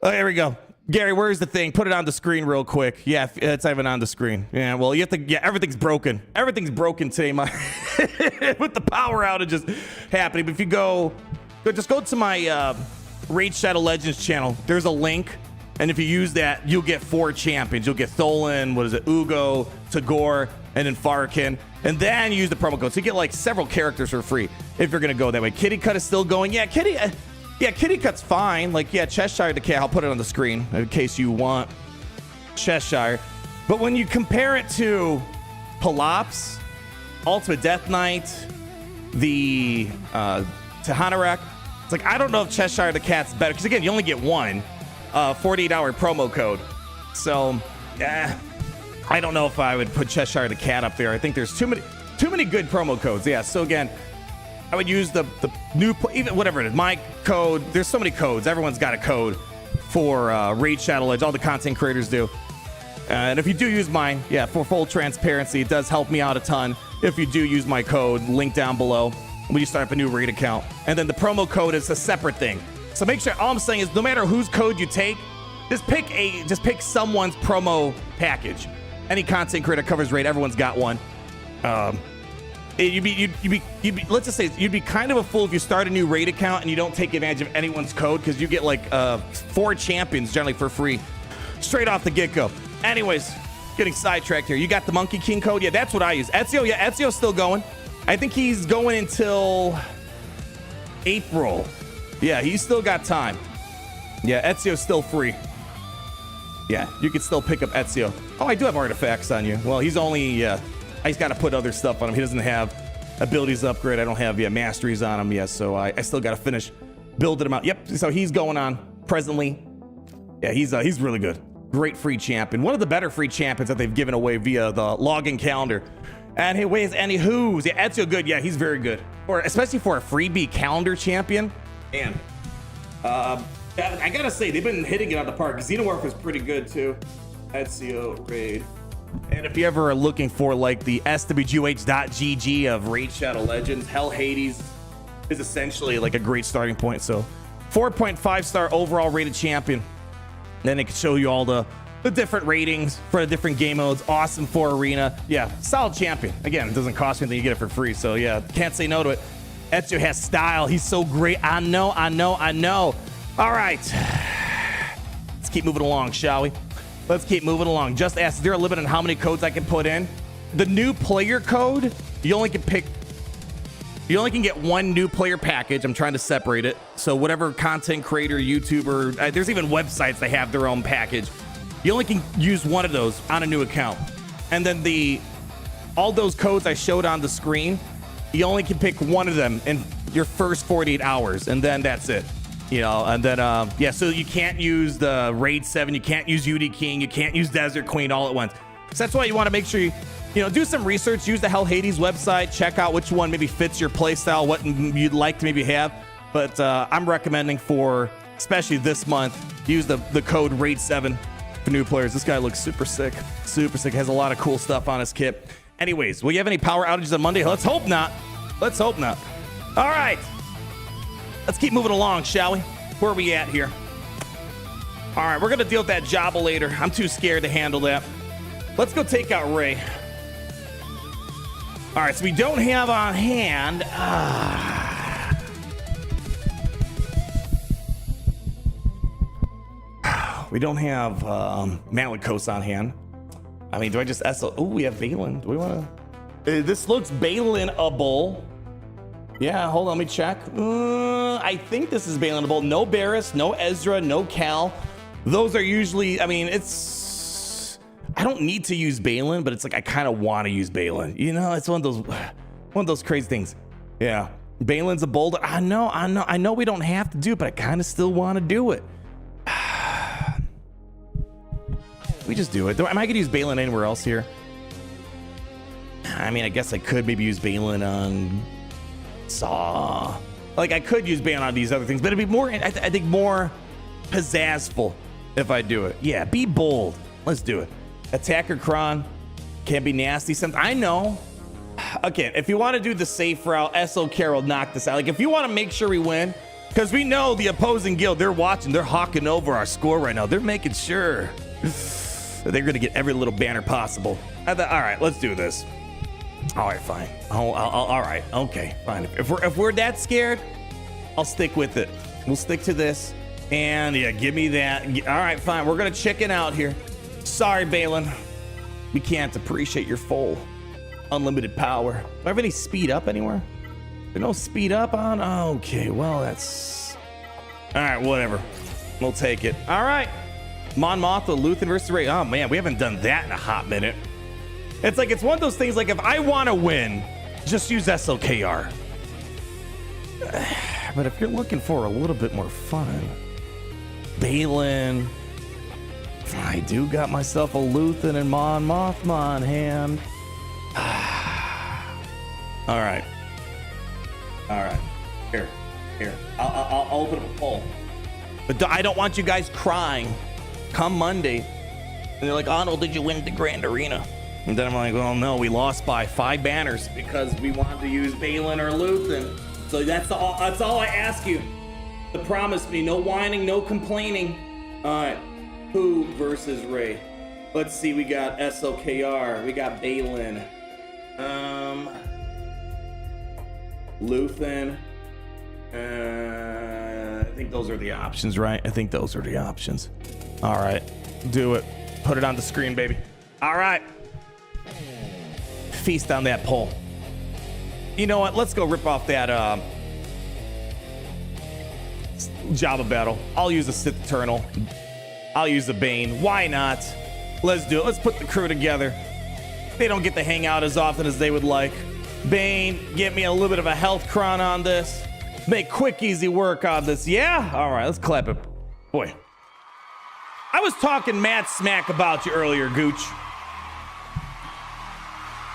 There we go. Gary, where's the thing? Put it on the screen real quick. Yeah, it's even on the screen. Yeah, well, you have to, yeah, everything's broken. Everything's broken today, with the power outages happening. But if you just go to my Raid Shadow Legends channel. There's a link. And if you use that, you'll get 4 champions. You'll get Tholen, Ugo, Tagore, and then Farrakhan. And then you use the promo code. So you get like several characters for free if you're going to go that way. Kitty Cut is still going. Yeah, Kitty Cut's fine. Like, yeah, Cheshire the cat. I'll put it on the screen in case you want Cheshire. But when you compare it to Palops, Ultimate Death Knight, the Tahanarak, it's like, I don't know if Cheshire the cat's better. Because, again, you only get one 48-hour promo code. So, I don't know if I would put Cheshire the cat up there. I think there's too many good promo codes. Yeah, so again, I would use the new, even whatever it is, my code. There's so many codes. Everyone's got a code for Raid Shadow Legends. All the content creators do. And if you do use mine, yeah, for full transparency, it does help me out a ton. If you do use my code, link down below when you start up a new Raid account. And then the promo code is a separate thing. So make sure, all I'm saying is no matter whose code you take, just pick someone's promo package. Any content creator covers Raid, everyone's got one. You'd be let's just say you'd be kind of a fool if you start a new Raid account and you don't take advantage of anyone's code, because you get like 4 champions generally for free straight off the get-go. Anyways, getting sidetracked here. You got the Monkey King code? Yeah, that's what I use. Ezio, yeah, Ezio's still going. I think he's going until April. Yeah, he's still got time. Yeah, Ezio's still free. Yeah, you can still pick up Ezio. Oh, I do have artifacts on you. Well, he's only, I just got to put other stuff on him. He doesn't have abilities to upgrade. I don't have, masteries on him yet, so I still got to finish building him out. Yep, so he's going on presently. Yeah, he's really good. Great free champion. One of the better free champions that they've given away via the login calendar. And anywho's, yeah, Ezio good. Yeah, he's very good. Or especially for a freebie calendar champion. And I gotta say, they've been hitting it out of the park. Xenomorph is pretty good too. Ezio Raid. And if you ever are looking for like the SWGOH.GG of Raid Shadow Legends, Hell Hades is essentially like a great starting point. So 4.5 star overall rated champion. Then it can show you all the different ratings for the different game modes. Awesome for arena. Yeah, solid champion. Again, it doesn't cost you anything. You get it for free. So yeah, can't say no to it. Ezio has style. He's so great. I know. All right. Let's keep moving along, shall we? Let's keep moving along. Just ask, is there a limit on how many codes I can put in? The new player code, you only can get one new player package. I'm trying to separate it. So whatever content creator, YouTuber, there's even websites that have their own package. You only can use one of those on a new account. And then all those codes I showed on the screen, you only can pick one of them in your first 48 hours. And then that's it. And then, so you can't use the Raid 7, you can't use UD King, you can't use Desert Queen all at once. So that's why you want to make sure you do some research, use the Hell Hades website, check out which one maybe fits your playstyle, what you'd like to maybe have. But I'm recommending for, especially this month, use the code Raid 7 for new players. This guy looks super sick, has a lot of cool stuff on his kit. Anyways, will you have any power outages on Monday? Let's hope not. All right. Let's keep moving along, shall we? Where are we at here? All right, we're going to deal with that Jabba later. I'm too scared to handle that. Let's go take out Rey. All right, so we don't have on hand. We don't have Malicos on hand. I mean, do I just SL? Oh, we have Balin. Do we want to? This looks Balin-able. Yeah, hold on, let me check. I think this is Balin-able. No Barriss, no Ezra, no Cal. Those are usually, I mean, I don't need to use Balin, but it's like I kind of want to use Balin. You know, it's one of those crazy things. Yeah, Balin's a boulder. I know we don't have to do it, but I kind of still want to do it. We just do it. Am I gonna use Balin anywhere else here? I mean, I guess I could maybe use Balin on Saw. Like I could use Balin on these other things, but it'd be more, I think more pizzazzful if I do it. Yeah, be bold. Let's do it. Attacker Kron can be nasty. I know. Again, if you want to do the safe route, SO Carol knock this out. Like if you want to make sure we win, because we know the opposing guild, they're watching, they're hawking over our score right now. They're making sure that they're gonna get every little banner possible. All right, let's do this. All right, fine. All right, okay, fine. If we're that scared, I'll stick with it. We'll stick to this. And yeah, give me that. All right, fine. We're gonna chicken out here. Sorry, Balin. We can't appreciate your full unlimited power. Do I have any speed up anywhere? There's no speed up on? Okay, well, that's... All right, whatever. We'll take it. All right. Mon Mothma, Luthen versus Rey. Oh, man, we haven't done that in a hot minute. It's like, it's one of those things, like, if I want to win, just use SLKR. But if you're looking for a little bit more fun, Balin... I do got myself a Luthen and Mon Mothma on hand. All right. Here. I'll open up a poll. But I don't want you guys crying come Monday. And they're like, Arnold, did you win the Grand Arena? And then I'm like, well, no, we lost by 5 banners because we wanted to use Balin or Luthen. So that's all I ask you. To promise me, no whining, no complaining. All right. Who versus Rey? Let's see, we got SLKR, we got Balin, Luthen. I think those are the options, right? I think those are the options. All right, do it. Put it on the screen, baby. All right. Feast on that poll. You know what? Let's go rip off that Jabba battle. I'll use a Sith Eternal. I'll use the Bane. Why not? Let's do it. Let's put the crew together. They don't get to hang out as often as they would like. Bane, get me a little bit of a health cron on this. Make quick, easy work on this. Yeah? All right, let's clap it. Boy. I was talking mad smack about you earlier, Gooch.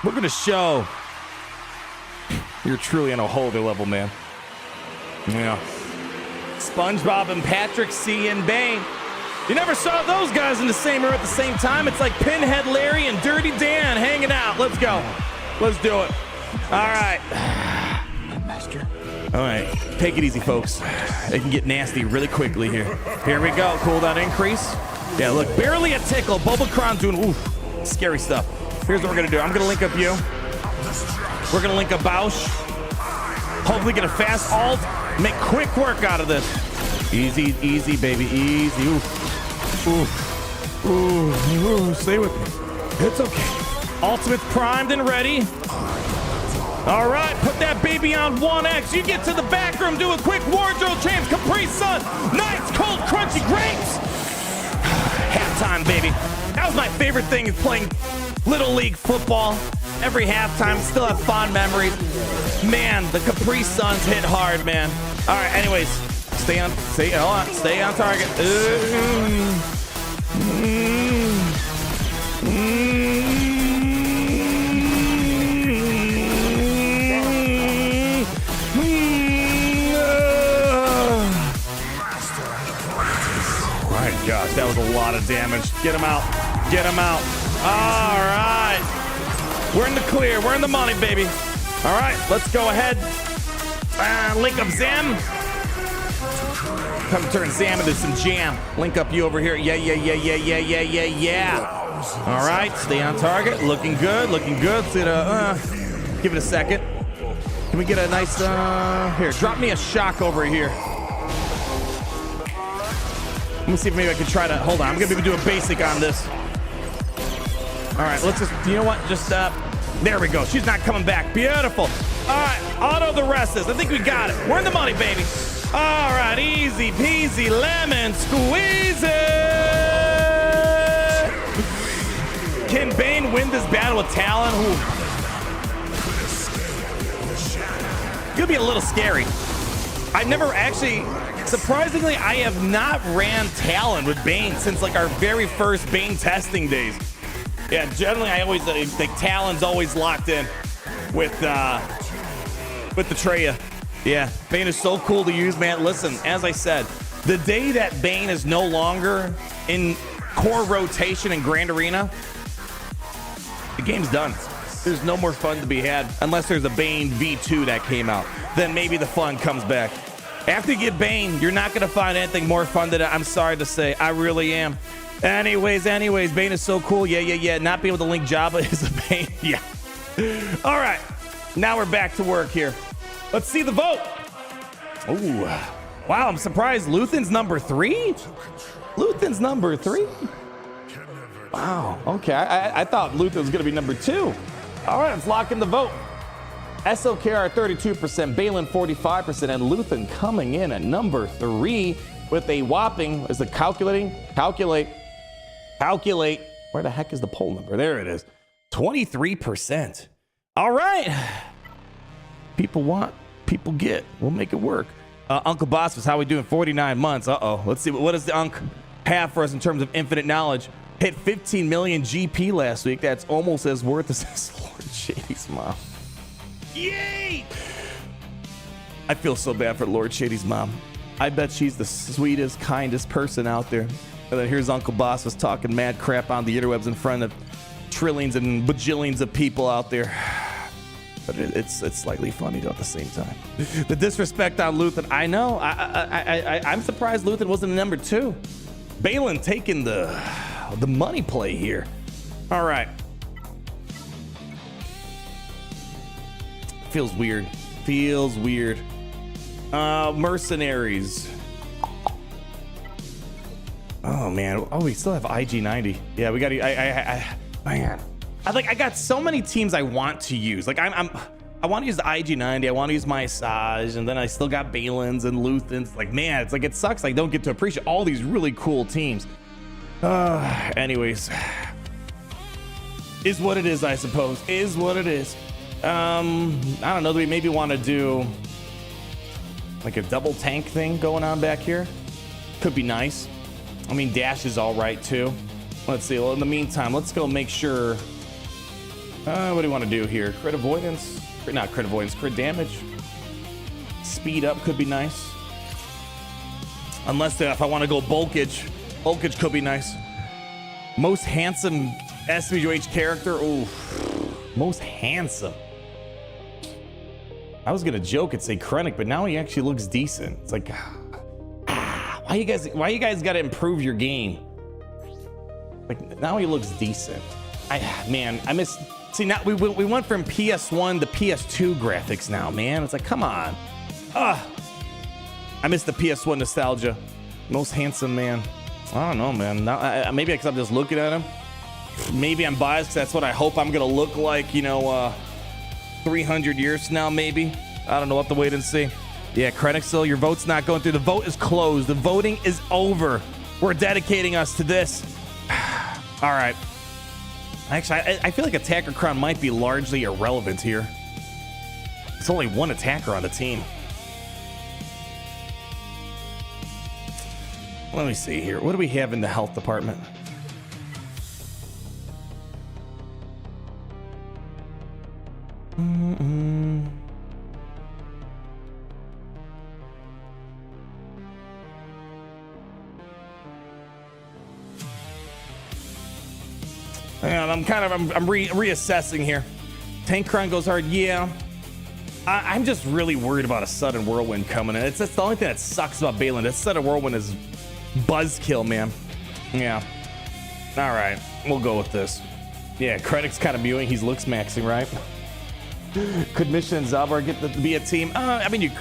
We're going to show you're truly on a whole other level, man. Yeah. SpongeBob and Patrick C. and Bane. You never saw those guys in the same room at the same time. It's like Pinhead Larry and Dirty Dan hanging out. Let's go. Let's do it. All right. Master. All right. Take it easy, folks. They can get nasty really quickly here. Here we go. Cooldown increase. Yeah, look. Barely a tickle. Bobacron doing oof. Scary stuff. Here's what we're going to do. I'm going to link up you. We're going to link up Bausch. Hopefully get a fast alt. Make quick work out of this. Easy, easy, baby. Easy. Oof. Ooh, stay with me. It's okay. Ultimate's primed and ready. All right, put that baby on 1X. You get to the back room, do a quick wardrobe change. Capri Sun, nice, cold, crunchy grapes. Halftime, baby. That was my favorite thing, is playing Little League football. Every halftime, still have fond memories. Man, the Capri Suns hit hard, man. All right, anyways. Stay on target. My gosh, that was a lot of damage. Get him out. Get him out. All right. We're in the clear. We're in the money, baby. All right, let's go ahead. Link up Zam. Come turn Zam into some jam. Link up you over here. Yeah. All right, stay on target. Looking good, looking good. Give it a second. Can we get a nice, here, drop me a shock over here. Let me see if maybe I can try to, hold on. I'm gonna maybe do a basic on this. All right, let's just, you know what? Just, there we go. She's not coming back. Beautiful. All right, auto the rest of this. I think we got it. We're in the money, baby. All right, easy peasy lemon squeeze it. Can Bane win this battle with Talon? Ooh. Gonna be a little scary. I've never actually, surprisingly, I have not ran Talon with Bane since like our very first Bane testing days. Yeah, generally I always the Talon's always locked in with the Traya. Yeah, Bane is so cool to use, man. Listen, as I said, the day that Bane is no longer in core rotation in Grand Arena, the game's done. There's no more fun to be had unless there's a Bane V2 that came out. Then maybe the fun comes back. After you get Bane, you're not going to find anything more fun than it. I'm sorry to say. I really am. Anyways, Bane is so cool. Yeah. Not being able to link Jabba is a Bane. Yeah. All right. Now we're back to work here. Let's see the vote. Ooh. Wow, I'm surprised Luthen's number 3? Luthen's number 3? Wow. Okay, I thought Luthen was going to be number 2. All right, let's lock in the vote. SOKR 32%, Balin 45%, and Luthen coming in at number 3 with a whopping, is it calculate. Where the heck is the poll number? There it is. 23%. All right. People want, people get. We'll make it work. Uncle Boss was how we doing 49 months. Uh-oh. Let's see. What does the Unc have for us in terms of infinite knowledge? Hit 15 million GP last week. That's almost as worth as Lord Shady's mom. Yay! I feel so bad for Lord Shady's mom. I bet she's the sweetest, kindest person out there. And then here's Uncle Boss was talking mad crap on the interwebs in front of trillions and bajillions of people out there. But it's slightly funny though at the same time. The disrespect on Luthen, I know. I'm surprised Luthen wasn't number 2. Balin taking the money play here. All right. Feels weird. Mercenaries. Oh man. Oh, we still have IG90. Yeah, we got to. Man. I got so many teams I want to use. Like I want to use the IG90. I want to use my Asajj, and then I still got Balins and Luthens. Like man, it's like it sucks. I don't get to appreciate all these really cool teams. Anyways, is what it is. I suppose is what it is. I don't know. Do we maybe want to do like a double tank thing going on back here? Could be nice. I mean, Dash is all right too. Let's see. Well, in the meantime, let's go make sure. What do you want to do here? Crit avoidance? Not crit avoidance, crit damage. Speed up could be nice. Unless if I want to go bulkage. Bulkage could be nice. Most handsome SWGOH character. Ooh. Most handsome. I was gonna joke and say Krennic, but now he actually looks decent. It's like, why you guys gotta improve your game? Like now he looks decent. I miss. See now we went from PS1 to PS2 graphics now, man. It's like come on. I miss the PS1 nostalgia. Most handsome man. I don't know, man. Now, maybe because I'm just looking at him. Maybe I'm biased because that's what I hope I'm gonna look like. 300 years from now, maybe. I don't know. We'll have to wait and see. Yeah, Krennic, still, your vote's not going through. The vote is closed. The voting is over. We're dedicating us to this. All right. Actually, I feel like Attacker Crown might be largely irrelevant here. It's only one attacker on the team. Let me see here. What do we have in the health department? And I'm reassessing here. Tank Crown goes hard. Yeah. I'm just really worried about a sudden whirlwind coming in. That's the only thing that sucks about Balin. That sudden whirlwind is buzzkill, man. Yeah. All right. We'll go with this. Yeah, Krennic's kind of mewing. He's looks maxing, right? Could Mission and Zalbar get to be a team? I mean,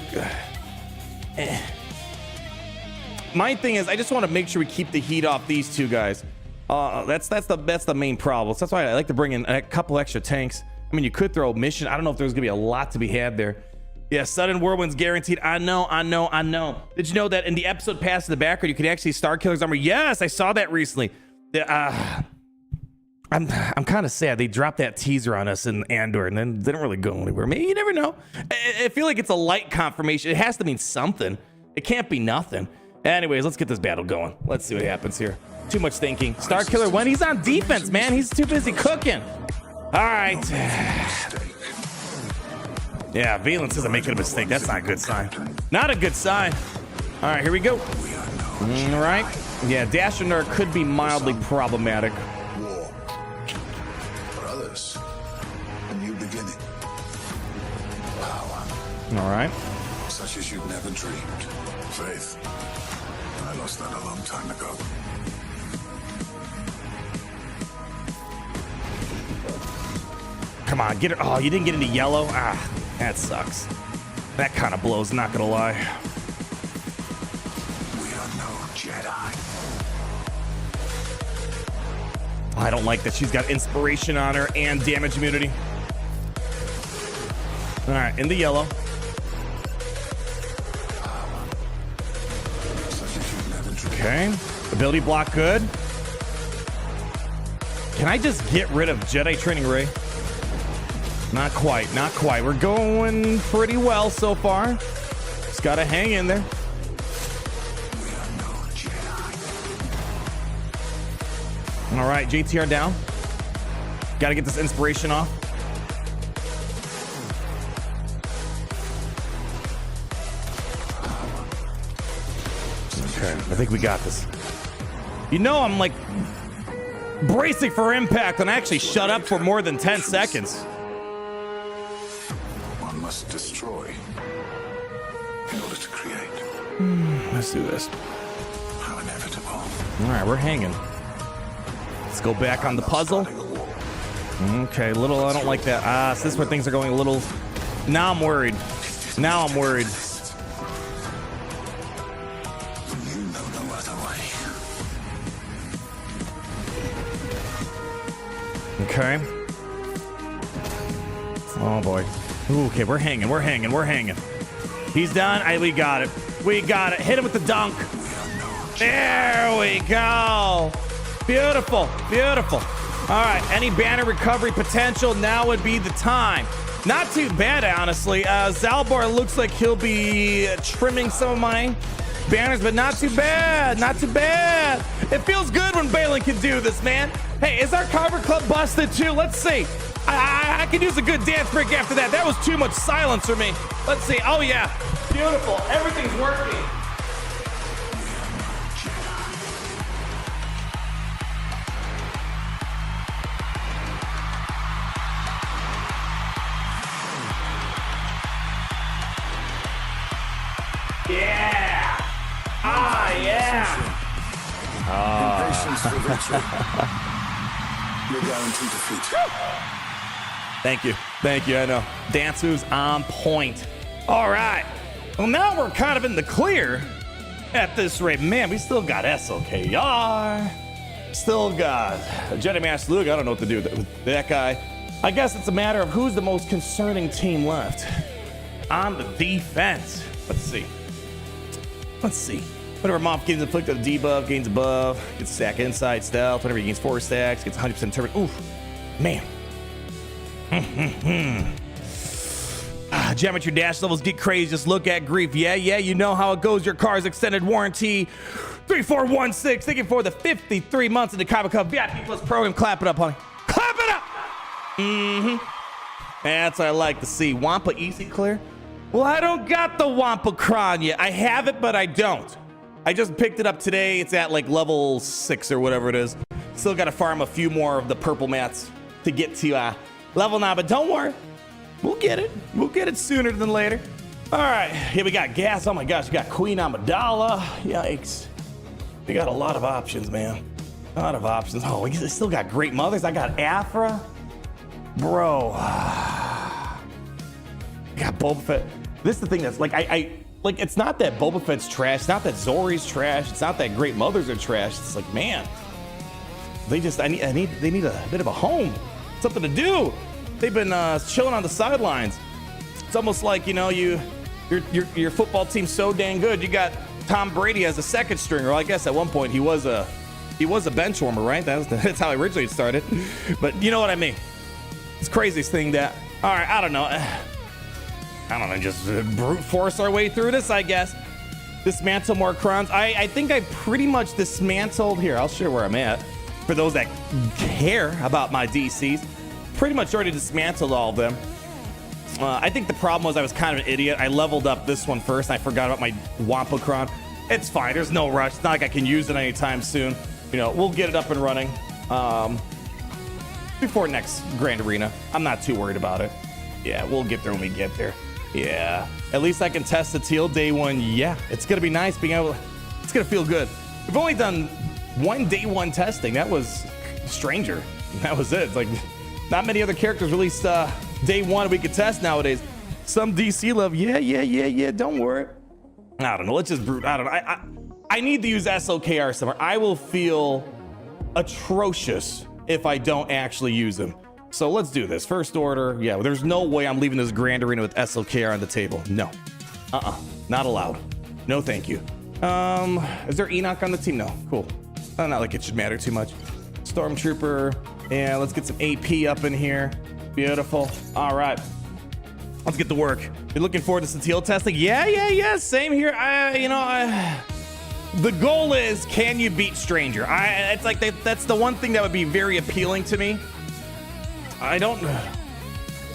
my thing is I just want to make sure we keep the heat off these two guys. That's the main problem. So that's why I like to bring in a couple extra tanks. I mean, you could throw a mission. I don't know if there's gonna be a lot to be had there. Yeah, sudden whirlwinds guaranteed. I know. Did you know that in the episode pass in the background, you can actually Star Killer's armor? Yes, I saw that recently. I'm kind of sad they dropped that teaser on us in Andor and then didn't really go anywhere. Maybe you never know. I feel like it's a light confirmation. It has to mean something. It can't be nothing. Anyways, let's get this battle going. Let's see what happens here. Too much thinking. Star Killer when he's on defense, man. He's too busy cooking. All right. Yeah, Valence isn't making a mistake. That's not a good sign. Not a good sign. All right, here we go. All right. Yeah, Dash and Nerd could be mildly problematic. War. For others, a new beginning. Power. All right. Such as you've never dreamed. Faith. I lost that a long time ago. Come on, get it. Oh, you didn't get into yellow? Ah, that sucks. That kind of blows, not gonna lie. We are no Jedi. I don't like that she's got inspiration on her and damage immunity. All right, in the yellow. Such as you've never dreamed. Okay, ability block good. Can I just get rid of Jedi Training Ray? Not quite, not quite. We're going pretty well so far. Just gotta hang in there. We are no Jedi. All right, JTR down. Gotta get this inspiration off. Okay, I think we got this. You know, I'm like bracing for impact and I actually shut up for more than 10 seconds. One must destroy in order to create. Let's do this. How inevitable. All right, we're hanging. Let's go back on the puzzle. Starting a war. Okay, little, I don't like that. So this is where things are going a little. Now I'm worried. Now I'm worried. You know no other way. Okay. Oh boy. Ooh, okay, we're hanging. He's done. We got it. We got it. Hit him with the dunk. There we go. Beautiful. All right, any banner recovery potential, now would be the time. Not too bad, honestly. Zalbar looks like he'll be trimming some of my banners, but not too bad. It feels good when Balin can do this, man. Hey, is our Carver Club busted too? Let's see. I could use a good dance break after that. That was too much silence for me. Let's see. Oh, yeah. Beautiful. Everything's working. Yeah. Yeah. Impatience for victory. You're guaranteed defeat. Thank you. I know. Dance moves on point. All right. Well, now we're kind of in the clear at this rate. Man, we still got SLKR. Still got Jedi Master Luke. I don't know what to do with that guy. I guess it's a matter of who's the most concerning team left on the defense. Let's see. Whenever Moff gains inflicted a debuff, gains a buff, gets a stack inside stealth. Whenever he gains 4 stacks, gets 100% turret. Oof, man. Geometry dash levels get crazy. Just look at grief. Yeah, you know how it goes. Your car's extended warranty. 3416. Thank you for the 53 months in the Comic Cup VIP Plus program. Clap it up, honey. Clap it up. That's what I like to see. Wampa easy clear. Well, I don't got the Wampa Cron yet. I have it, but I don't. I just picked it up today. It's at like level 6 or whatever it is. Still got to farm a few more of the purple mats to get to level 9, but don't worry. We'll get it. We'll get it sooner than later. All right, here we got gas. Oh my gosh, we got Queen Amidala. Yikes. We got a lot of options, man. A lot of options. Oh, we still got great mothers. I got Afra. Bro. I got Boba Fett. This is the thing that's like, like, it's not that Boba Fett's trash. It's not that Zori's trash. It's not that Great Mothers are trash. It's like, man, they need a bit of a home, something to do. They've been chilling on the sidelines. It's almost like, you know, your football team's so dang good. You got Tom Brady as a second stringer. Well, I guess at one point he was a bench warmer, right? That's how originally it started. But you know what I mean. It's the craziest thing that, all right, I don't know, just brute force our way through this, I guess. Dismantle more crowns. I think I pretty much dismantled, here, I'll share where I'm at. For those that care about my DCs, pretty much already dismantled all of them. I think the problem was I was kind of an idiot. I leveled up this one first, and I forgot about my Wampacron. It's fine, there's no rush. It's not like I can use it anytime soon. You know, we'll get it up and running before next Grand Arena. I'm not too worried about it. Yeah, we'll get there when we get there. Yeah, at least I can test the teal day one. Yeah, it's gonna be nice being able. It's gonna feel good. We've only done one day one testing. That was Stranger. That was it. It's like not many other characters released day one we could test nowadays. Some DC love. Yeah. Don't worry. I don't know. Let's just brute. I don't know. I need to use SOKR somewhere. I will feel atrocious if I don't actually use them. So let's do this. First order. Yeah, there's no way I'm leaving this Grand Arena with SOKR on the table. No. Not allowed. No, thank you. Is there Enoch on the team? No. Cool. Not like it should matter too much. Stormtrooper. Yeah, let's get some AP up in here. Beautiful. All right. Let's get to work. You're looking forward to some teal testing? Yeah. Same here. The goal is, can you beat Stranger? It's like that's the one thing that would be very appealing to me.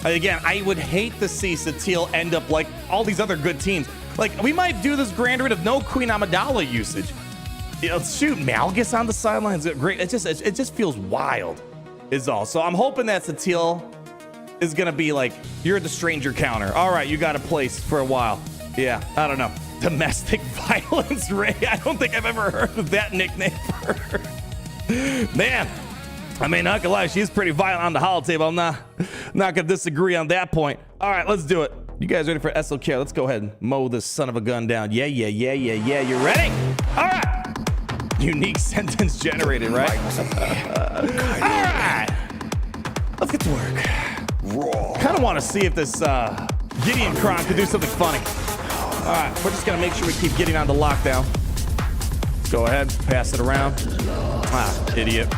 Again, I would hate to see Satele end up like all these other good teams. Like, we might do this Grand Arena of no Queen Amidala usage. You know, shoot, Malgus on the sidelines. Great. It just feels wild, is all. So I'm hoping that Satele is going to be like, you're the Stranger counter. All right, you got a place for a while. Yeah, I don't know. Domestic violence Ray. I don't think I've ever heard of that nickname for her. Man, I mean, not gonna lie, she's pretty violent on the holotable. I'm not gonna disagree on that point. All right, let's do it. You guys ready for SLK? Let's go ahead and mow this son of a gun down. Yeah. You ready? All right. Unique sentence generated, right? All right. Let's get to work. Kind of want to see if this Gideon Kron could do something funny. All right, we're just gonna make sure we keep getting on the lockdown. Go ahead, pass it around. Idiot.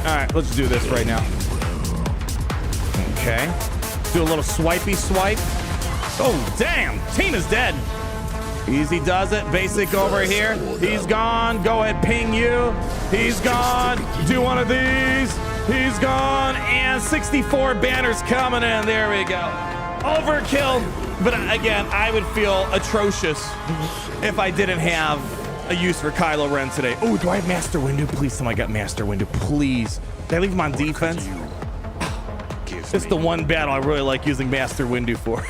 All right, let's do this right now. Okay, do a little swipey swipe. Oh, damn, Tina's dead. Easy does it, basic over here. He's gone, go ahead, ping you. He's gone, do one of these. He's gone, and 64 banners coming in, there we go. Overkill, but again, I would feel atrocious if I didn't have a use for Kylo Ren today. Oh, do I have Master Windu? Please tell me I got Master Windu, please. Did I leave him on defense? It's the one battle I really like using Master Windu for.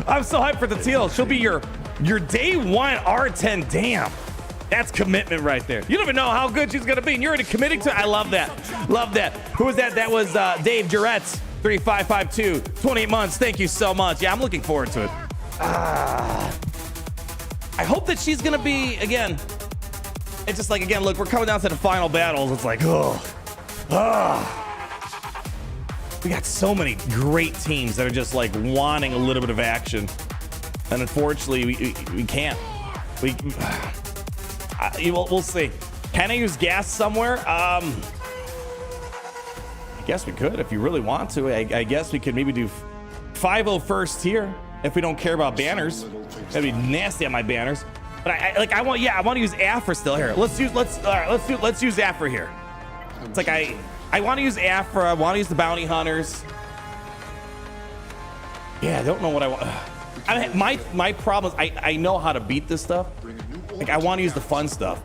I'm so hyped for the teal. She'll be your day one R10. Damn, that's commitment right there. You don't even know how good she's gonna be, and you're already committing to it. I love that. Who was that? That was Dave Juretz. 3552, 28 months. Thank you so much. Yeah, I'm looking forward to it. I hope that she's gonna be, again, it's just like, again, look, we're coming down to the final battles. It's like, we got so many great teams that are just like wanting a little bit of action, and unfortunately we can't. We'll see. Can I use gas somewhere? I guess we could if you really want to. I guess we could maybe do 5-0 first here if we don't care about banners. That'd be nasty on my banners. But I want to use Afra still here. Let's use Afra here. It's like I want to use Afra. I want to use the bounty hunters. Yeah, I don't know what I want. My problem is I know how to beat this stuff. Like, I want to use the fun stuff.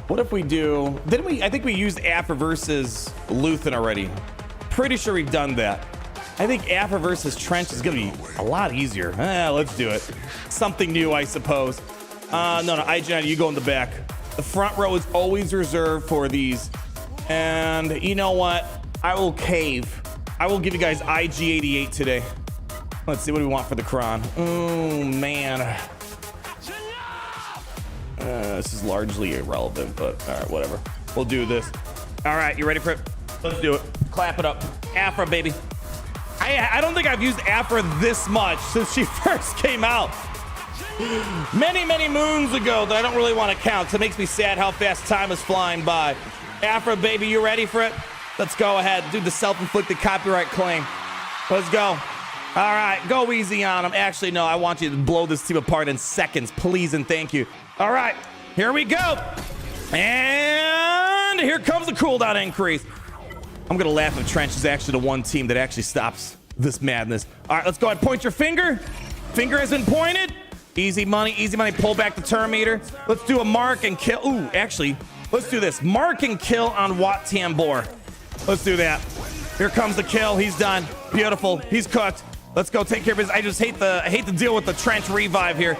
What if we do? I think we used Afra versus Luthen already. Pretty sure we've done that. I think Afra versus Trench is gonna be a lot easier. Let's do it. Something new, I suppose. No, IGN, you go in the back. The front row is always reserved for these. And you know what? I will cave I will give you guys IG88 today. Let's see what we want for the Kron. Oh, man. This is largely irrelevant, but all right, whatever. We'll do this. All right, you ready for it? Let's do it. Clap it up. Afra, baby. I don't think I've used Afra this much since she first came out. Many, many moons ago that I don't really want to count. So it makes me sad how fast time is flying by. Afra, baby, you ready for it? Let's go ahead. Do the self-inflicted copyright claim. Let's go. All right, go easy on him. Actually, no, I want you to blow this team apart in seconds, please and thank you. All right, here we go. And here comes the cooldown increase. I'm gonna laugh if Trench is actually the one team that actually stops this madness. All right, let's go ahead. Point your finger. Finger has been pointed. Easy money, easy money. Pull back the turn meter. Let's do a mark and kill. Ooh, actually, let's do this. Mark and kill on Wat Tambor. Let's do that. Here comes the kill. He's done. Beautiful. He's cooked. Let's go take care of his. I just hate the deal with the Trench revive here.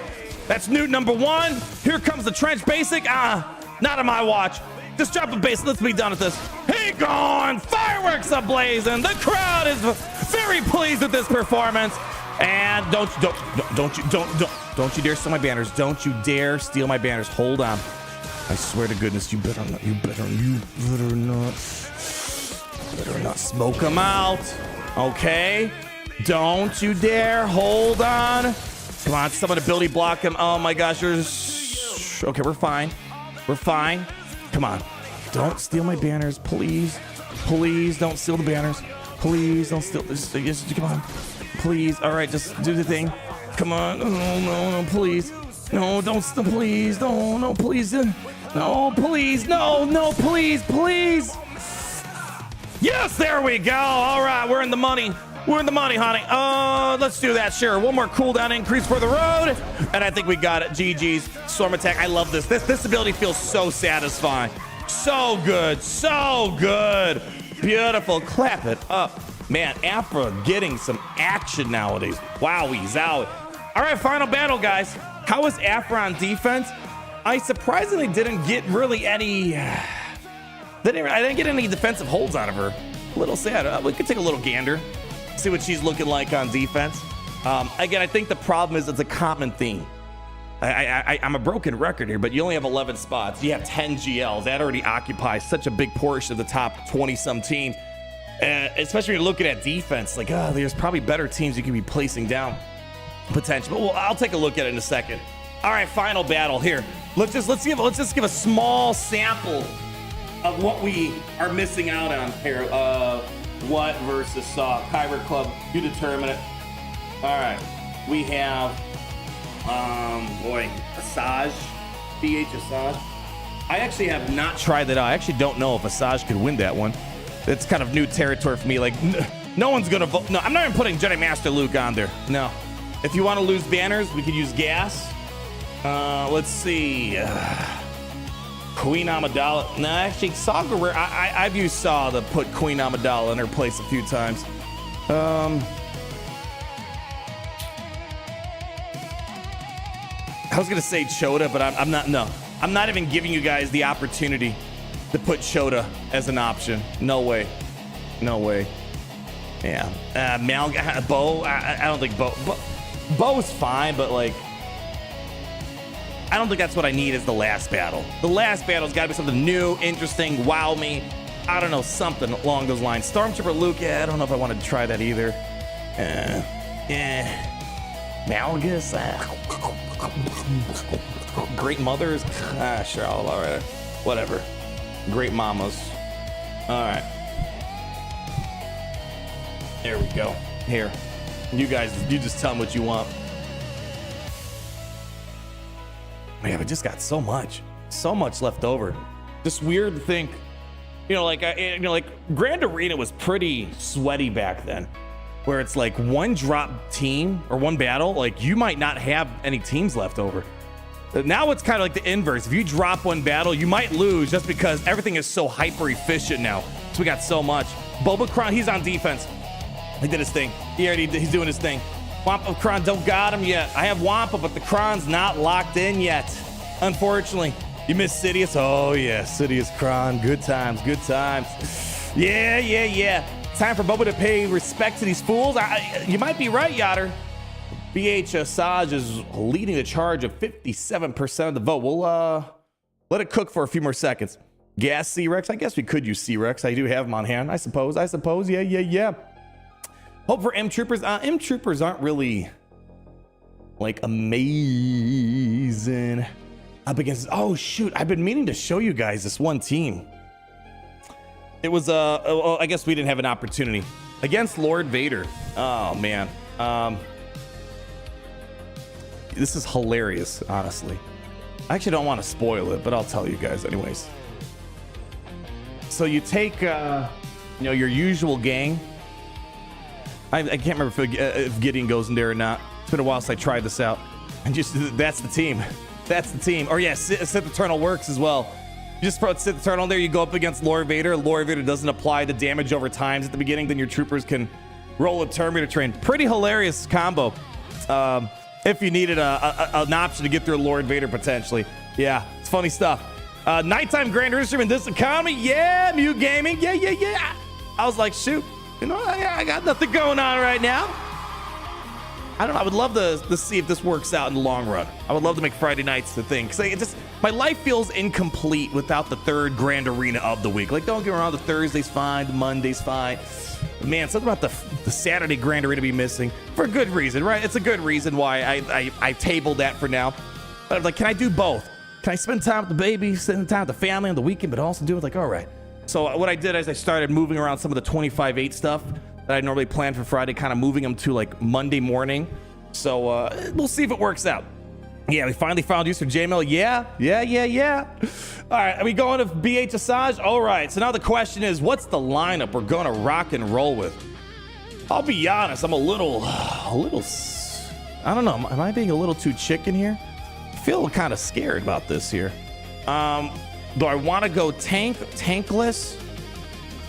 That's Newt number 1. Here comes the Trench basic. Not on my watch. Just drop a base. Let's be done with this. He gone. Fireworks ablazing. The crowd is very pleased with this performance. And don't you dare steal my banners. Don't you dare steal my banners. Hold on. I swear to goodness, you better not smoke them out. Okay. Don't you dare. Hold on. Come on, someone ability block him. Oh my gosh, okay, we're fine. We're fine. Come on. Don't steal my banners, please. Please don't steal the banners. Please don't steal this. Come on. Please. All right, just do the thing. Come on. No, please. No, don't steal, please. No, please. No, please. No, please. Yes, there we go. All right, we're in the money. We're in the money, honey. Let's do that. Sure. One more cooldown increase for the road. And I think we got it. GG's. Storm attack. I love this. This ability feels so satisfying. So good. So good. Beautiful. Clap it up. Man, Afra getting some action nowadays. Wowie zowie. All right, final battle, guys. How was Afra on defense? I surprisingly didn't get really any... I didn't get any defensive holds out of her. A little sad. We could take a little gander. See what she's looking like on defense. Again, I think the problem is it's a common theme. I'm a broken record here, but you only have 11 spots. You have 10 GLs. That already occupies such a big portion of the top 20-some teams. Especially when you're looking at defense. Like, there's probably better teams you could be placing down potential. But I'll take a look at it in a second. All right, final battle here. Let's just give a small sample of what we are missing out on here. What versus Kyber Club, you determine it. All right, we have Asajj, DH Asajj. I actually have not tried that out. I actually don't know if Asajj could win that one. It's kind of new territory for me. Like, no one's gonna vote. No, I'm not even putting Jedi Master Luke on there. No. If you want to lose banners, we could use gas. Let's see. Queen Amidala. No, actually, Saw Gerrera. I've used Saw to put Queen Amidala in her place a few times. I was gonna say Chota, but I'm not. No, I'm not even giving you guys the opportunity to put Chota as an option. No way. Yeah. Bo. I don't think Bo's fine, but like, I don't think that's what I need as the last battle. The last battle's got to be something new, interesting, wow me. I don't know, something along those lines. Stormtrooper Luke, I don't know if I want to try that either. Malgus, Great Mothers, sure, all right, whatever. Great Mamas. All right. There we go. Here, you guys, you just tell them what you want. Man, we just got so much left over. Just weird to think, like Grand Arena was pretty sweaty back then, where it's like one drop team or one battle, like you might not have any teams left over. Now it's kind of like the inverse. If you drop one battle, you might lose just because everything is so hyper efficient now. So we got so much. Boba Kron, he's on defense. He did his thing. He's doing his thing. Wampa Kron don't got him yet. I have Wampa, but the Kron's not locked in yet. Unfortunately, you missed Sidious. Oh yeah, Sidious Kron. Good times. Yeah. Time for Boba to pay respect to these fools. You might be right, Yoder. BH Asajj is leading the charge of 57% of the vote. We'll let it cook for a few more seconds. Gas C-Rex. I guess we could use C-Rex. I do have them on hand. I suppose. Yeah. Hope for M-Troopers. M-Troopers aren't really like amazing. Up against, oh shoot, I've been meaning to show you guys this one team. It was I guess we didn't have an opportunity against Lord Vader. Oh man, this is hilarious, honestly. I actually don't want to spoil it, but I'll tell you guys anyways. So you take your usual gang. I can't remember if Gideon goes in there or not. It's been a while since I tried this out. And just, that's the team. That's the team. Or yeah, Sith Eternal works as well. You just put Sith Eternal there, you go up against Lord Vader. Lord Vader doesn't apply the damage over times at the beginning, then your troopers can roll a Terminator train. Pretty hilarious combo. If you needed an option to get through Lord Vader potentially. Yeah, it's funny stuff. Nighttime Grand Rooster in this economy. Yeah, Mute Gaming. Yeah. I was like, shoot. I got nothing going on right now. I don't know. I would love to see if this works out in the long run. I would love to make Friday nights the thing. Because my life feels incomplete without the third grand arena of the week. Like, don't get me wrong, the Thursday's fine, the Monday's fine. Man, something about the Saturday grand arena be missing for a good reason, right? It's a good reason why I tabled that for now. But I'm like, can I do both? Can I spend time with the baby, spend time with the family on the weekend, but also do it? Like, all right. So what I did is I started moving around some of the 25/8 stuff that I normally plan for Friday, kind of moving them to like Monday morning. So we'll see if it works out. Yeah, we finally found use for JML. Yeah. All right, are we going to BH Asajj? All right, so now the question is, what's the lineup we're going to rock and roll with? I'll be honest, I'm a little, I don't know, am I being a little too chicken here? I feel kind of scared about this here. Do I want to go tankless?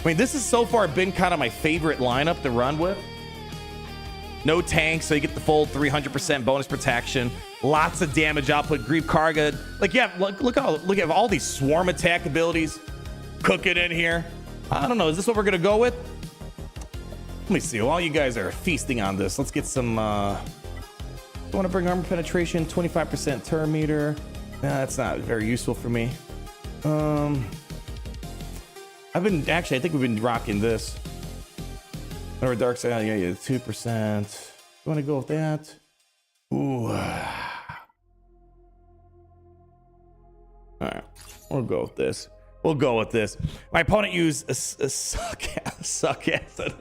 I mean, this has so far been kind of my favorite lineup to run with. No tanks, so you get the full 300% bonus protection. Lots of damage output. Grief Karga. Like, yeah, look at all these swarm attack abilities. Cooking in here. I don't know. Is this what we're going to go with? Let me see. While you guys are feasting on this, let's get some... I want to bring armor penetration, 25% turn meter. Nah, that's not very useful for me. I think we've been rocking this. Or dark side, yeah, 2%. You want to go with that? Ooh. All right, we'll go with this. My opponent used a suck ass.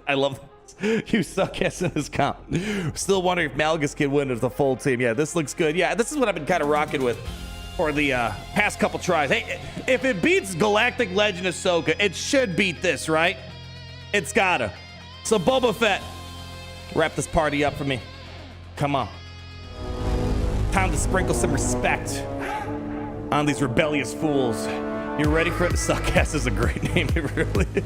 I love this. You suck ass in this comp. Still wondering if Malgus can win as the full team. Yeah, this looks good. Yeah, this is what I've been kind of rocking with for the past couple tries. Hey, if it beats Galactic Legend Ahsoka, it should beat this, right? It's gotta. So Boba Fett, wrap this party up for me. Come on. Time to sprinkle some respect on these rebellious fools. You ready for it? Suckass is a great name, it really is.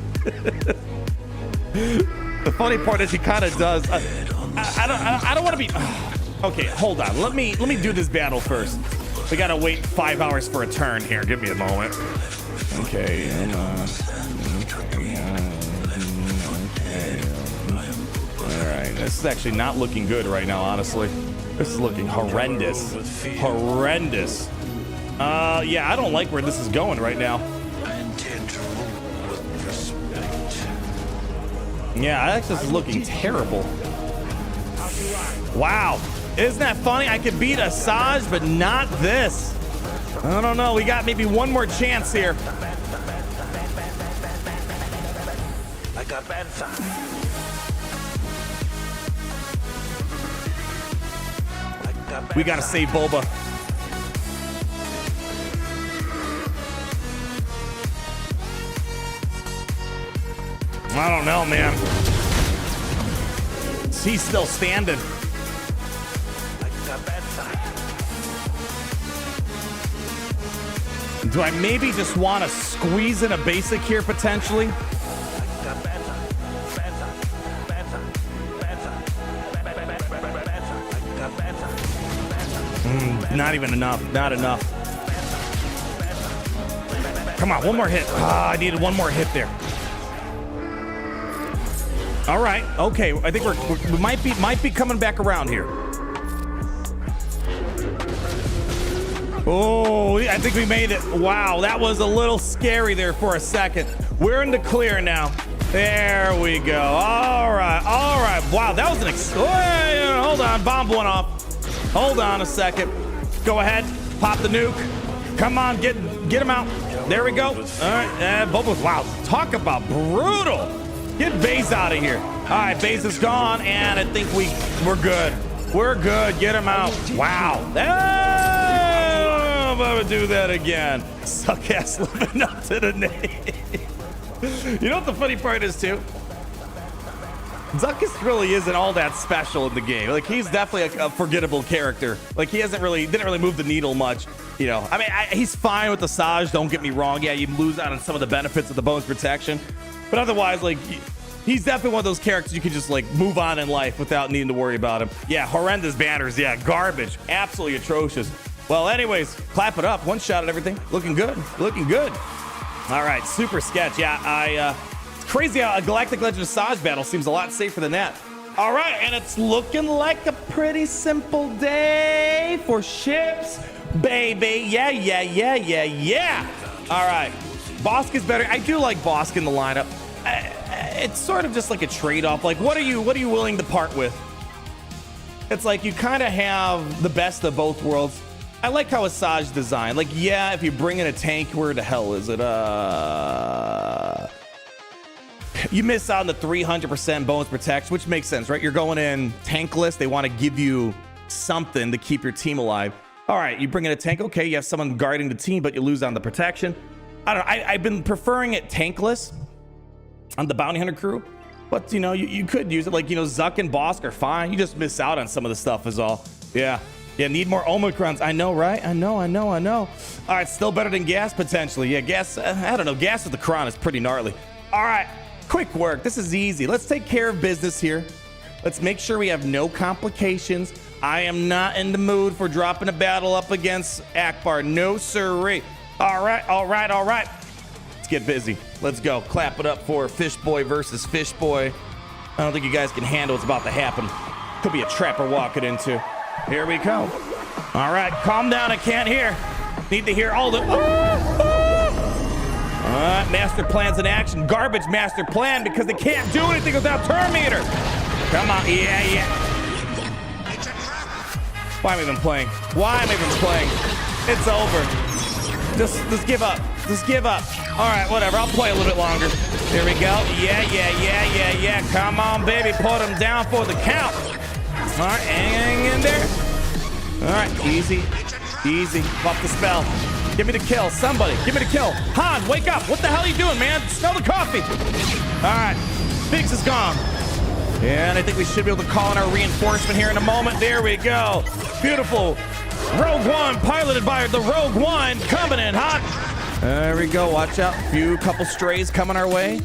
The funny part is he kind of does. I don't want to be. Okay, hold on. Let me do this battle first. We gotta wait 5 hours for a turn here. Give me a moment. Okay. All right. This is actually not looking good right now, honestly. This is looking horrendous. Horrendous. Yeah, I don't like where this is going right now. Yeah, actually, this is looking terrible. Wow. Isn't that funny? I could beat Asajj, but not this. I don't know. We got maybe one more chance here. I got bad sign. We gotta save Boba. I don't know, man. He's still standing. Do I maybe just want to squeeze in a basic here potentially? Not even enough. Not enough. Come on, one more hit. I needed one more hit there. All right. Okay. I think we might be coming back around here. Oh, I think we made it. Wow, that was a little scary there for a second. We're in the clear now. There we go. All right. All right. Wow, that was an hold on. Bomb went off. Hold on a second. Go ahead. Pop the nuke. Come on. Get him out. There we go. All right. Boba. Wow. Talk about brutal. Get Baze out of here. All right. Baze is gone, and I think we're good. We're good. Get him out. Wow. I'm gonna do that again. Suck ass living up to the name. You know what the funny part is too? Zuckus really isn't all that special in the game. Like, he's definitely a forgettable character. Like, he didn't really move the needle much. You know, I mean, he's fine with the Saj. Don't get me wrong. Yeah, you lose out on some of the benefits of the bone's protection, but otherwise, like, he's definitely one of those characters you can just like move on in life without needing to worry about him. Yeah, horrendous banners. Yeah, garbage. Absolutely atrocious. Well, anyways, clap it up. One shot at everything. Looking good. Looking good. All right, super sketch. Yeah, it's crazy how a Galactic Legend Saj battle seems a lot safer than that. All right, and it's looking like a pretty simple day for ships, baby. Yeah. All right, Bosk is better. I do like Bosk in the lineup. It's sort of just like a trade-off. Like, what are you willing to part with? It's like you kind of have the best of both worlds. I like how Asajj designed. Like, yeah, if you bring in a tank, where the hell is it? You miss out on the 300% bonus protection, which makes sense, right? You're going in tankless. They want to give you something to keep your team alive. All right, you bring in a tank. Okay, you have someone guarding the team, but you lose on the protection. I don't know. I've been preferring it tankless on the bounty hunter crew, but you know, you could use it. Like, you know, Zuck and Bosk are fine. You just miss out on some of the stuff is all. Yeah, need more Omicrons. I know, right? I know. All right, still better than gas potentially. Yeah, gas, I don't know. Gas with the Kron is pretty gnarly. All right, quick work. This is easy. Let's take care of business here. Let's make sure we have no complications. I am not in the mood for dropping a battle up against Akbar. No siree. All right. Let's get busy. Let's go. Clap it up for Fish Boy versus Fish Boy. I don't think you guys can handle what's about to happen. Could be a trap we're walking into. Here we go. All right, calm down. I can't hear. Need to hear all the... All right, master plan's in action. Garbage master plan because they can't do anything without turn meter. Come on. Yeah. Why am I even playing? It's over. Just give up. All right, whatever. I'll play a little bit longer. There we go. Yeah. Come on, baby. Put him down for the count. All right, hang in there. All right, easy. Pop the spell. Give me the kill. Somebody, give me the kill. Han, wake up. What the hell are you doing, man? Smell the coffee. All right, Biggs is gone. And I think we should be able to call in our reinforcement here in a moment. There we go. Beautiful. Rogue One, piloted by the Rogue One, coming in hot. There we go. Watch out. Couple strays coming our way.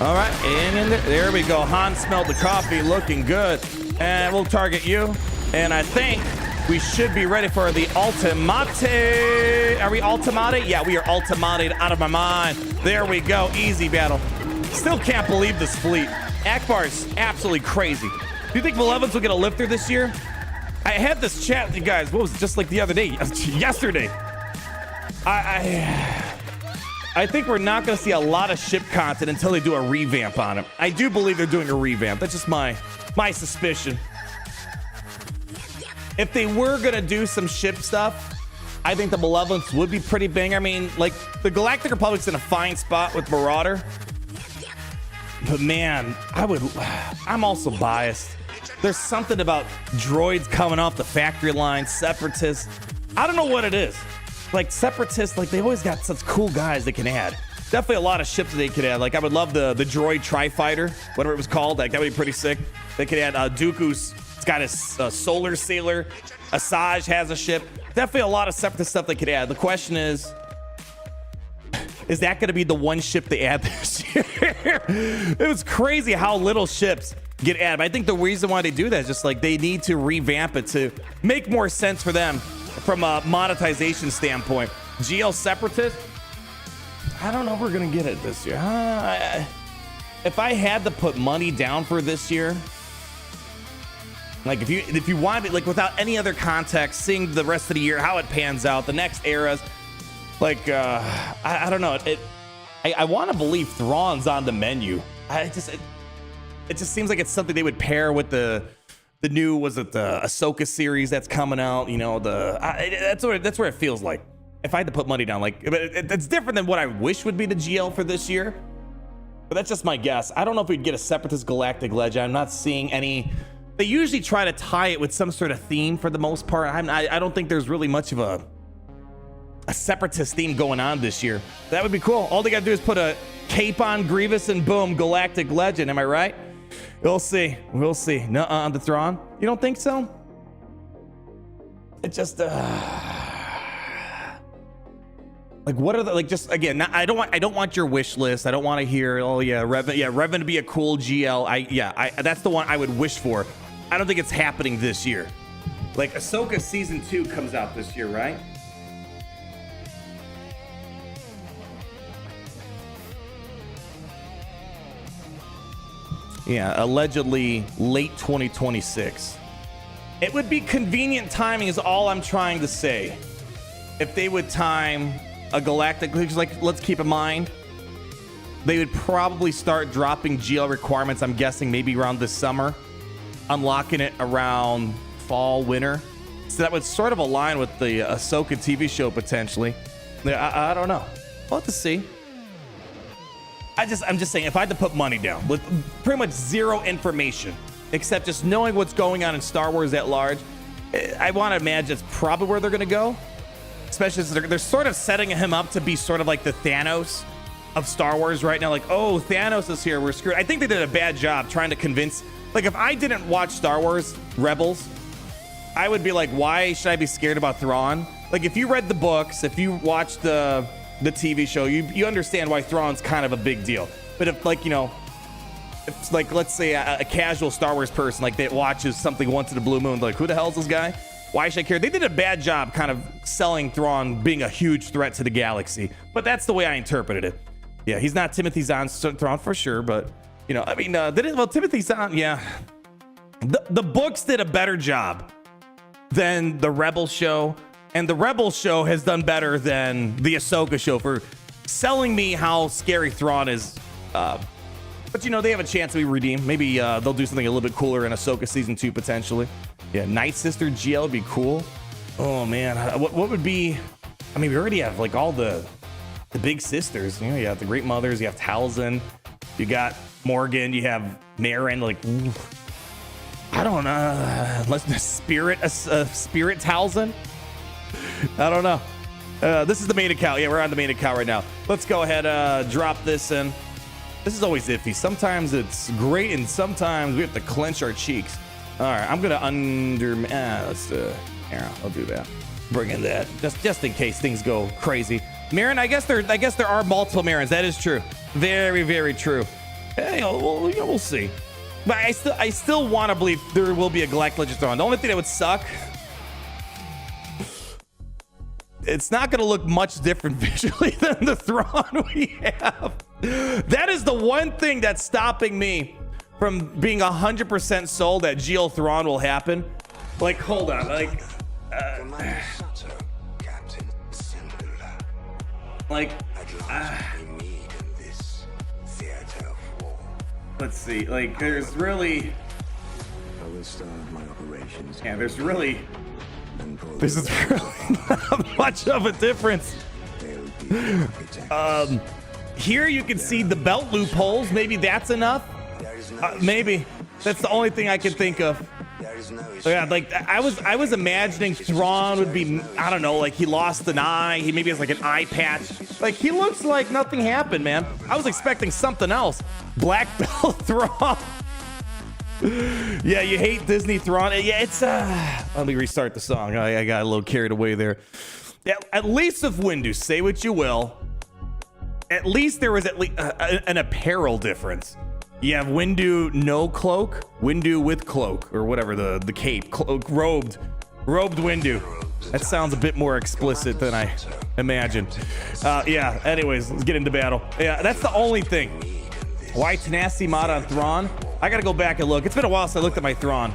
All right, and in there we go. Han smelled the coffee, looking good. And we'll target you. And I think we should be ready for the ultimate. Are we ultimate? Yeah, we are ultimated out of my mind. There we go. Easy battle. Still can't believe this fleet. Akbar's absolutely crazy. Do you think Malevolence will get a lifter this year? I had this chat with you guys. What was it? Just like the other day? Yesterday. I think we're not going to see a lot of ship content until they do a revamp on it. I do believe they're doing a revamp. That's just my suspicion. If they were going to do some ship stuff, I think the Malevolence would be pretty big. I mean, like, the Galactic Republic's in a fine spot with Marauder. But man, I'm also biased. There's something about droids coming off the factory line, Separatists. I don't know what it is. Like, Separatists, like, they always got such cool guys they can add. Definitely a lot of ships that they could add. Like, I would love the droid Tri-Fighter, whatever it was called. Like, that would be pretty sick. They could add Dooku's. It's got a solar sailor. Asajj has a ship. Definitely a lot of Separatist stuff they could add. The question is that going to be the one ship they add this year? It was crazy how little ships get added. But I think the reason why they do that is just like they need to revamp it to make more sense for them from a monetization standpoint. GL Separatist, I don't know if we're going to get it this year. if I had to put money down for this year, like if you wanted, like without any other context, seeing the rest of the year, how it pans out, the next eras, like I don't know, I want to believe Thrawn's on the menu. It just seems like it's something they would pair with the new, was it the Ahsoka series that's coming out? You know, that's where it feels like. If I had to put money down, like it's different than what I wish would be the GL for this year, but that's just my guess. I don't know if we'd get a Separatist Galactic Legend. I'm not seeing any. They usually try to tie it with some sort of theme for the most part. I don't think there's really much of a Separatist theme going on this year. That would be cool. All they gotta do is put a cape on Grievous and boom, Galactic Legend. Am I right? We'll see. We'll see. Nuh-uh on the Thrawn. You don't think so? It just like, what are the, like, just again, I don't want your wish list. I don't want to hear, oh yeah, Revan to be a cool GL. That's the one I would wish for. I don't think it's happening this year. Like Ahsoka season 2 comes out this year, right? Yeah, allegedly late 2026. It would be convenient timing is all I'm trying to say. If they would time a Galactic, like, let's keep in mind, they would probably start dropping GL requirements, I'm guessing maybe around this summer, unlocking it around fall, winter. So that would sort of align with the Ahsoka TV show potentially. I don't know. We'll have to see. I'm just saying, if I had to put money down with pretty much zero information, except just knowing what's going on in Star Wars at large, I want to imagine it's probably where they're going to go. Especially as they're sort of setting him up to be sort of like the Thanos of Star Wars right now. Like, oh, Thanos is here, we're screwed. I think they did a bad job trying to convince, like, if I didn't watch Star Wars Rebels, I would be like, why should I be scared about Thrawn? Like, if you read the books, if you watched the TV show, you understand why Thrawn's kind of a big deal. But if, like, you know, if, like, let's say a casual Star Wars person, like, that watches something once in a blue moon, like, who the hell is this guy? Why should I care? They did a bad job kind of selling Thrawn being a huge threat to the galaxy, but that's the way I interpreted it. Yeah, he's not Timothy Zahn's Thrawn for sure, but, you know, I mean, Timothy Zahn, yeah. The books did a better job than the Rebel show, and the Rebel show has done better than the Ahsoka show for selling me how scary Thrawn is. But, you know, they have a chance to be redeemed. Maybe they'll do something a little bit cooler in Ahsoka season 2 potentially. Yeah, Night Sister GL would be cool. Oh man, what would be? I mean, we already have like all the big sisters. You know, you have the Great Mothers, you have Talzin, you got Morgan, you have Merrin. Like, ooh, I don't know. Unless the Spirit Talzin. I don't know. This is the main account. Yeah, we're on the main account right now. Let's go ahead, drop this in. This is always iffy. Sometimes it's great, and sometimes we have to clench our cheeks. All right, I'm gonna here, I'll do that. Bring in that just in case things go crazy. Merrin, I guess there are multiple Merrins. That is true. Very, very true. Hey, we'll see. But I still want to believe there will be a Galactic Legend Thrawn. The only thing that would suck, it's not going to look much different visually than the Thrawn we have. That is the one thing that's stopping me from being 100% sold that GL Thrawn will happen. Like, hold on, like, let's see, like, there's really not much of a difference. Here you can see the belt loopholes. Maybe that's enough. Maybe that's the only thing I can think of. Yeah, like I was imagining Thrawn would be, I don't know, like he lost an eye. He maybe has like an eye patch. Like he looks like nothing happened, man. I was expecting something else. Black belt Thrawn. Yeah, you hate Disney Thrawn. Yeah, it's let me restart the song. I got a little carried away there. Yeah, at least with Windu, say what you will. At least there was at least an apparel difference. You have Windu no cloak, Windu with cloak, or whatever, the cape, cloak, robed Windu. That sounds a bit more explicit than I imagined. Yeah, anyways, let's get into battle. Yeah, that's the only thing. Why tenacity mod on Thrawn? I gotta go back and look. It's been a while since I looked at my Thrawn.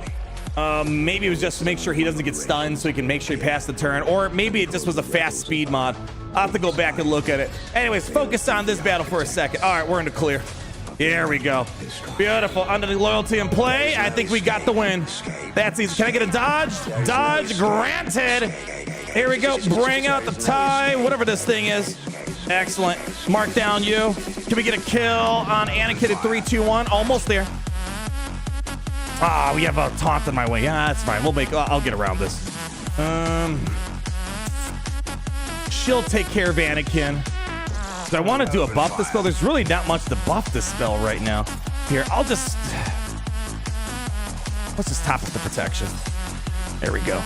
Maybe it was just to make sure he doesn't get stunned so he can make sure he passed the turn, or maybe it just was a fast speed mod. I'll have to go back and look at it. Anyways, focus on this battle for a second. All right, we're in the clear. Here we go. Beautiful. Under the loyalty and play, I think we got the win. That's easy. Can I get a dodge? Dodge granted. Here we go. Bring out the tie, whatever this thing is. Excellent. Mark down you. Can we get a kill on Anakin at 3, 2, 1? Almost there. Ah, we have a taunt in my way. Yeah, that's fine. I'll get around this. She'll take care of Anakin. So I want to do a buff the spell. There's really not much to buff the spell right now. Here, let's just top up the protection. There we go.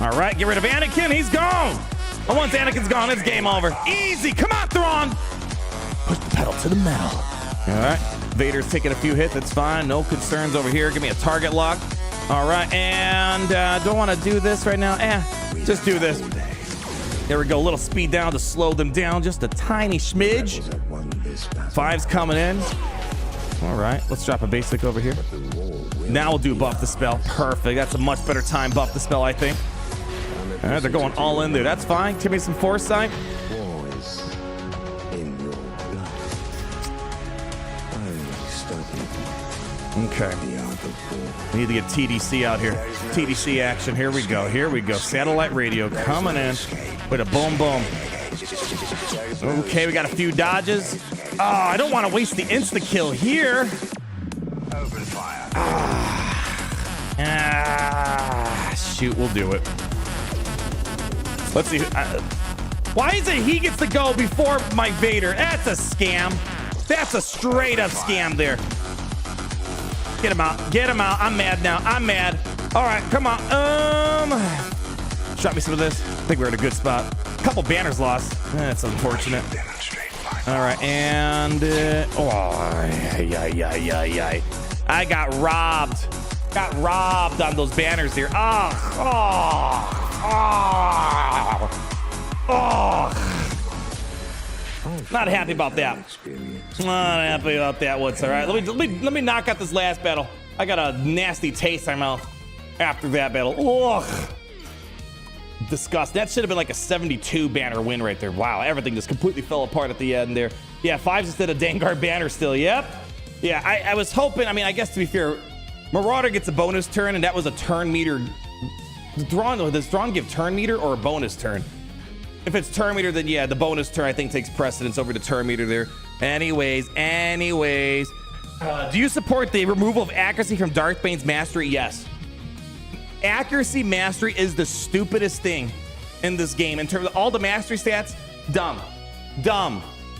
All right, get rid of Anakin. He's gone. And once Anakin's gone, it's game over. Easy. Come on, Thrawn. Push the pedal to the metal. All right. Vader's taking a few hits. That's fine. No concerns over here. Give me a target lock. All right. And don't want to do this right now. Just do this. There we go. A little speed down to slow them down. Just a tiny smidge. 5's coming in. All right. Let's drop a basic over here. Now we'll do buff the spell. Perfect. That's a much better time buff the spell, I think. All right, they're going all in there. That's fine. Give me some foresight. Okay. We need to get TDC out here. TDC action. Here we go. Here we go. Satellite radio coming in with a boom boom. Okay, we got a few dodges. Oh, I don't want to waste the insta kill here. Shoot, we'll do it. Let's see. Why is it he gets to go before my Vader? That's a scam. That's a straight up scam there. Get him out. Get him out. I'm mad now. I'm mad. All right, come on. Shot me some of this. I think we're in a good spot. A couple banners lost. That's unfortunate. All right, and I got robbed. Got robbed on those banners here. Not happy about that. Not happy about that once. All right, let me knock out this last battle. I got a nasty taste in my mouth after that battle. Ugh. Disgusting. That should have been like a 72 banner win right there. Wow, everything just completely fell apart at the end there. Yeah, 5s instead of Dangar banner still. Yep. Yeah, I was hoping. I mean, I guess to be fair, Marauder gets a bonus turn, and that was a turn meter. Does Thrawn give turn meter or a bonus turn? If it's turn meter, then yeah, the bonus turn I think takes precedence over the turn meter there. Anyways. Do you support the removal of accuracy from Darth Bane's mastery? Yes. Accuracy mastery is the stupidest thing in this game. In terms of all the mastery stats, dumb.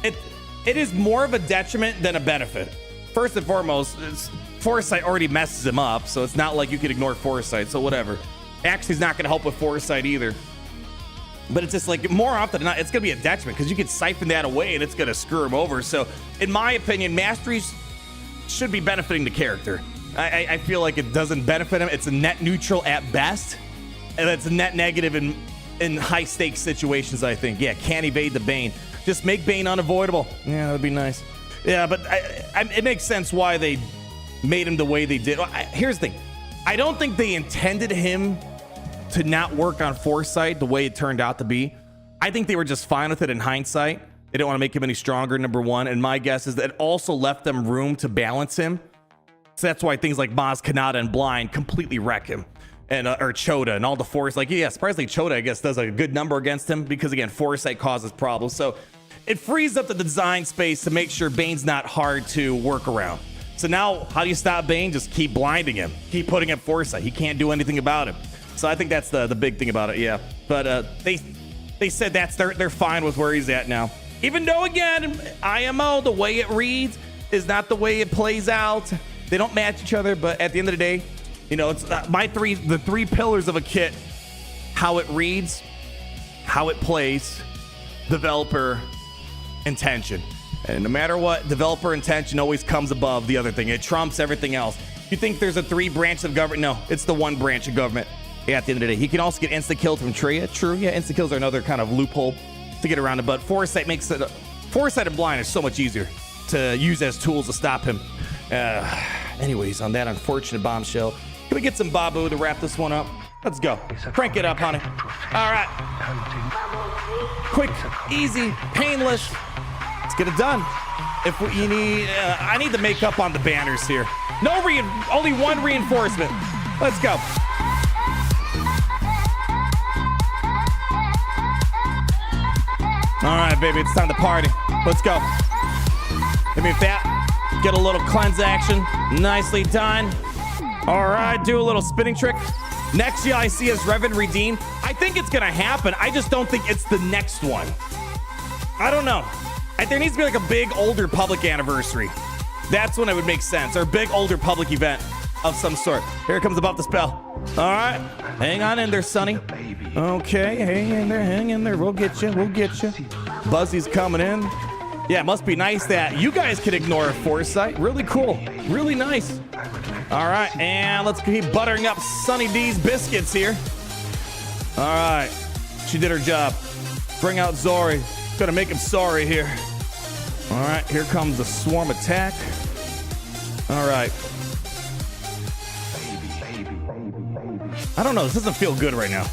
It is more of a detriment than a benefit. First and foremost, foresight already messes him up, so it's not like you could ignore foresight, so whatever. Accuracy's not going to help with foresight either. But it's just like more often than not, it's going to be a detriment because you can siphon that away and it's going to screw him over. So in my opinion, masteries should be benefiting the character. I feel like it doesn't benefit him. It's a net neutral at best, and it's a net negative in high stakes situations, I think. Yeah, can't evade the Bane. Just make Bane unavoidable. Yeah, that'd be nice. Yeah, but it makes sense why they made him the way they did. Here's the thing. I don't think they intended him to not work on foresight the way it turned out to be. I think they were just fine with it in hindsight. They didn't want to make him any stronger, number one. And my guess is that it also left them room to balance him. So that's why things like Maz Kanata and Blind completely wreck him. And or Chota and all the force. Like, yeah, surprisingly, Chota, I guess, does a good number against him because, again, foresight causes problems. So it frees up the design space to make sure Bane's not hard to work around. So now, how do you stop Bane? Just keep blinding him. Keep putting up foresight. He can't do anything about it. So I think that's the big thing about it, yeah. But they said they're fine with where he's at now. Even though, again, IMO, the way it reads is not the way it plays out. They don't match each other, but at the end of the day, you know, it's the three pillars of a kit: how it reads, how it plays, developer intention. And no matter what, developer intention always comes above the other thing. It trumps everything else. You think there's a 3 branches of government? No, it's the 1 branch of government. Yeah, at the end of the day, he can also get insta killed from Traya. True, yeah, insta kills are another kind of loophole to get around it, but foresight makes it. Foresight and blind is so much easier. to use as tools to stop him. Anyways, on that unfortunate bombshell, can we get some Babu to wrap this one up? Let's go. Crank it up, honey. All right. Quick, easy, painless. Let's get it done. If you need, I need to make up on the banners here. Only one reinforcement. Let's go. All right, baby, it's time to party. Let's go. Give me that. Get a little cleanse action. Nicely done. All right, do a little spinning trick. Next year I see as Revan redeemed. I think it's gonna happen. I just don't think it's the next one. I don't know. There needs to be like a big Old Republic anniversary. That's when it would make sense. Or a big Old Republic event of some sort. Here comes above the spell. All right, hang on in there, Sonny. Okay, hang in there. We'll get you. Buzzy's coming in. Yeah, it must be nice that you guys can ignore foresight. Really cool. Really nice. All right, and let's keep buttering up Sunny D's biscuits here. All right, she did her job. Bring out Zori. Gonna make him sorry here. All right, here comes the swarm attack. All right. I don't know, this doesn't feel good right now.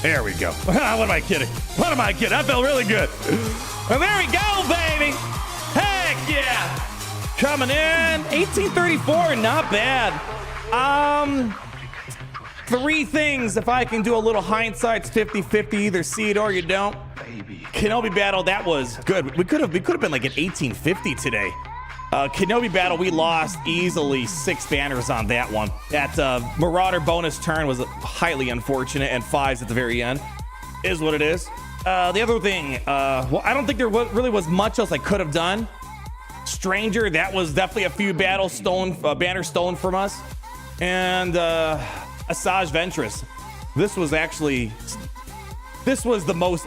There we go. What am I kidding? I felt really good. And there we go, baby. Heck yeah. Coming in, 1834, not bad. Three things, if I can do a little hindsight's 50-50, either see it or you don't. Kenobi battle, that was good. We could have been like at 1850 today. Kenobi battle, we lost easily 6 banners on that one. That Marauder bonus turn was highly unfortunate, and 5s at the very end. Is what it is. The other thing, well, I don't think there really was much else I could have done. Stranger, that was definitely a few banners stolen from us. And Asajj Ventress. This was the most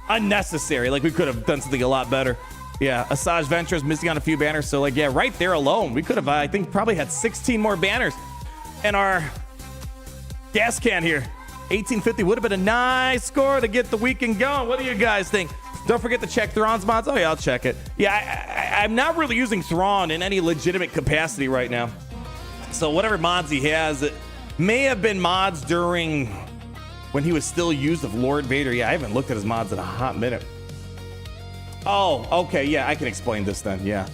unnecessary. Like, we could have done something a lot better. Yeah, Asajj Ventress missing on a few banners. So, like, yeah, right there alone, we could have, I think, probably had 16 more banners. And our gas can here, 1850, would have been a nice score to get the weekend going. What do you guys think? Don't forget to check Thrawn's mods. Oh, yeah, I'll check it. Yeah, I'm not really using Thrawn in any legitimate capacity right now. So whatever mods he has, it may have been mods during when he was still used of Lord Vader. Yeah, I haven't looked at his mods in a hot minute. Oh, okay, yeah, I can explain this then, yeah.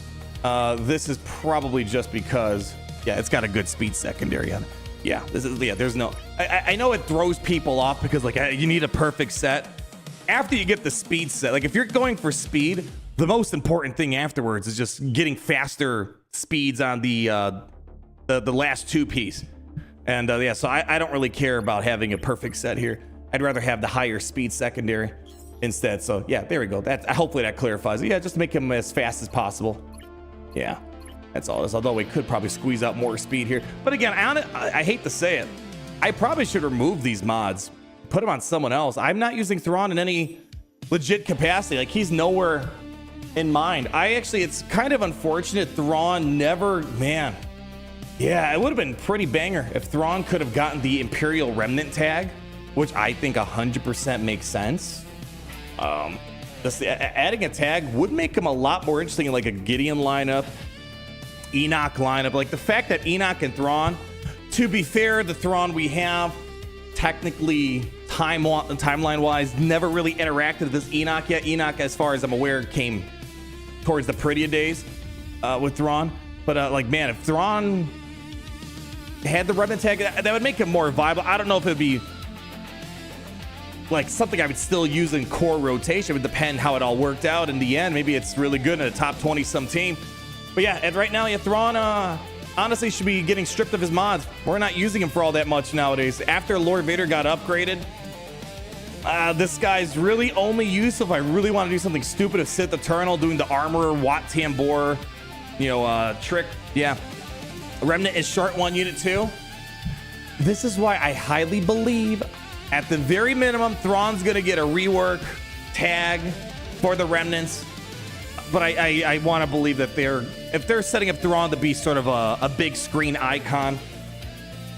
This is probably just because, yeah, it's got a good speed secondary on it. Yeah, there's no, I know it throws people off because, like, you need a perfect set. After you get the speed set, like, if you're going for speed, the most important thing afterwards is just getting faster speeds on the last 2 piece. And yeah, so I don't really care about having a perfect set here. I'd rather have the higher speed secondary instead. So yeah, there we go. Hopefully that clarifies it. Yeah, just make him as fast as possible. Yeah, that's all this. Although we could probably squeeze out more speed here. But again, I hate to say it, I probably should remove these mods, put them on someone else. I'm not using Thrawn in any legit capacity. Like, he's nowhere in mind. It's kind of unfortunate Thrawn never, man. Yeah, it would have been pretty banger if Thrawn could have gotten the Imperial Remnant tag, which I think 100% makes sense. Adding a tag would make him a lot more interesting in like a Gideon lineup, Enoch lineup. Like, the fact that Enoch and Thrawn, to be fair, the Thrawn we have technically timeline-wise never really interacted with this Enoch yet. Enoch, as far as I'm aware, came towards the Peridia days with Thrawn. But like, man, if Thrawn had the Remnant tag, that would make him more viable. I don't know if it would be like something I would still use in core rotation. It would depend how it all worked out in the end. Maybe it's really good in a top 20 some team. But yeah, and right now, yeah, Thrawn honestly should be getting stripped of his mods. We're not using him for all that much nowadays. After Lord Vader got upgraded, this guy's really only use if I really want to do something stupid of Sith Eternal, doing the Armorer, Wat Tambor, trick. Yeah. Remnant is short 1 unit 2. This is why I highly believe, at the very minimum, Thrawn's gonna get a rework tag for the Remnants. But I want to believe that if they're setting up Thrawn to be sort of a big screen icon,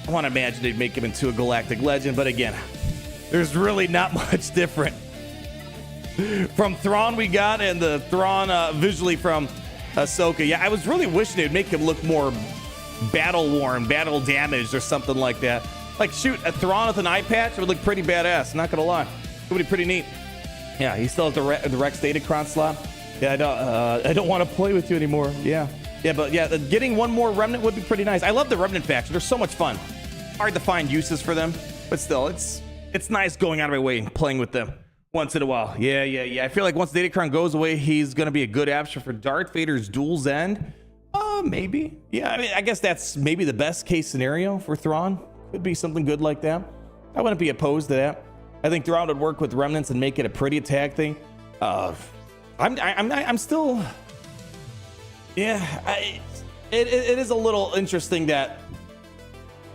I want to imagine they'd make him into a Galactic Legend. But again, there's really not much different from Thrawn we got, and the Thrawn visually from Ahsoka. Yeah, I was really wishing they'd make him look more battle worn, battle damaged, or something like that. Like, shoot, a Thrawn with an eye patch would look pretty badass. Not gonna lie, it would be pretty neat. Yeah, he still has the Rex Datacron slot. Yeah, I don't want to play with you anymore. Yeah, but yeah, getting one more remnant would be pretty nice. I love the remnant faction. They're so much fun. Hard to find uses for them, but still, it's nice going out of my way and playing with them once in a while. Yeah. I feel like once Datacron goes away, he's gonna be a good option for Darth Vader's dual's end. Maybe. Yeah, I mean, I guess that's maybe the best case scenario for Thrawn. Could be something good like that. I wouldn't be opposed to that. I think Thrawn would work with remnants and make it a pretty attack thing. I'm still, yeah. It is a little interesting that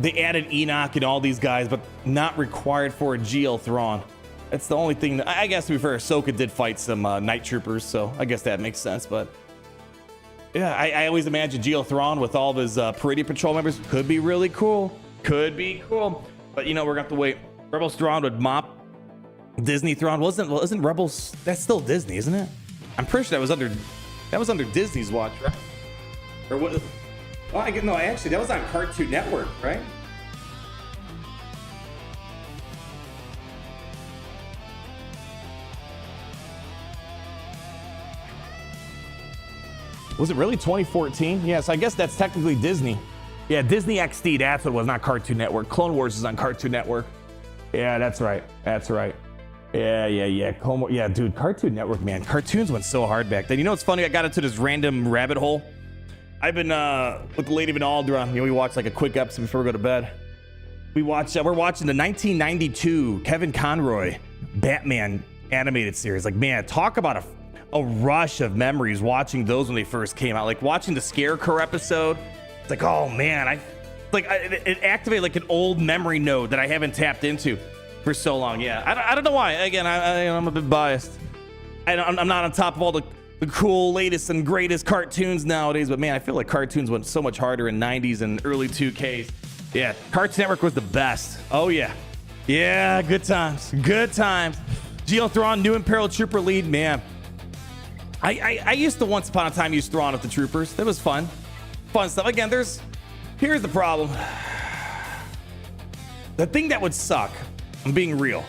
they added Enoch and all these guys, but not required for a GL Thrawn. That's the only thing that, I guess, to be fair, Ahsoka did fight some night troopers, so I guess that makes sense. But yeah, I always imagine GL Thrawn with all of his Parade Patrol members could be really cool. Could be cool. But you know, we're gonna have to wait. Rebels Thrawn would mop Disney Thrawn. Wasn't Rebels? That's still Disney, isn't it? I'm pretty sure that was under Disney's watch, right? Or what? Well, actually, that was on Cartoon Network, right? Was it really 2014? Yes, I guess that's technically Disney. Yeah, Disney XD, that's what it was, not Cartoon Network. Clone Wars is on Cartoon Network. Yeah, that's right. Yeah. Yeah, dude, Cartoon Network, man. Cartoons went so hard back then. You know what's funny? I got into this random rabbit hole. I've been with the Lady of Aldra. You know, we watched like a quick episode before we go to bed. We're watching the 1992 Kevin Conroy Batman animated series. Like, man, talk about a rush of memories watching those when they first came out. Like watching the Scarecrow episode. It's like, oh man, it activated like an old memory node that I haven't tapped into for so long. Yeah, I don't know why. Again, I'm a bit biased. I'm not on top of all the cool latest and greatest cartoons nowadays, but man, I feel like cartoons went so much harder in 90s and early 2Ks. Yeah, Cartoon Network was the best. Oh yeah, good times. GL Thrawn, new Imperial Trooper lead, man. I used to once upon a time use Thrawn with the troopers. That was fun stuff. Again, here's the problem. The thing that would suck, I'm being real,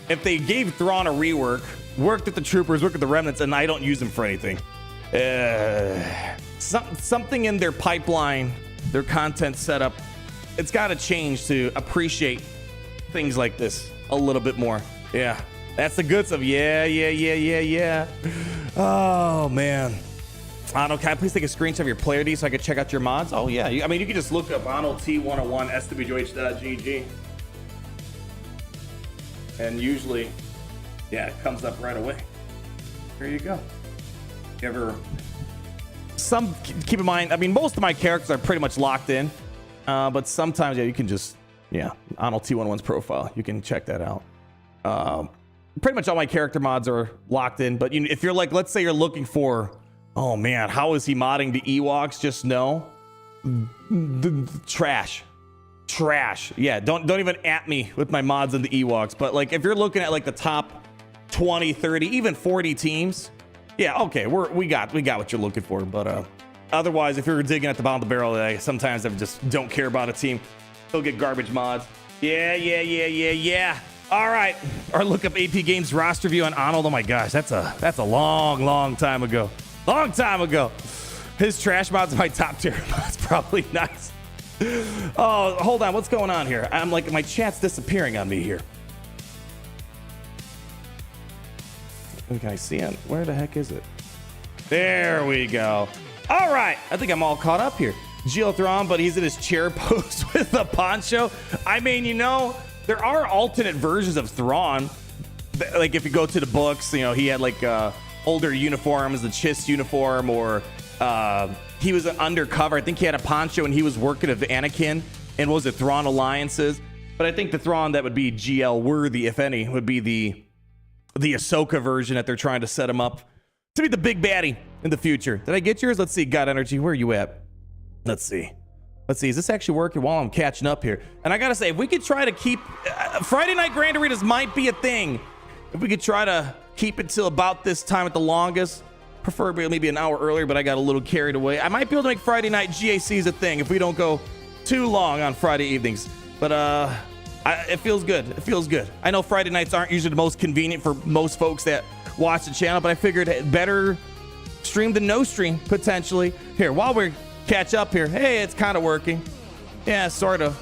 if they gave Thrawn a rework, worked with the troopers, worked with the remnants, and I don't use them for anything. Something in their pipeline, their content setup, it's got to change to appreciate things like this a little bit more. Yeah, that's the good stuff. Yeah. Oh man. Arnold, can I please take a screenshot of your player ID so I can check out your mods? Oh yeah, you can just look up Arnold T101 SWGOH.gg, and usually, yeah, it comes up right away. There you go. Keep in mind, I mean, most of my characters are pretty much locked in, but sometimes, yeah, you can just, Arnold T101's profile, you can check that out. Pretty much all my character mods are locked in, but if you're like, let's say you're looking for, oh man, how is he modding the Ewoks? Just know, trash. Yeah, don't even at me with my mods and the Ewoks. But like, if you're looking at like the top 20, 30, even 40 teams, yeah, okay, we got what you're looking for. But otherwise, if you're digging at the bottom of the barrel, sometimes I just don't care about a team. They'll get garbage mods. Yeah. All right, our look up AP Games roster view on Arnold. Oh my gosh, that's a long time ago. His trash mods are my top tier mods. Probably nice. Oh, hold on, what's going on here? I'm like, my chat's disappearing on me here. Can I see it? Where the heck is it? There we go. All right, I think I'm all caught up here. GL Thrawn, but he's in his chair pose with a poncho. I mean, there are alternate versions of Thrawn. Like if you go to the books, he had like older uniforms, the Chiss uniform, or he was an undercover. I think he had a poncho and he was working with Anakin and was it Thrawn alliances. But I think the Thrawn that would be GL worthy, if any, would be the Ahsoka version that they're trying to set him up to be the big baddie in the future. Did I get yours? Let's see. God Energy, where are you at? Let's see. Is this actually working while I'm catching up here? And I gotta say, if we could try to keep Friday Night Grand Arenas might be a thing. If we could try to keep it till about this time at the longest. Preferably maybe an hour earlier, but I got a little carried away. I might be able to make Friday night GACs a thing if we don't go too long on Friday evenings. But it feels good. It feels good. I know Friday nights aren't usually the most convenient for most folks that watch the channel, but I figured better stream than no stream, potentially. Here, while we catch up here, hey, it's kind of working. Yeah, sort of.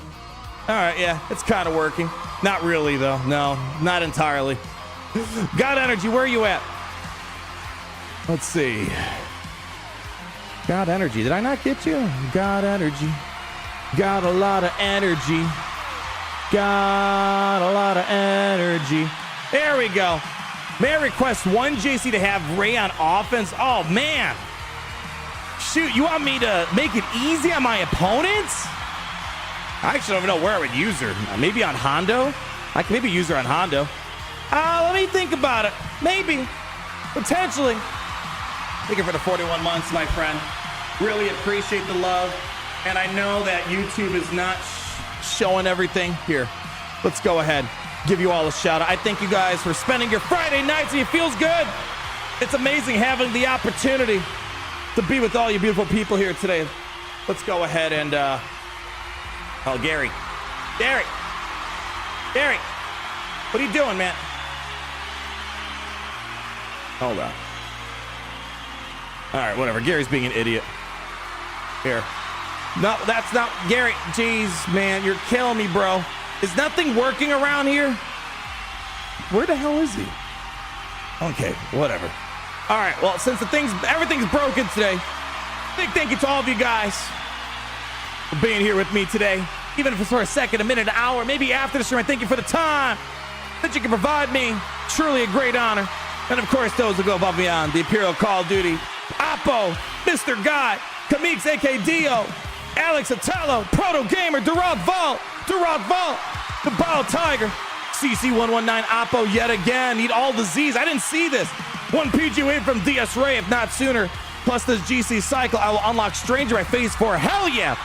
All right, yeah, it's kind of working. Not really, though. No, not entirely. God Energy, where are you at? Let's see. God Energy, did I not get you? God Energy. Got a lot of energy. Got a lot of energy. There we go. May I request one JC to have Ray on offense? Oh, man. Shoot, you want me to make it easy on my opponents? I actually don't even know where I would use her. Maybe on Hondo? I can maybe use her on Hondo. Let me think about it. Maybe. Potentially. Thank you for the 41 months, my friend. Really appreciate the love. And I know that YouTube is not showing everything. Here, let's go ahead. Give you all a shout out. I thank you guys for spending your Friday nights. It feels good. It's amazing having the opportunity to be with all you beautiful people here today. Let's go ahead and, oh, Gary. Gary, what are you doing, man? Hold on. All right, whatever. Gary's being an idiot. Here. No, that's not Gary. Jeez, man, you're killing me, bro. Is nothing working around here? Where the hell is he? Okay, whatever. All right, well, since everything's broken today, big thank you to all of you guys for being here with me today. Even if it's for a second, a minute, an hour, maybe after the stream, I thank you for the time that you can provide me. Truly a great honor. And of course, those who go above and beyond, the Imperial Call of Duty, Oppo, Mr. Guy, Kamix, A.K. Dio, Alex Atalo, Proto Gamer, Durag Vault, the Ball Tiger, CC119, Oppo yet again. Need all the Z's. I didn't see this. One PG away from DS Ray, if not sooner. Plus this GC cycle, I will unlock Stranger by Phase 4. Hell yeah!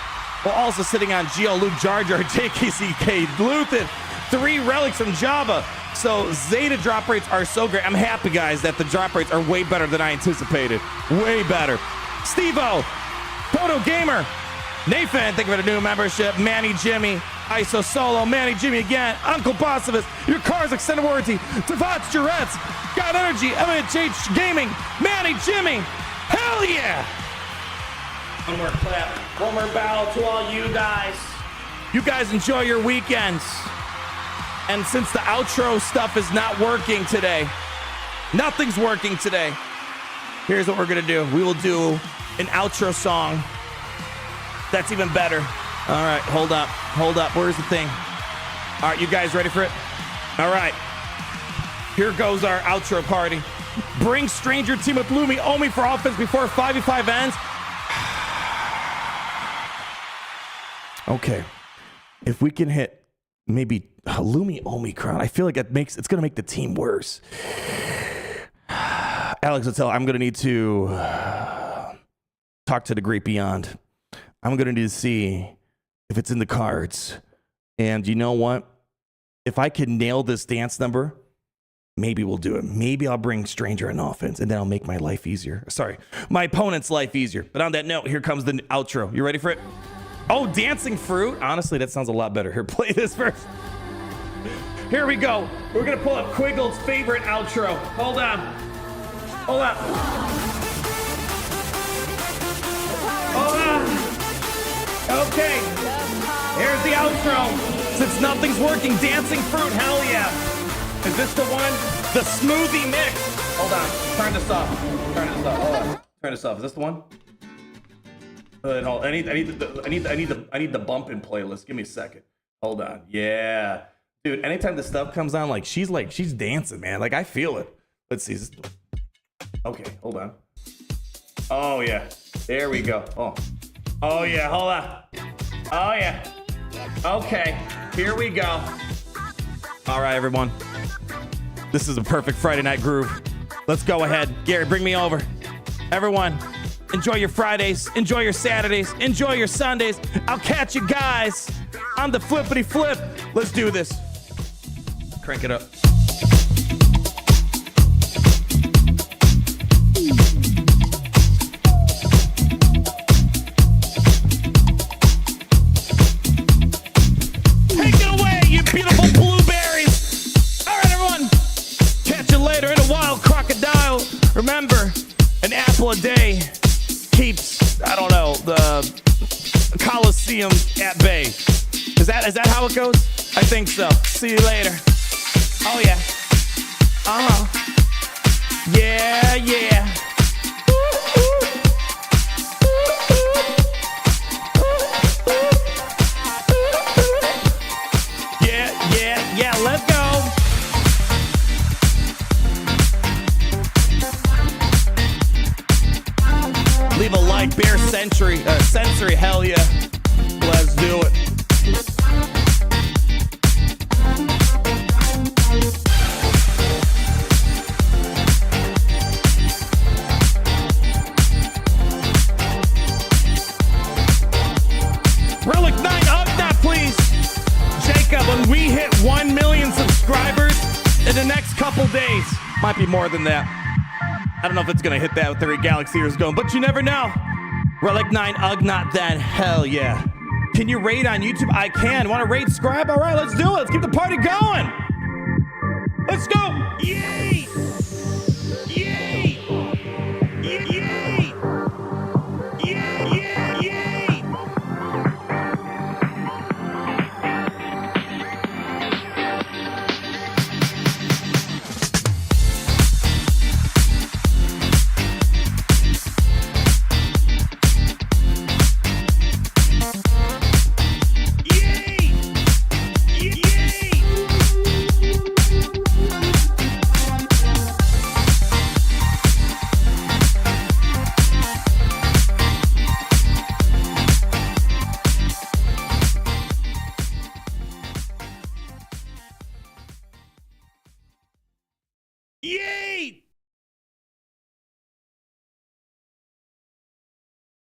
While also sitting on Geo, Luke Jar Jar, JKCK, Luthen, 3 relics from Jabba. So Zeta drop rates are so great. I'm happy, guys, that the drop rates are way better than I anticipated. Way better. Steve-O, Proto Gamer, Nathan, thank you for the new membership. Manny Jimmy, ISO Solo, Manny Jimmy again, Uncle Bossovus, your car's extended warranty, Tavats Jurettes, God Energy, MHH Gaming, Manny Jimmy, hell yeah! One more clap, one more bow to all you guys. You guys enjoy your weekends. And since the outro stuff is not working today, nothing's working today, here's what we're gonna do. We will do an outro song that's even better. All right, hold up. Where's the thing? All right, you guys ready for it? All right. Here goes our outro party. Bring Stranger team with Lumi Omi for offense before 5v5 ends. Okay. If we can hit maybe Lumi Omicron, I feel like it's going to make the team worse. Alex Attell, I'm going to need to talk to the great beyond. I'm going to need to see if it's in the cards. And you know what? If I can nail this dance number, maybe we'll do it. Maybe I'll bring Stranger in offense, and then I'll make my life easier. Sorry, my opponent's life easier. But on that note, here comes the outro. You ready for it? Oh, Dancing Fruit? Honestly, that sounds a lot better. Here, play this first. Here we go. We're going to pull up Quiggle's favorite outro. Hold on. Hold on. Okay. Here's the outro. Since nothing's working, Dancing Fruit, hell yeah. Is this the one? The smoothie mix. Hold on. Turn this off. Hold on. Turn this off. Is this the one? Hold. I need the bumping playlist. Give me a second. Hold on. Yeah. Dude, anytime this stuff comes on, she's dancing, man. Like, I feel it. Let's see. Okay, hold on. Oh yeah. There we go. Oh yeah, hold on. Oh yeah. Okay, here we go. All right, everyone. This is a perfect Friday night groove. Let's go ahead. Gary, bring me over. Everyone, enjoy your Fridays, enjoy your Saturdays, enjoy your Sundays. I'll catch you guys on the flippity flip. Let's do this. Crank it up. Is that how it goes? I think so. See you later. Oh yeah. Yeah, yeah. Yeah, let's go. Leave a like, bear sensory, hell yeah. Let's do it. Relic 9 up that, please. Jacob, when we hit 1 million subscribers in the next couple days, might be more than that. I don't know if it's gonna hit that with the Galaxy years going, but you never know. Relic 9, not that, hell yeah. Can you raid on YouTube? I can. Want to raid, subscribe? All right, let's do it. Let's keep the party going. Let's go. Yeah.